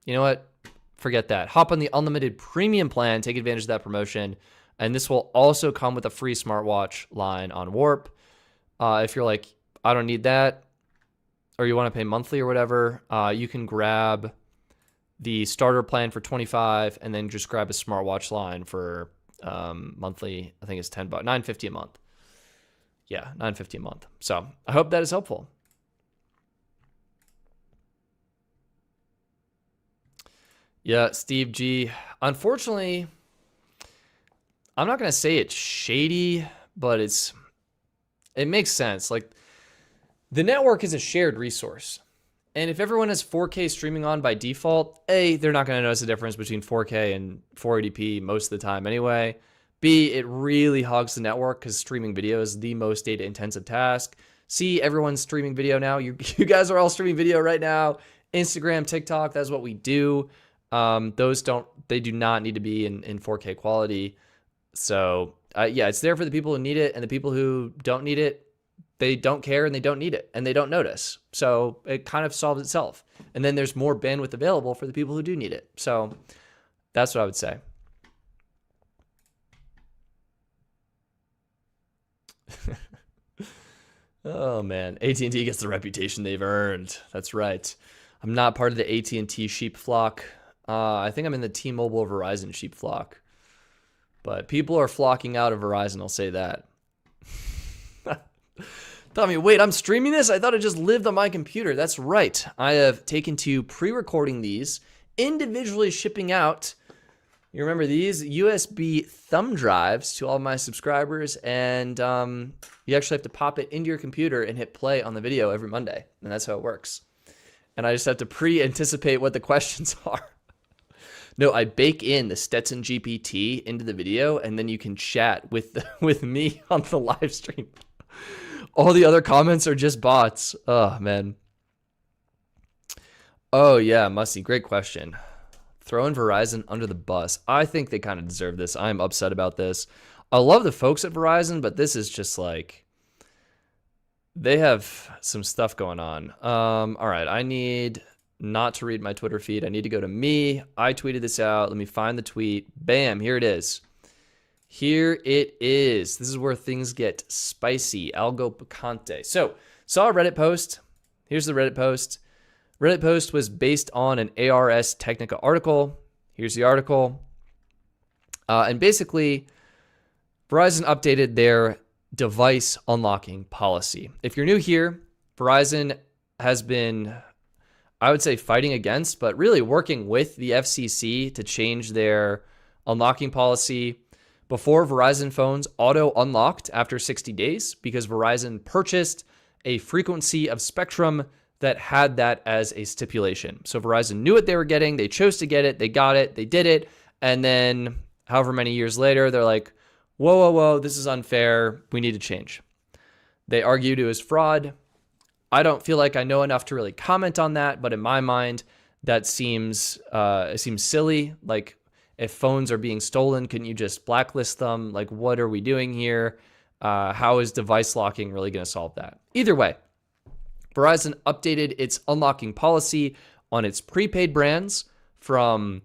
you know what? Forget that. Hop on the unlimited premium plan. Take advantage of that promotion. And this will also come with a free smartwatch line on Warp. If you're like, I don't need that, or you want to pay monthly or whatever, you can grab the starter plan for $25 and then just grab a smartwatch line for monthly. I think it's $10, $9.50 a month. Yeah, $9.50 a month. So I hope that is helpful. Yeah, Steve G. Unfortunately, I'm not going to say it's shady, but it makes sense. Like, the network is a shared resource. And if everyone has 4K streaming on by default, A, they're not going to notice the difference between 4K and 480p most of the time anyway. B, it really hogs the network because streaming video is the most data intensive task. C, everyone's streaming video now. You guys are all streaming video right now. Instagram, TikTok, that's what we do. They do not need to be in 4K quality. So yeah, it's there for the people who need it, and the people who don't need it, they don't care and they don't need it and they don't notice. So it kind of solves itself. And then there's more bandwidth available for the people who do need it. So that's what I would say. Oh man, AT&T gets the reputation they've earned. That's right. I'm not part of the AT&T sheep flock. I think I'm in the T-Mobile Verizon sheep flock. But people are flocking out of Verizon, I'll say that. Tommy, wait, I'm streaming this? I thought it just lived on my computer. That's right. I have taken to pre-recording these, individually shipping out, you remember these, USB thumb drives to all my subscribers, and you actually have to pop it into your computer and hit play on the video every Monday, and that's how it works. And I just have to pre-anticipate what the questions are. No, I bake in the Stetson GPT into the video, and then you can chat with me on the live stream. All the other comments are just bots. Oh, man. Oh, yeah, Musty, great question. Throwing Verizon under the bus. I think they kind of deserve this. I'm upset about this. I love the folks at Verizon, but this is just like, they have some stuff going on. All right, I need not to read my Twitter feed. I need to go to me. I tweeted this out. Let me find the tweet. Bam, here it is. Here it is. This is where things get spicy. Algo picante. So, saw a Reddit post. Here's the Reddit post. Reddit post was based on an ARS Technica article. Here's the article. And basically, Verizon updated their device unlocking policy. If you're new here, Verizon has been, I would say, fighting against, but really working with the FCC to change their unlocking policy. Before, Verizon phones auto-unlocked after 60 days because Verizon purchased a frequency of spectrum that had that as a stipulation. So Verizon knew what they were getting. They chose to get it. They got it. They did it. And then however many years later, they're like, whoa, whoa, whoa, this is unfair. We need to change. They argued it was fraud. I don't feel like I know enough to really comment on that, but in my mind, that seems it seems silly. Like, if phones are being stolen, couldn't you just blacklist them? Like, what are we doing here? How is device locking really going to solve that? Either way, Verizon updated its unlocking policy on its prepaid brands from,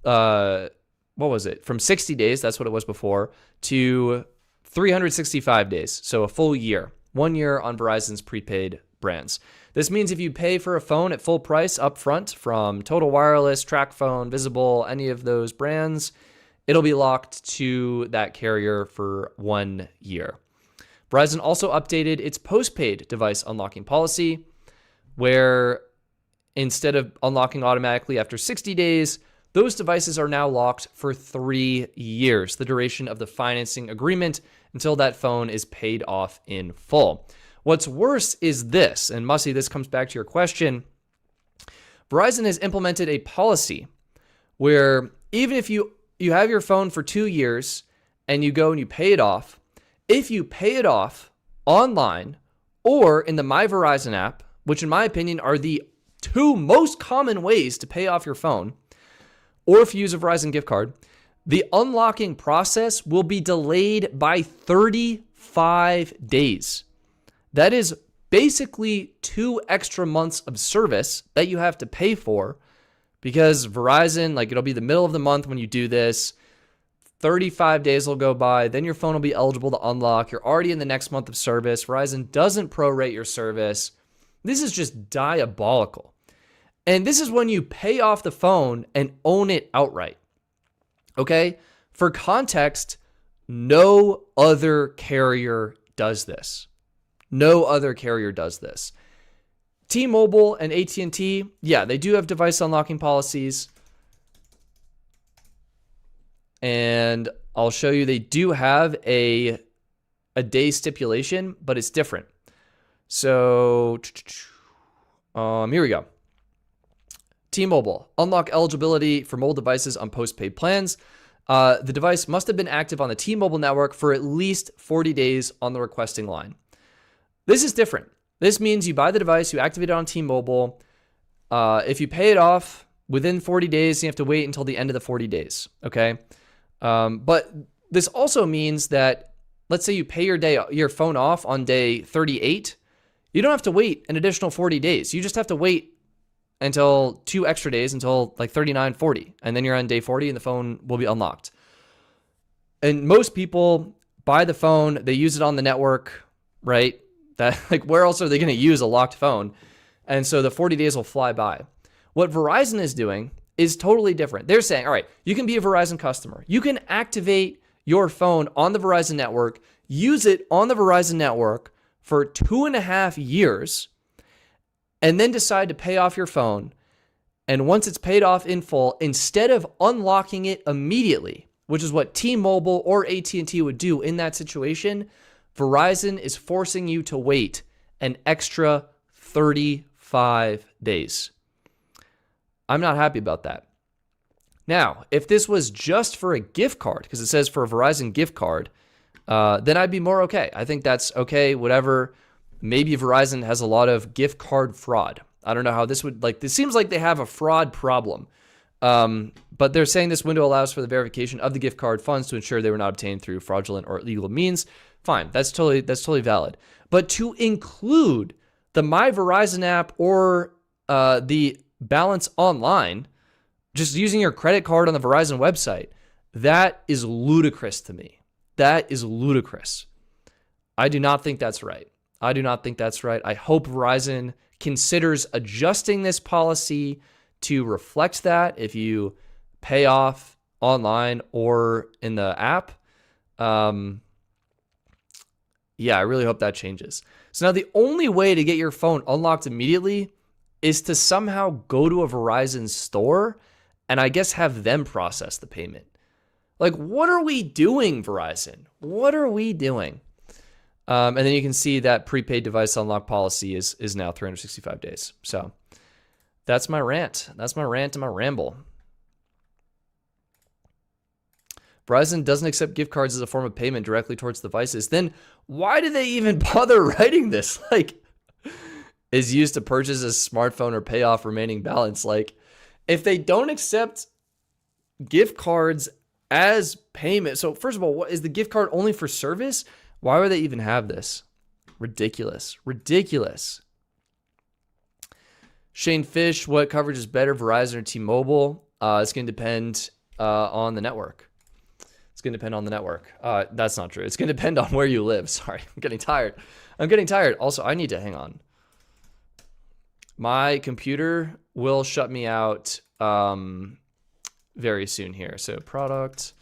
what was it? From 60 days, that's what it was before, to 365 days, so a full year. 1 year on Verizon's prepaid brands. This means if you pay for a phone at full price upfront from Total Wireless, TracFone, Visible, any of those brands, it'll be locked to that carrier for 1 year. Verizon also updated its postpaid device unlocking policy, where instead of unlocking automatically after 60 days, those devices are now locked for 3 years, the duration of the financing agreement until that phone is paid off in full. What's worse is this, and Mussy, this comes back to your question. Verizon has implemented a policy where even if you have your phone for 2 years and you go and you pay it off, if you pay it off online or in the My Verizon app, which in my opinion are the 2 most common ways to pay off your phone, or if you use a Verizon gift card, the unlocking process will be delayed by 35 days. That is basically 2 extra months of service that you have to pay for, because Verizon, like, it'll be the middle of the month when you do this. 35 days will go by, then your phone will be eligible to unlock. You're already in the next month of service. Verizon doesn't prorate your service. This is just diabolical. And this is when you pay off the phone and own it outright. Okay? For context, no other carrier does this. No other carrier does this. T-Mobile and AT&T, yeah, they do have device unlocking policies. And I'll show you, they do have a day stipulation, but it's different. So, here we go. T-Mobile, unlock eligibility for mobile devices on postpaid plans. The device must have been active on the T-Mobile network for at least 40 days on the requesting line. This is different. This means you buy the device, you activate it on T-Mobile. If you pay it off within 40 days, you have to wait until the end of the 40 days, okay? But this also means that, let's say you pay your phone off on day 38, you don't have to wait an additional 40 days. You just have to wait until 2 extra days, until like 39, 40. And then you're on day 40 and the phone will be unlocked. And most people buy the phone, they use it on the network, right? That, like, where else are they going to use a locked phone? And so the 40 days will fly by. What Verizon is doing is totally different. They're saying, all right, you can be a Verizon customer. You can activate your phone on the Verizon network, use it on the Verizon network for 2.5 years, and then decide to pay off your phone. And once it's paid off in full, instead of unlocking it immediately, which is what T-Mobile or AT&T would do in that situation, Verizon is forcing you to wait an extra 35 days. I'm not happy about that. Now, if this was just for a gift card, because it says for a Verizon gift card, then I'd be more okay. I think that's okay, whatever. Maybe Verizon has a lot of gift card fraud. I don't know how this would, like, this seems like they have a fraud problem. But they're saying this window allows for the verification of the gift card funds to ensure they were not obtained through fraudulent or illegal means. Fine, that's totally valid. But to include the My Verizon app or the balance online, just using your credit card on the Verizon website, that is ludicrous to me. That is ludicrous. I do not think that's right. I do not think that's right. I hope Verizon considers adjusting this policy to reflect that if you pay off online or in the app. Yeah, I really hope that changes. So now the only way to get your phone unlocked immediately is to somehow go to a Verizon store and I guess have them process the payment. Like, what are we doing, Verizon? What are we doing? And then you can see that prepaid device unlock policy is now 365 days. So that's my rant. That's my rant and my ramble. Verizon doesn't accept gift cards as a form of payment directly towards devices. Then why do they even bother writing this? Like, is used to purchase a smartphone or pay off remaining balance. Like, if they don't accept gift cards as payment. So first of all, what is the gift card only for service? Why would they even have this? Ridiculous. Ridiculous. Shane Fish, what coverage is better, Verizon or T-Mobile? It's going to depend on the network. It's going to depend on the network. That's not true. It's going to depend on where you live. Sorry, I'm getting tired. I'm getting tired. Also, I need to hang on. My computer will shut me out very soon here. So product.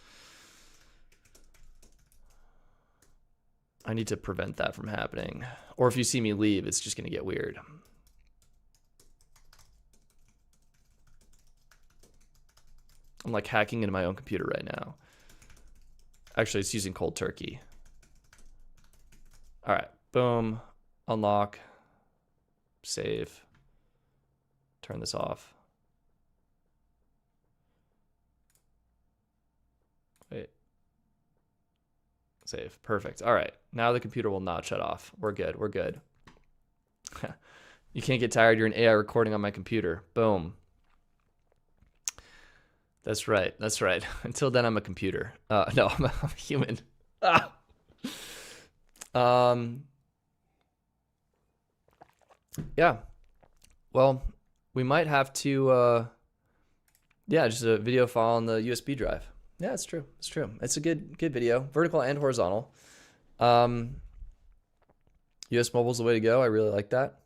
I need to prevent that from happening. Or if you see me leave, it's just going to get weird. I'm like hacking into my own computer right now. Actually, it's using cold turkey. All right, boom, unlock, save, turn this off. Wait, save, perfect. All right, now the computer will not shut off. We're good, we're good. You can't get tired, you're an AI recording on my computer. Boom. That's right. That's right. Until then, I'm a computer. No, I'm a human. Ah. Yeah. Well, we might have to. Yeah, just a video file on the USB drive. Yeah, it's true. It's true. It's a good video, vertical and horizontal. US Mobile's the way to go. I really like that.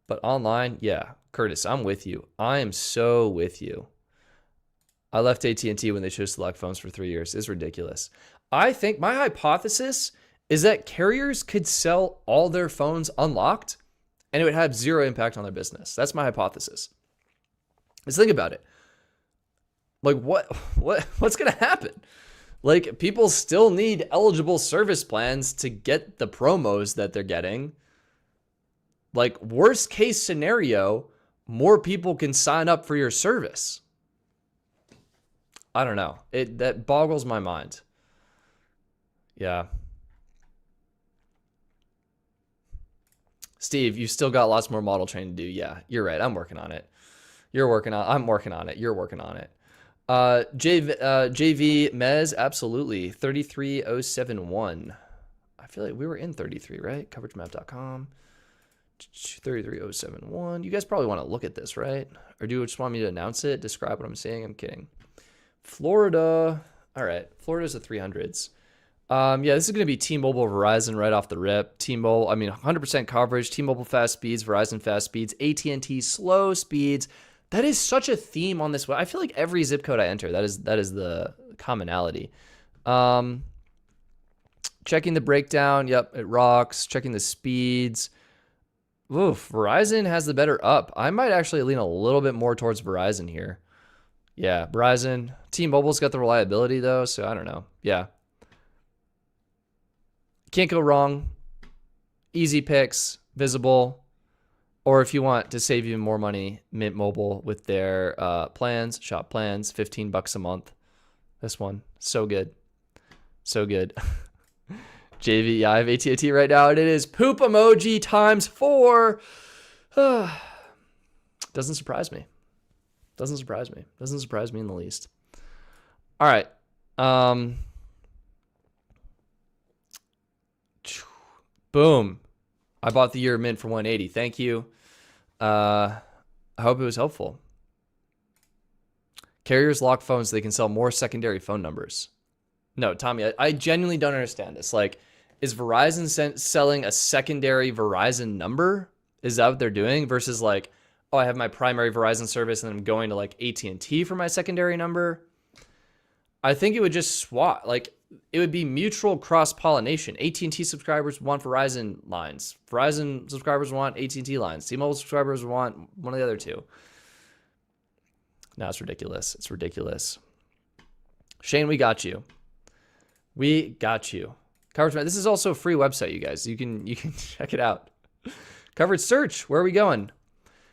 But online, yeah, Curtis, I'm with you. I am so with you. I left AT&T when they chose select phones for 3 years. It's ridiculous. I think my hypothesis is that carriers could sell all their phones unlocked and it would have zero impact on their business. That's my hypothesis. Let's think about it. Like what's going to happen? Like people still need eligible service plans to get the promos that they're getting. Like worst case scenario, more people can sign up for your service. I don't know. That boggles my mind. Yeah. Steve, you've still got lots more model training to do. Yeah, you're right. I'm working on it. I'm working on it. You're working on it. JV Mez, absolutely. 33071. I feel like we were in 33, right? Coveragemap.com. 33071. You guys probably want to look at this, right? Or do you just want me to announce it? Describe what I'm saying? I'm kidding. Florida. All right. Florida's the 300s. Yeah, this is going to be T-Mobile, Verizon right off the rip. T-Mobile, I mean, 100% coverage. T-Mobile fast speeds, Verizon fast speeds, AT&T slow speeds. That is such a theme on this. I feel like every zip code I enter, that is the commonality. Checking the breakdown. Yep, it rocks. Checking the speeds. Oof, Verizon has the better up. I might actually lean a little bit more towards Verizon here. Yeah, Verizon. T-Mobile's got the reliability, though, so I don't know. Yeah. Can't go wrong. Easy picks, visible. Or if you want to save even more money, Mint Mobile with their plans, shop plans, $15 a month. This one, so good. So good. JV, yeah, I have AT&T right now, and it is poop emoji times 4. Doesn't surprise me. Doesn't surprise me. Doesn't surprise me in the least. All right. Boom. I bought the year Mint for 180. Thank you. I hope it was helpful. Carriers lock phones so they can sell more secondary phone numbers. No, Tommy, I genuinely don't understand this. Like, is Verizon selling a secondary Verizon number? Is that what they're doing? Versus like, oh, I have my primary Verizon service and I'm going to like AT&T for my secondary number. I think it would just swap. Like, it would be mutual cross-pollination. AT&T subscribers want Verizon lines. Verizon subscribers want AT&T lines. T-Mobile subscribers want one of the other two. No, it's ridiculous. It's ridiculous. Shane, we got you. We got you. Coverage. This is also a free website, you guys. You can check it out. Coverage search. Where are we going?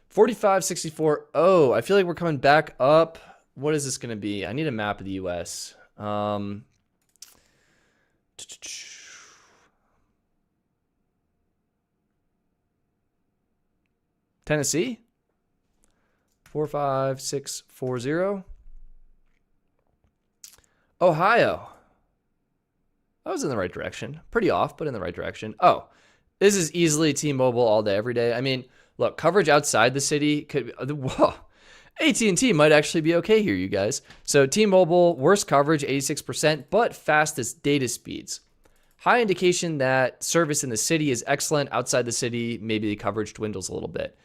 4564. Oh, I feel like we're coming back up. What is this going to be? I need a map of the U.S. Tennessee. 45640. Ohio. I was in the right direction. Pretty off, but in the right direction. Oh, This is easily T-Mobile all day, every day. I mean, look, coverage outside the city could. Whoa, AT&T might actually be okay here, you guys. So T-Mobile, worst coverage, 86%, but fastest data speeds. High indication that service in the city is excellent. Outside the city, maybe the coverage dwindles a little bit.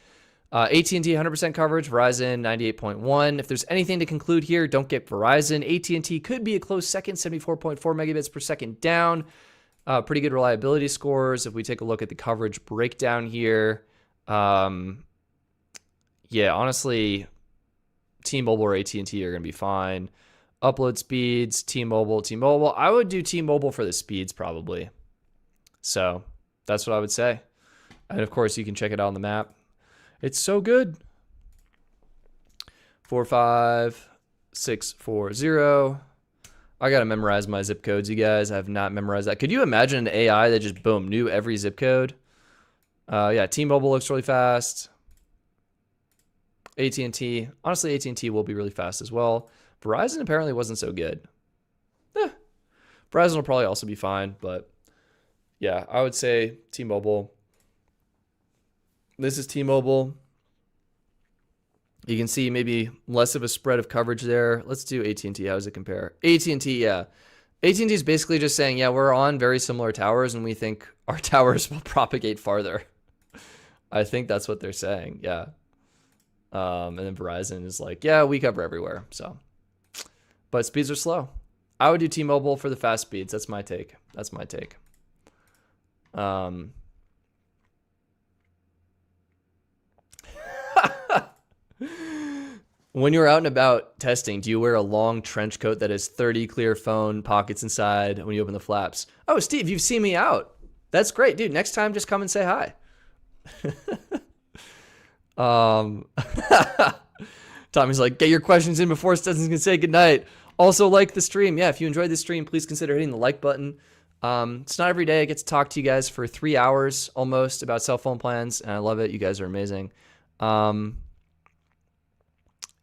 AT&T 100% coverage, Verizon 98.1. If there's anything to conclude here, don't get Verizon. AT&T could be a close second, 74.4 megabits per second down. Pretty good reliability scores. If we take a look at the coverage breakdown here, yeah, honestly, T-Mobile or AT&T are going to be fine. Upload speeds, T-Mobile. I would do T-Mobile for the speeds probably. So that's what I would say. And of course, you can check it out on the map. It's so good. 45640. I got to memorize my zip codes, you guys. I have not memorized that. Could you imagine an AI that just, boom, knew every zip code? Yeah, T-Mobile looks really fast. AT&T. Honestly, AT&T will be really fast as well. Verizon apparently wasn't so good. Verizon will probably also be fine, but yeah, I would say T-Mobile. This is T-Mobile. You can see maybe less of a spread of coverage there. Let's do AT&T. How does it compare? AT&T, yeah. AT&T is basically just saying, yeah, we're on very similar towers, and we think our towers will propagate farther. I think that's what they're saying, yeah. And then Verizon is like, yeah, we cover everywhere. So, but speeds are slow. I would do T-Mobile for the fast speeds. That's my take. When you're out and about testing, do you wear a long trench coat that has 30 clear phone pockets inside when you open the flaps? Oh, Steve, you've seen me out. That's great, dude. Next time, just come and say hi. Tommy's like, get your questions in before Stetson can say goodnight. Also, like the stream. Yeah, if you enjoyed the stream, please consider hitting the like button. It's not every day I get to talk to you guys for 3 hours almost about cell phone plans, and I love it. You guys are amazing.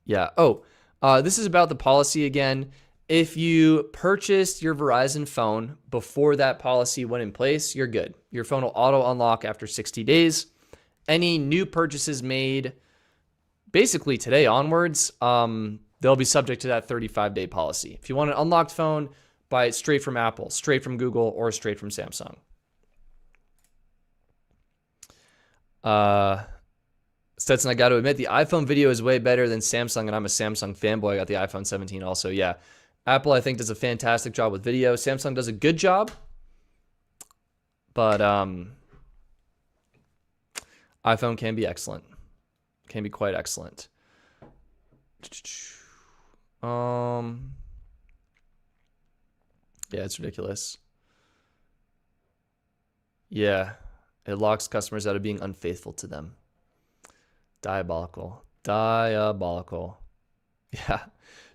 Yeah. Oh, this is about the policy again. If you purchased your Verizon phone before that policy went in place, you're good. Your phone will auto unlock after 60 days. Any new purchases made basically today onwards, they'll be subject to that 35-day policy. If you want an unlocked phone, buy it straight from Apple, straight from Google, or straight from Samsung. Stetson, I got to admit, the iPhone video is way better than Samsung, and I'm a Samsung fanboy. I got the iPhone 17 also, yeah. Apple, I think, does a fantastic job with video. Samsung does a good job, but iPhone can be excellent. Can be quite excellent. Yeah, it's ridiculous. Yeah, it locks customers out of being unfaithful to them. Diabolical. Yeah.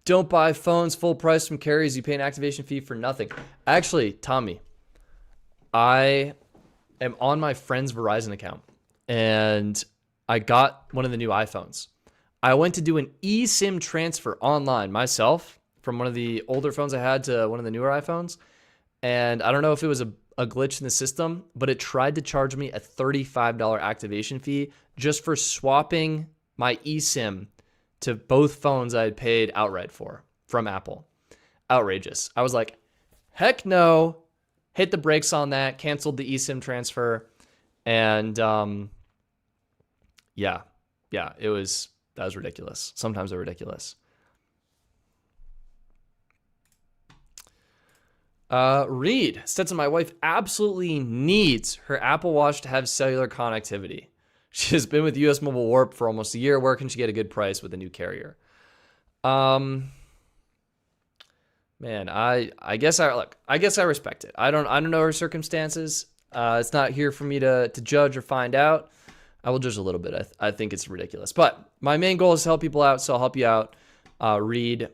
Don't buy phones full price from carriers. You pay an activation fee for nothing. Actually, Tommy, I am on my friend's Verizon account, and I got one of the new iPhones. I went to do an eSIM transfer online myself from one of the older phones I had to one of the newer iPhones. And I don't know if it was a glitch in the system, but it tried to charge me a $35 activation fee just for swapping my eSIM to both phones I had paid outright for from Apple. Outrageous. I was like, heck no. Hit the brakes on that. Canceled the eSIM transfer. And yeah, that was ridiculous. Sometimes they're ridiculous. Reed, Stetson, my wife absolutely needs her Apple Watch to have cellular connectivity. She has been with US Mobile Warp for almost a year. Where can she get a good price with a new carrier? Man, I guess I respect it. I don't know her circumstances. It's not here for me to judge or find out. I will judge a little bit. I think it's ridiculous. But my main goal is to help people out, so I'll help you out. Reed,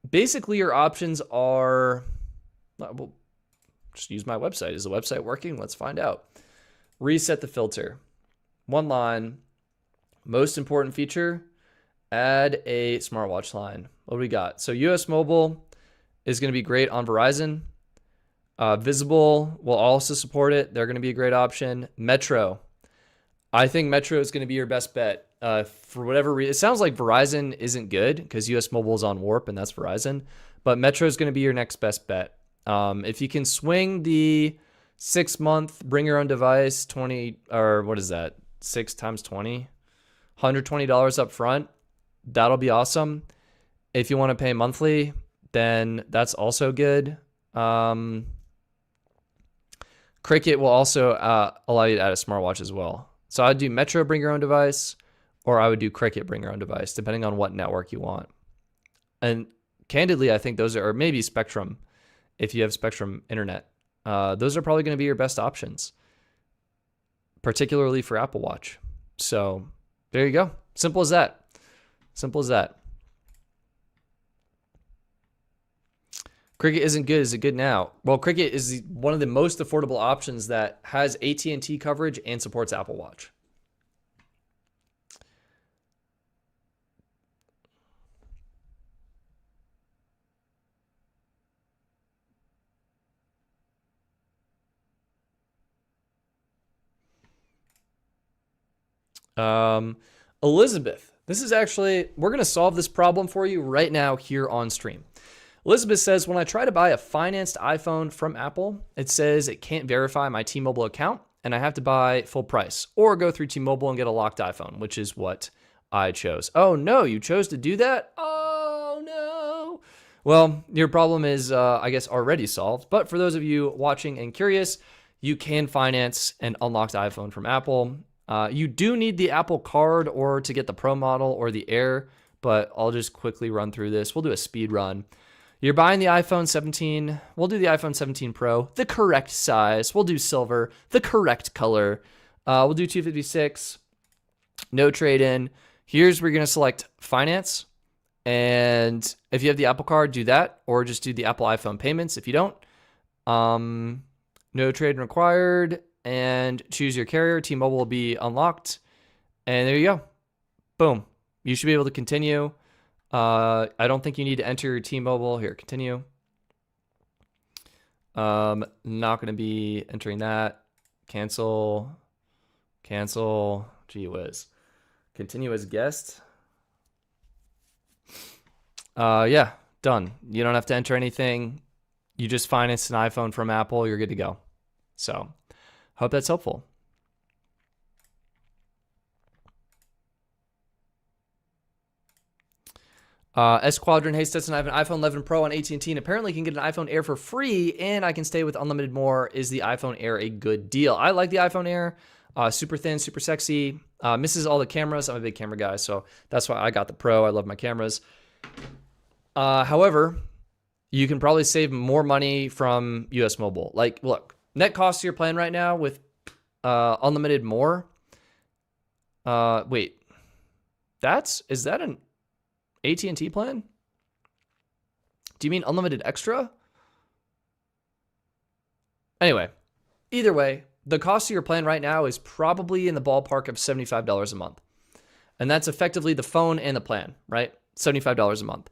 basically your options are, well, just use my website. Is the website working? Let's find out. Reset the filter. One line. Most important feature, add a smartwatch line. What do we got? So US Mobile is going to be great on Verizon. Visible will also support it. They're going to be a great option. Metro. I think Metro is going to be your best bet. For whatever reason, it sounds like Verizon isn't good because US Mobile is on Warp and that's Verizon. But Metro is going to be your next best bet. If you can swing the 6-month, bring your own device, 20, or what is that? 6 times 20, $120 up front. That'll be awesome. If you want to pay monthly, then that's also good. Cricket will also allow you to add a smartwatch as well. So I'd do Metro, bring your own device, or I would do Cricket, bring your own device, depending on what network you want. And candidly, I think those are, or maybe Spectrum, if you have Spectrum internet. Those are probably going to be your best options, particularly for Apple Watch. So there you go. Simple as that. Simple as that. Cricket isn't good. Is it good now? Well, Cricket is one of the most affordable options that has AT&T coverage and supports Apple Watch. Elizabeth, this is actually, we're going to solve this problem for you right now here on stream. Elizabeth says, when I try to buy a financed iPhone from Apple, it says it can't verify my T-Mobile account and I have to buy full price or go through T-Mobile and get a locked iPhone, which is what I chose. Oh no, you chose to do that? Oh no. Well, your problem is, I guess, already solved. But for those of you watching and curious, you can finance an unlocked iPhone from Apple. You do need the Apple Card or to get the Pro model or the Air, but I'll just quickly run through this. We'll do a speed run. You're buying the iPhone 17. We'll do the iPhone 17 Pro, the correct size. We'll do silver, the correct color. We'll do 256, no trade-in. Here's where you're going to select finance. And if you have the Apple Card, do that, or just do the Apple iPhone payments if you don't. No trade-in required, and choose your carrier. T-Mobile will be unlocked. And there you go. Boom. You should be able to continue. I don't think you need to enter your T-Mobile. Here, continue. Not going to be entering that. Cancel. Cancel. Gee whiz. Continue as guest. Yeah, done. You don't have to enter anything. You just finance an iPhone from Apple. You're good to go. So, hope that's helpful. S Quadrant, hey Stetson, I have an iPhone 11 Pro on AT&T and apparently can get an iPhone Air for free and I can stay with unlimited more. Is the iPhone Air a good deal? I like the iPhone Air. Super thin, super sexy. Misses all the cameras. I'm a big camera guy, so that's why I got the Pro. I love my cameras. However, you can probably save more money from US Mobile. Like, look, net cost of your plan right now with unlimited more. Wait, is that an AT&T plan? Do you mean unlimited extra? Anyway, either way, the cost of your plan right now is probably in the ballpark of $75 a month. And that's effectively the phone and the plan, right? $75 a month.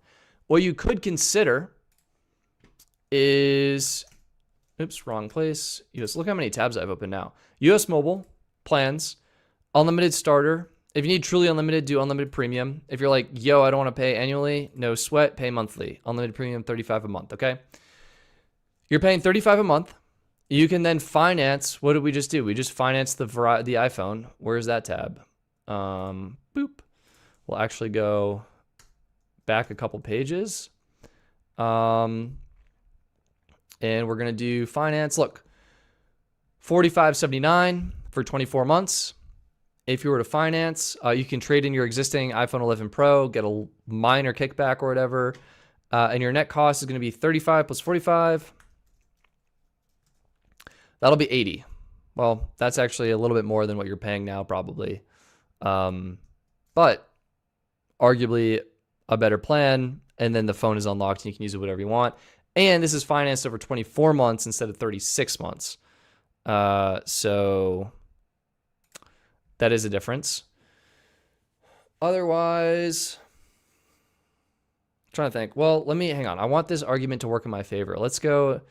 What you could consider is, oops, wrong place. Look how many tabs I've opened now. US Mobile, plans, unlimited starter. If you need truly unlimited, do unlimited premium. If you're like, yo, I don't want to pay annually, no sweat, pay monthly. Unlimited premium, $35 a month, okay? You're paying $35 a month. You can then finance, what did we just do? We just financed the iPhone. Where's that tab? Boop. We'll actually go back a couple pages. And we're going to do finance. Look, $45.79 for 24 months. If you were to finance, you can trade in your existing iPhone 11 Pro, get a minor kickback or whatever. And your net cost is going to be 35 plus 45. That'll be 80. Well, that's actually a little bit more than what you're paying now, probably. But arguably a better plan. And then the phone is unlocked and you can use it whatever you want. And this is financed over 24 months instead of 36 months. So that is a difference. Otherwise, I'm trying to think. Well, hang on. I want this argument to work in my favor. Let's go.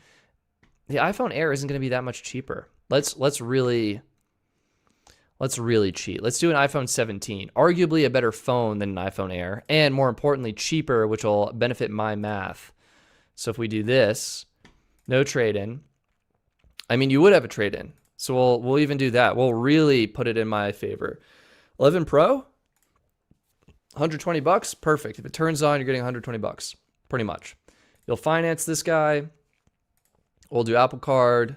the iPhone Air isn't going to be that much cheaper. Let's really cheat. Let's do an iPhone 17, arguably a better phone than an iPhone Air, and more importantly, cheaper, which will benefit my math. So if we do this, no trade-in. I mean, you would have a trade-in. So we'll even do that. We'll really put it in my favor. 11 Pro, 120 bucks, perfect. If it turns on, you're getting 120 bucks, pretty much. You'll finance this guy. We'll do Apple Card.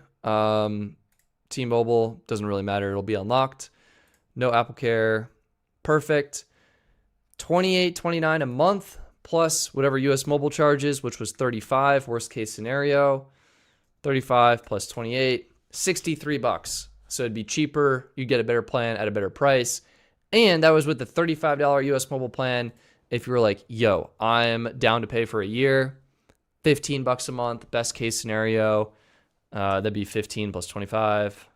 T-Mobile, doesn't really matter. It'll be unlocked. No Apple Care. Perfect. $28.29 a month plus whatever US Mobile charges, which was $35, worst case scenario. 35 plus 28, 63 bucks. So it'd be cheaper. You'd get a better plan at a better price. And that was with the $35 US Mobile plan. If you were like, yo, I'm down to pay for a year, 15 bucks a month, best case scenario. That'd be 15 plus 25,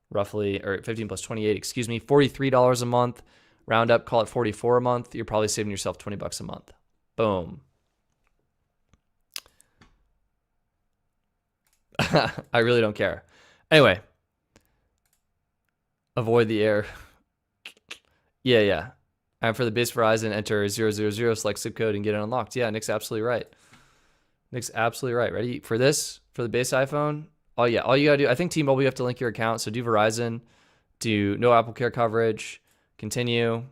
roughly, or 15 plus 28, excuse me, $43 a month. Round up, call it 44 a month. You're probably saving yourself 20 bucks a month. Boom. I really don't care. Anyway, avoid the air. Yeah. And for the base Verizon, enter 000, select zip code, and get it unlocked. Yeah, Nick's absolutely right. Ready for this? For the base iPhone? Oh yeah, all you gotta do, I think T-Mobile, you have to link your account. So do Verizon, do no Apple Care coverage, continue.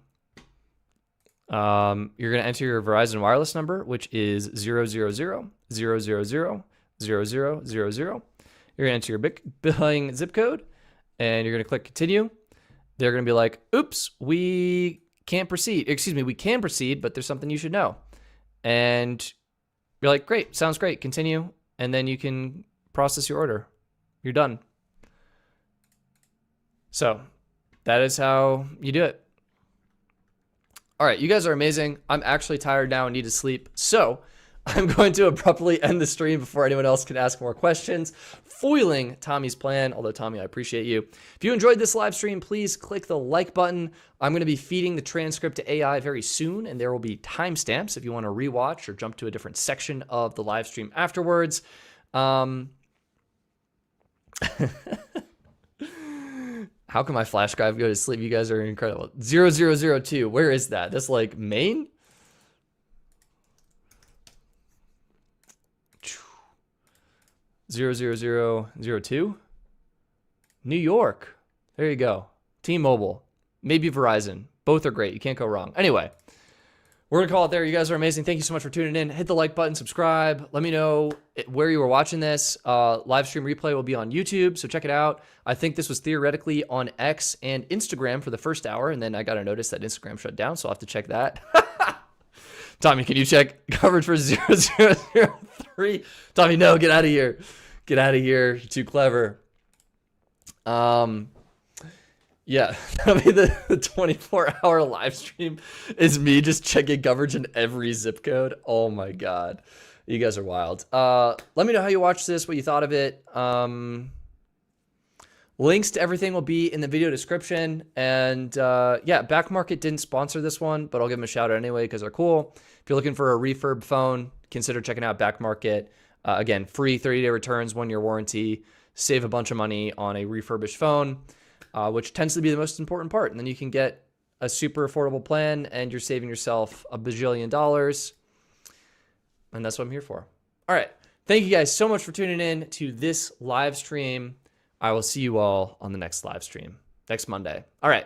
You're gonna enter your Verizon wireless number, which is 000000000. You're gonna enter your billing zip code, and you're gonna click continue. They're gonna be like, oops, we can't proceed. Excuse me, we can proceed, but there's something you should know. And you're like, great, sounds great, continue. And then you can process your order. You're done. So that is how you do it. All right, you guys are amazing. I'm actually tired now and need to sleep. So I'm going to abruptly end the stream before anyone else can ask more questions, foiling Tommy's plan. Although, Tommy, I appreciate you. If you enjoyed this live stream, please click the like button. I'm going to be feeding the transcript to AI very soon, and there will be timestamps if you want to rewatch or jump to a different section of the live stream afterwards. How can my flash drive go to sleep? You guys are incredible. 0002. Where is that? That's like Maine? 00002. New York. There you go. T-Mobile. Maybe Verizon. Both are great. You can't go wrong. Anyway, we're going to call it there. You guys are amazing. Thank you so much for tuning in. Hit the like button, subscribe. Let me know where you were watching this. Live stream replay will be on YouTube, so check it out. I think this was theoretically on X and Instagram for the first hour, and then I got a notice that Instagram shut down, so I'll have to check that. Tommy, can you check coverage for 0003? Tommy, no, get out of here. Get out of here. You're too clever. Yeah, that'll be the 24-hour live stream is me just checking coverage in every zip code. Oh my God. You guys are wild. Let me know how you watched this, what you thought of it. Links to everything will be in the video description. And yeah, Back Market didn't sponsor this one, but I'll give them a shout out anyway because they're cool. If you're looking for a refurb phone, consider checking out Back Market. Again, free 30-day returns, 1-year warranty. Save a bunch of money on a refurbished phone. Which tends to be the most important part. And then you can get a super affordable plan and you're saving yourself $1 bajillion. And that's what I'm here for. All right. Thank you guys so much for tuning in to this live stream. I will see you all on the next live stream next Monday. All right.